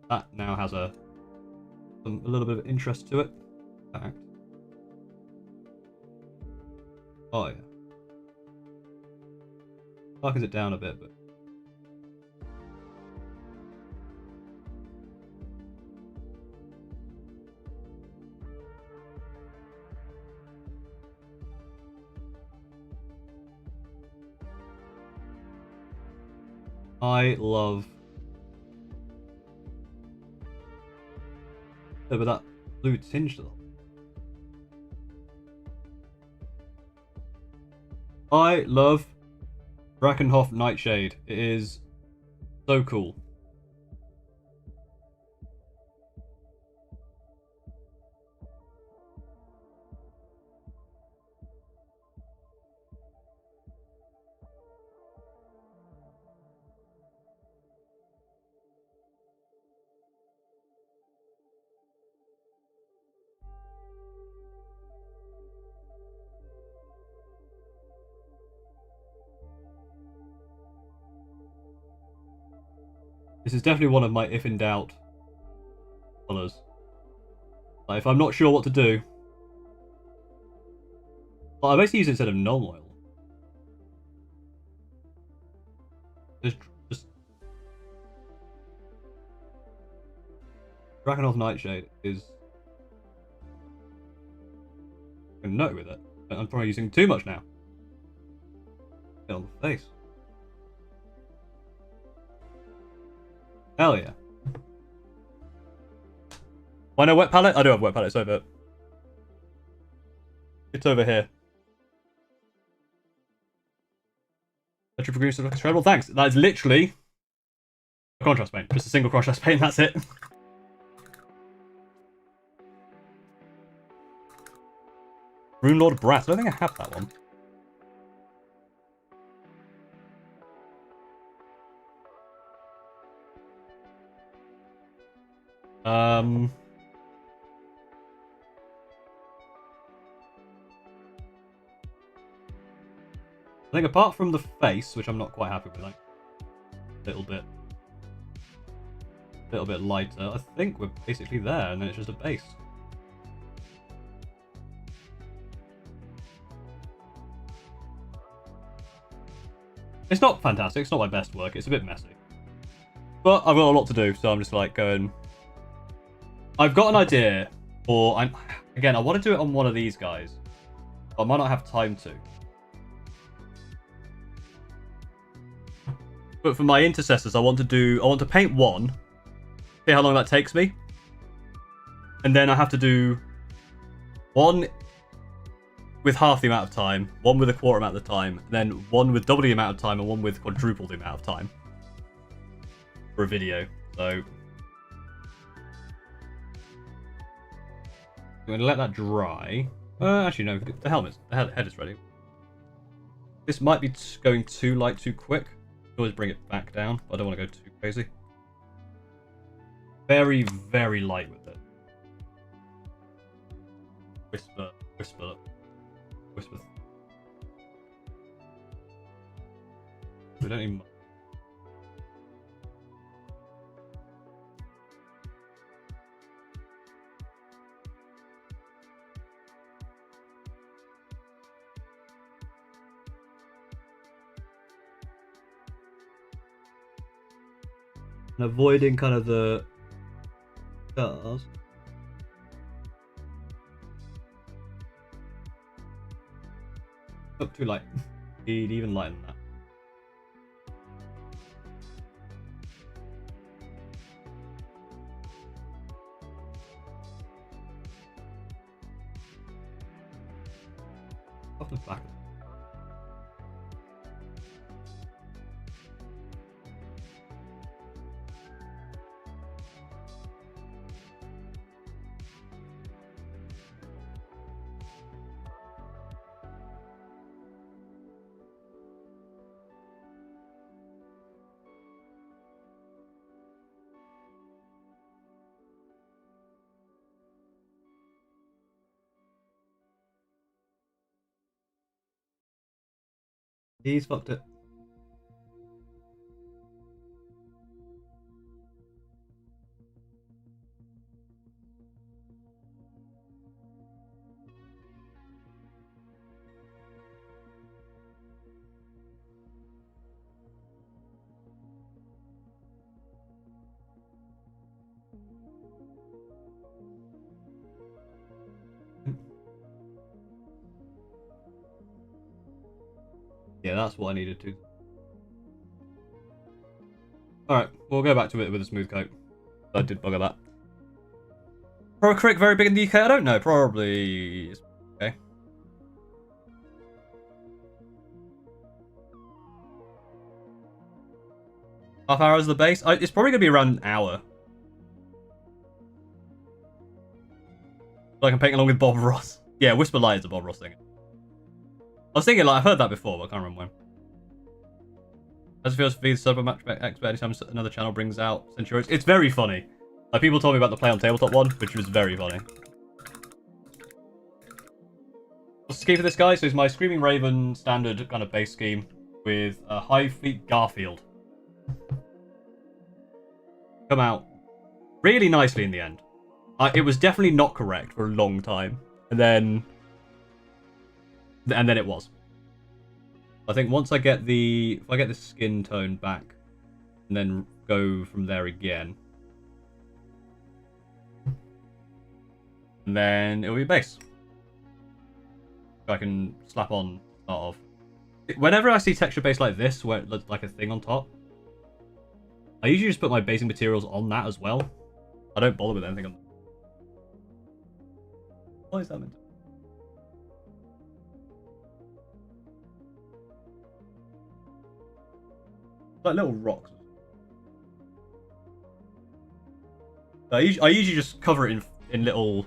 That now has a little bit of interest to it. In fact. Oh yeah. Darkens it down a bit, but I love but that blue tinge though. I love Drakenhof Nightshade. It is so cool. This is definitely one of my if in doubt colours. Like if I'm not sure what to do, well, I basically use it instead of gnome oil. Just Drakenhof Nightshade is a note with it. I'm probably using too much now. Get on the face. Hell yeah. Why no wet palette? I do have wet palette, it's over here. A triple green looks incredible. Thanks. That is literally a contrast paint. Just a single contrast paint, that's it. Rune Lord Brat. I don't think I have that one. I think apart from the face, which I'm not quite happy with, like a little bit. a little bit lighter, I think we're basically there, and then it's just a base. It's not fantastic, it's not my best work, it's a bit messy. But I've got a lot to do, so I'm just like going... I've got an idea, or again, I want to do it on one of these guys. But I might not have time to. But for my intercessors, I want to paint one, see how long that takes me. And then I have to do one with half the amount of time, one with a quarter amount of the time, then one with double the amount of time, and one with quadruple the amount of time for a video. So I'm going to let that dry. Actually, no, the head is ready. This might be going too light too quick. Always bring it back down, but I don't want to go too crazy. Very, very light with it. Whisper, whisper, whisper. We don't even... And avoiding kind of the cars. Not too light. Need even lighter than that. Off the back. He's fucked it. Yeah, that's what I needed to. Alright, we'll go back to it with a smooth coat. I did bugger that. Pro Crick very big in the UK? I don't know, probably... Okay. Half hour is the base? It's probably going to be around an hour. Like I'm painting along with Bob Ross. Yeah, Whisper Light is a Bob Ross thing. I was thinking, like, I've heard that before, but I can't remember when. As it feels to be the Super Match Expert anytime another channel brings out Centurions. It's very funny. Like, people told me about the Play on Tabletop one, which was very funny. What's the scheme for this guy? So it's my Screaming Raven standard kind of base scheme with a high feat Garfield. Come out really nicely in the end. It was definitely not correct for a long time. And then it was. I think once I get if I get the skin tone back, and then go from there again, and then it'll be base. I can slap on start off. Whenever I see texture base like this, where it looks like a thing on top, I usually just put my basing materials on that as well. I don't bother with anything on. What is that meant to? Like little rocks. I usually just cover it in little...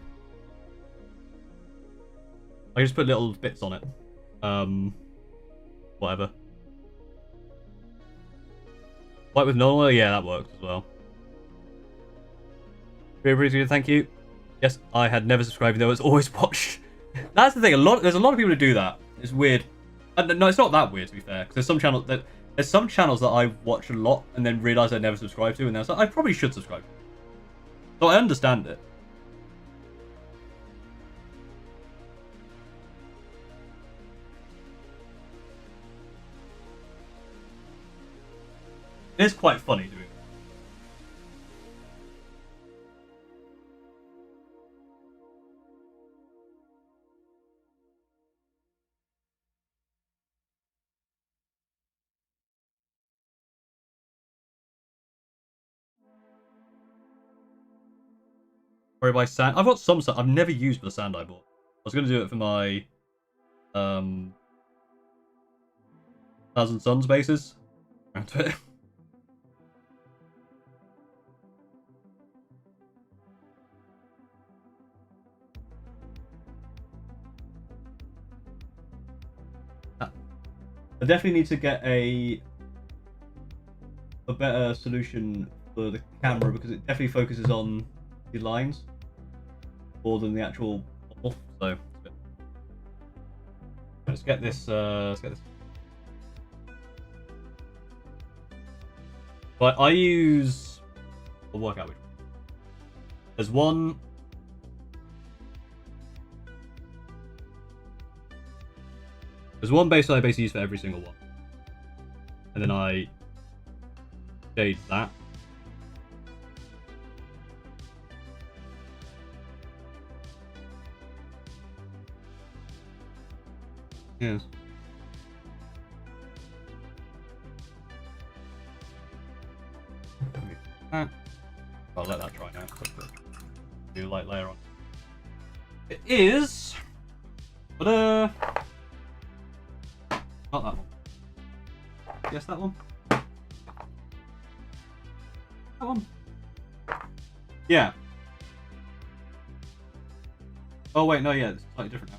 I just put little bits on it. Whatever. White with normal? Yeah, that works as well. Very appreciated, thank you. Yes, I had never subscribed, though. It's always watched. That's the thing. There's a lot of people who do that. It's weird. No, it's not that weird, to be fair. Because there's some channels that There's some channels that I watch a lot and then realise I never subscribe to, and then I was like, I probably should subscribe. So I understand it. It is quite funny doing it. Sorry, by sand. I've got some sand. I've never used the sand I bought. I was going to do it for my Thousand Suns bases. Around to it. I definitely need to get a better solution for the camera because it definitely focuses on the lines more than the actual model. So let's get this. But I use. I'll work out which one. There's one. There's one base that I basically use for every single one. And then I shade that. Yes. I'll let that dry now. Do light layer on. It is. But not that one. Yes, that one. That one. Yeah. Oh wait, no, yeah, it's slightly different now.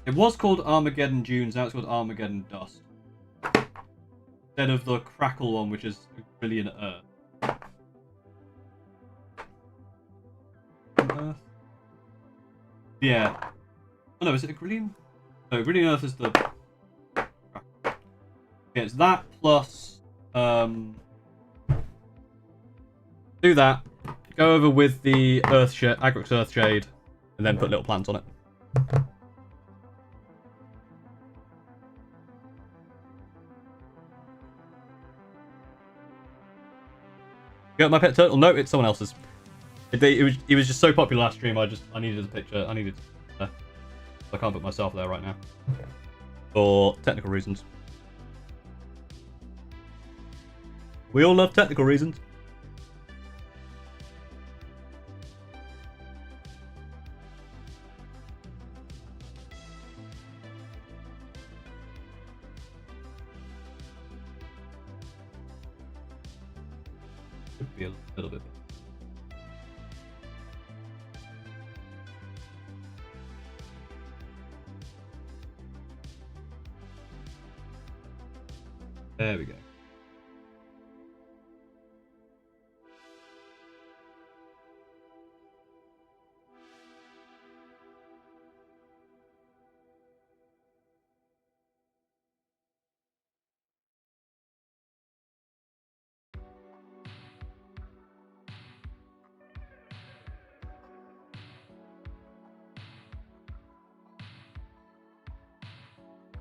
It was called Armageddon Dunes, now it's called Armageddon Dust. Instead of the Crackle one, which is a brilliant Earth. Yeah. Oh no, is it a Grillion? No, Grillion Earth is the... Yeah, it's that plus... do that. Go over with the Agrix Earth Shade, and then put little plants on it. You got my pet turtle? No, it's someone else's. It was just so popular last stream. I needed a picture. I can't put myself there right now for technical reasons. We all love technical reasons. Could be a little bit. There we go.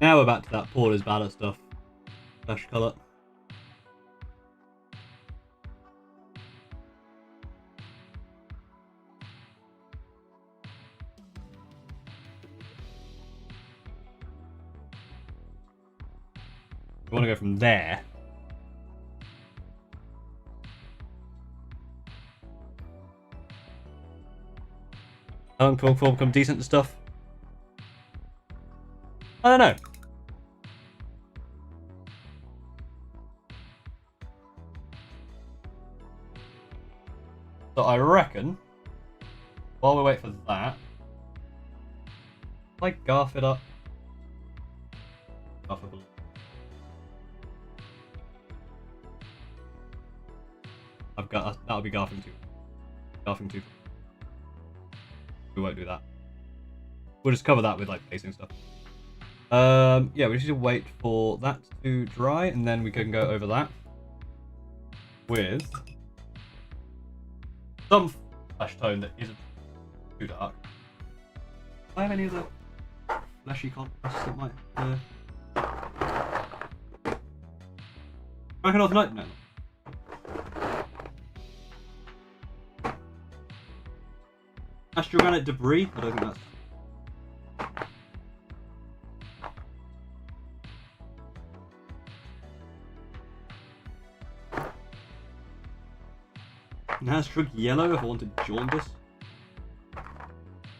Now we're back to that Porter's Ballot stuff. Flash colour. We want to go from there. How long before become decent and stuff? I don't know. So I reckon, while we wait for that, if I garf it up, garf it I've got that'll be garfing too. Garfing too. We won't do that. We'll just cover that with like placing stuff. Yeah, we just need to wait for that to dry, and then we can go over that with some flesh tone that isn't too dark. Do I have any other fleshy contrasts that might... I can also no. Astrogranite debris? I don't think that's... Nastrug yellow if I wanted jaundice. I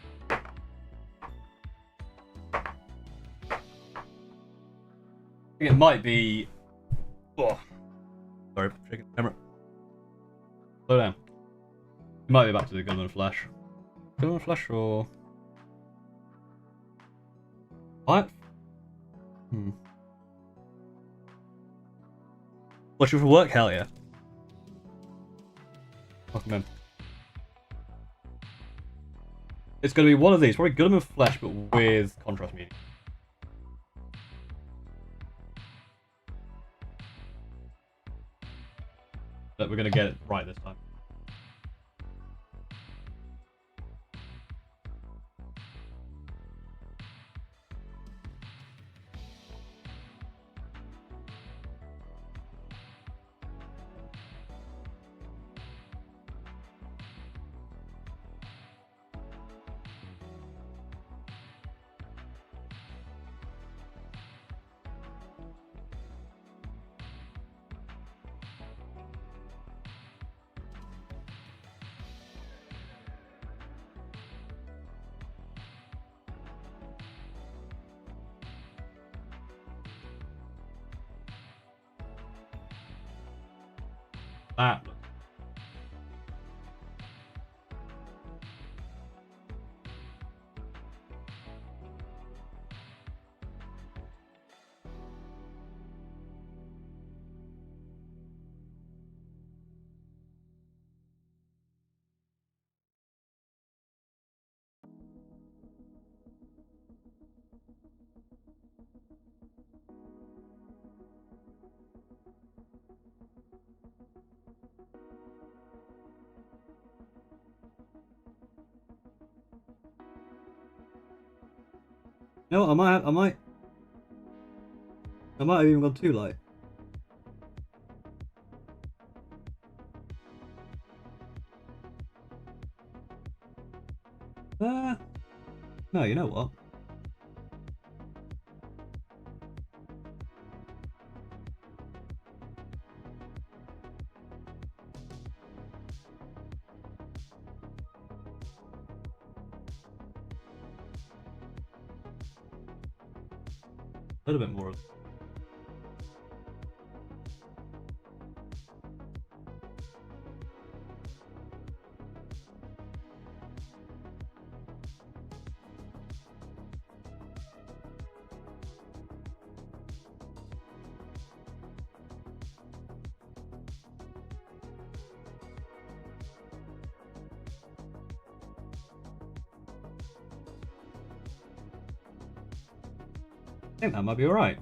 think it might be... Oh. Sorry, shaking the camera. Slow down. It might be back to the Gunman Flesh. Gunman Flesh or... What? Watch it for work? Hell yeah. Welcome in. It's going to be one of these. Probably Gunman Flesh, but with contrast medium. But we're going to get it right this time. That. You know what, I might have even gone too light. No, you know what? A little bit more of... I think that might be alright.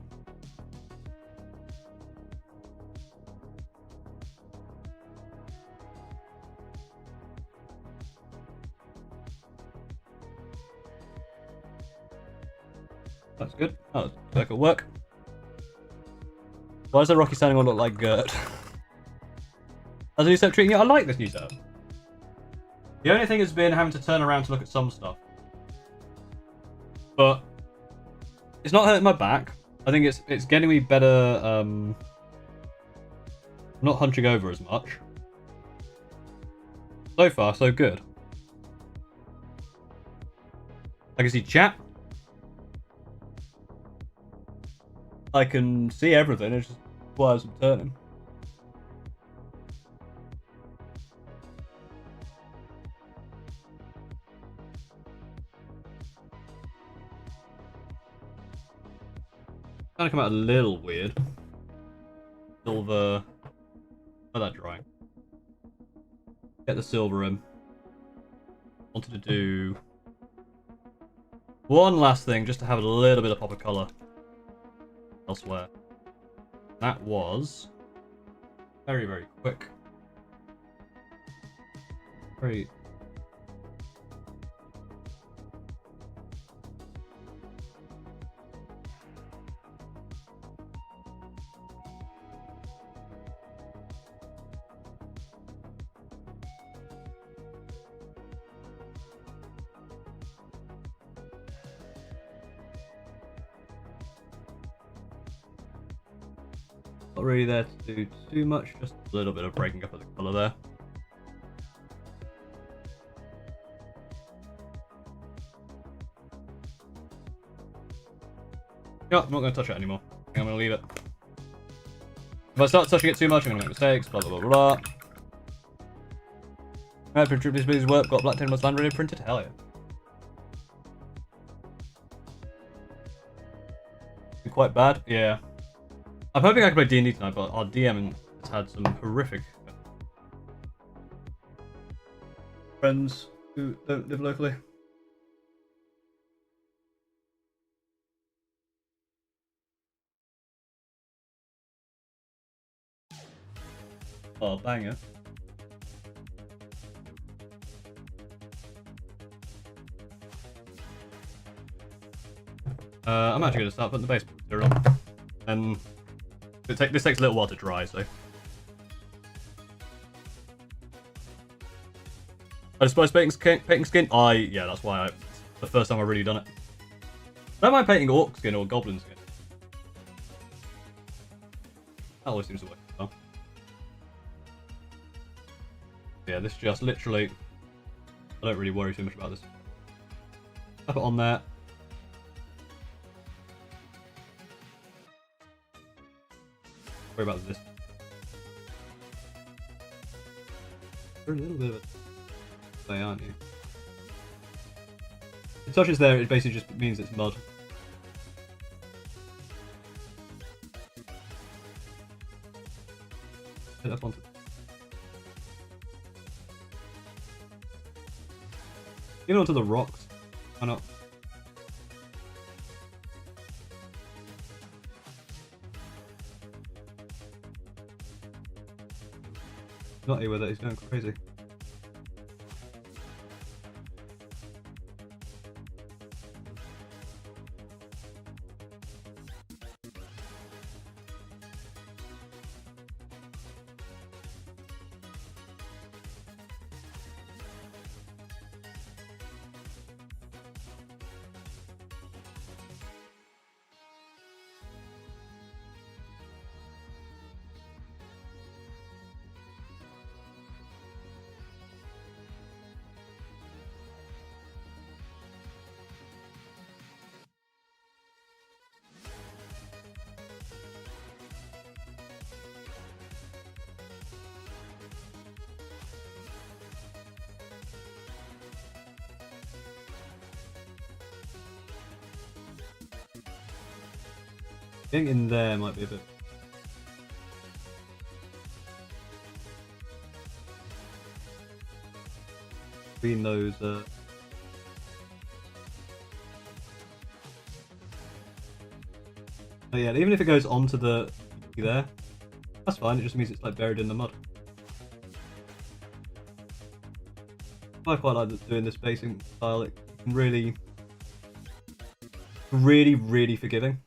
That's good. Oh, that could work. Why does the Rocky standing one look like GURT? How's the new setup treating you? I like this new setup. The only thing has been having to turn around to look at some stuff. But it's not hurting my back. I think it's getting me better, not hunching over as much. So far, so good. I can see chat. I can see everything, it's just why I'm turning. Kind of come out a little weird. Silver. Oh, that drawing. Get the silver in. Wanted to one last thing, just to have a little bit of pop of colour elsewhere. That was very, very quick. Very. Not really there to do too much, just a little bit of breaking up of the colour there. No, I'm not going to touch it anymore. I'm going to leave it. If I start touching it too much, I'm going to make mistakes, blah, blah, blah, blah. Alright, print this work, got black 10 months land ready printed? Hell yeah. Quite bad? Yeah. I'm hoping I can play D&D tonight, but our DM has had some horrific friends who don't live locally. Oh, banger. I'm actually going to start putting the base material on. And this takes a little while to dry, so. I despise painting skin. Yeah, that's why the first time I've really done it. I don't mind painting orc skin or goblin skin. That always seems to work well. Yeah, this just literally. I don't really worry too much about this. Tap it on there. Worry about this. You're a little bit of a play, aren't you? If it touches there, it basically just means it's mud. Get up onto. Get onto the rocks. Why not? Not here with it, he's going crazy. Getting in there might be a bit. Between those. Oh yeah, even if it goes onto the there, that's fine. It just means it's like buried in the mud. I quite like doing this basing style. It can really forgiving.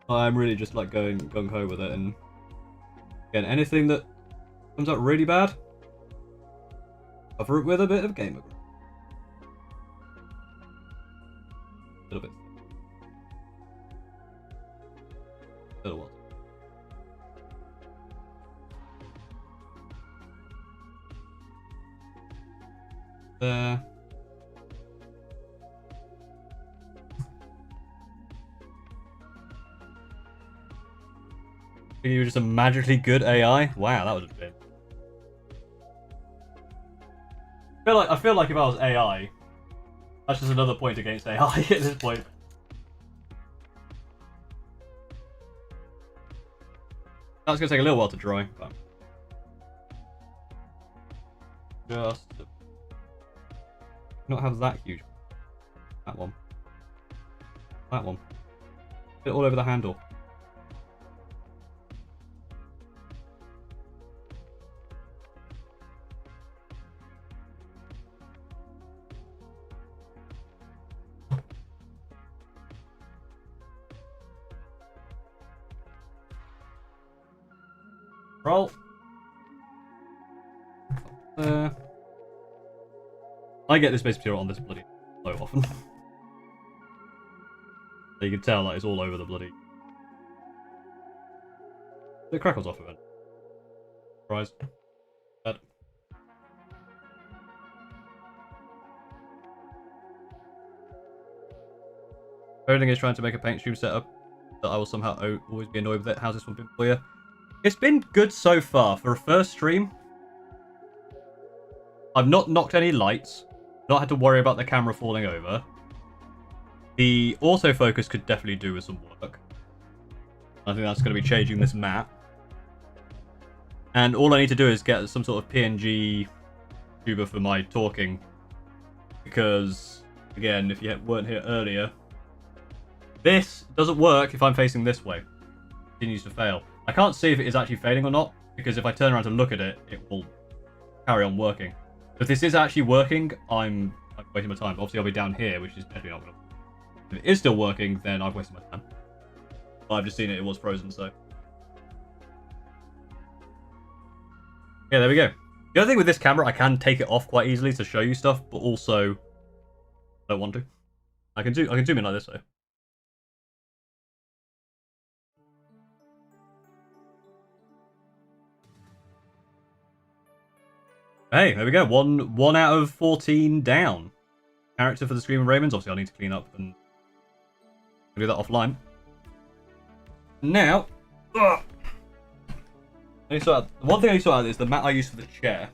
I'm really just like going gung-ho with it, and again, anything that comes out really bad, cover it with a bit of gamer. A little bit. A little what? There. You were just a magically good AI? Wow, that would have been. I feel like if I was AI, that's just another point against AI at this point. That's gonna take a little while to dry, but just not have that huge. That one. That one. Get it all over the handle. Roll. I get this base material on this bloody so often. So you can tell that it's all over the bloody. The crackles off of it. Surprise. Bad. Everything is trying to make a paint stream setup that I will somehow always be annoyed with it. How's this one been for you? It's been good so far. For a first stream, I've not knocked any lights, not had to worry about the camera falling over. The autofocus could definitely do with some work. I think that's going to be changing this map. And all I need to do is get some sort of PNG tuber for my talking. Because, again, if you weren't here earlier, this doesn't work if I'm facing this way. It continues to fail. I can't see if it is actually failing or not, because if I turn around to look at it, it will carry on working. If this is actually working, I'm wasting my time. Obviously, I'll be down here, which is definitely not going to work. If it is still working, then I've wasted my time. But I've just seen it was frozen, so. Yeah, there we go. The other thing with this camera, I can take it off quite easily to show you stuff, but also I don't want to. I can zoom in like this though. Hey, there we go. One out of 14 down. Character for the Screaming Ravens. Obviously, I need to clean up and do that offline. Now, the one thing I need to sort out is the mat I use for the chair,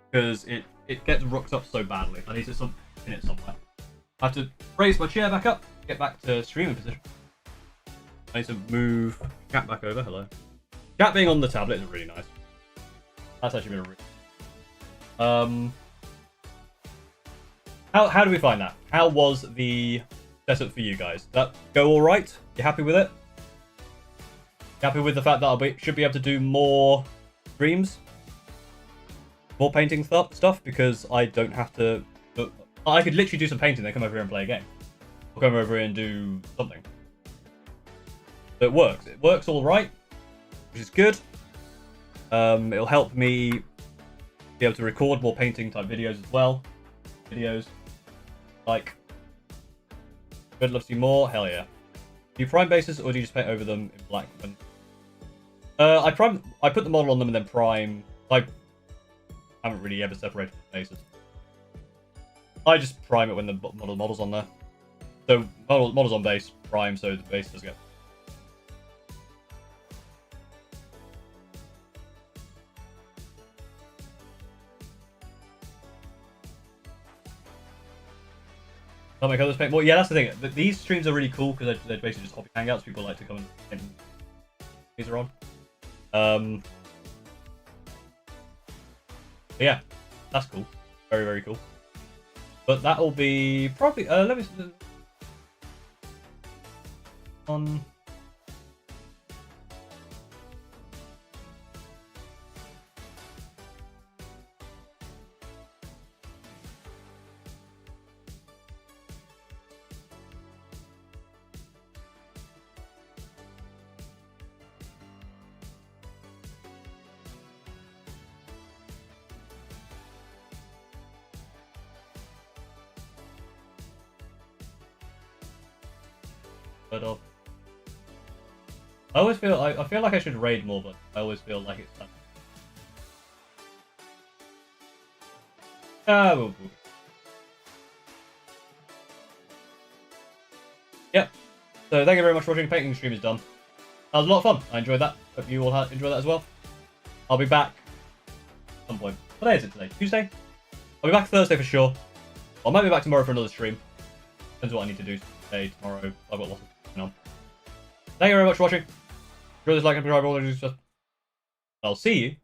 because it gets rocked up so badly. I need to pin it somewhere. I have to raise my chair back up, get back to streaming position. I need to move chat back over. Hello. Chat being on the tablet is really nice. That's actually been a really... How do we find that? How was the setup for you guys? That go all right? You happy with it? You happy with the fact that I should be able to do more streams? More painting stuff? Because I don't have to... I could literally do some painting, then come over here and play a game. Or come over here and do something. So it works. It works all right, which is good. It'll help me be able to record more painting type videos as well. Videos like would love to see more. Hell yeah. Do you prime bases or do you just paint over them in black? I put the model on them and then prime. I haven't really ever separated the bases. I just prime it when the model's on there. So model's on base, prime, so the base does get. I'll make others paint more. Yeah, that's the thing. These streams are really cool because they're basically just hobby hangouts. People like to come and these are on. Yeah, that's cool. Very, very cool. But that'll be probably. Let me on. I always feel I feel like I should raid more, but I always feel like it's Yep. So thank you very much for watching. Painting stream is done. That was a lot of fun. I enjoyed that. Hope you all enjoyed that as well. I'll be back point. What day is it today? Tuesday? I'll be back Thursday for sure. I might be back tomorrow for another stream. Depends what I need to do today, tomorrow. I've got lots of going on. Thank you very much for watching. Enjoy this, like and subscribe, all that stuff. I'll see you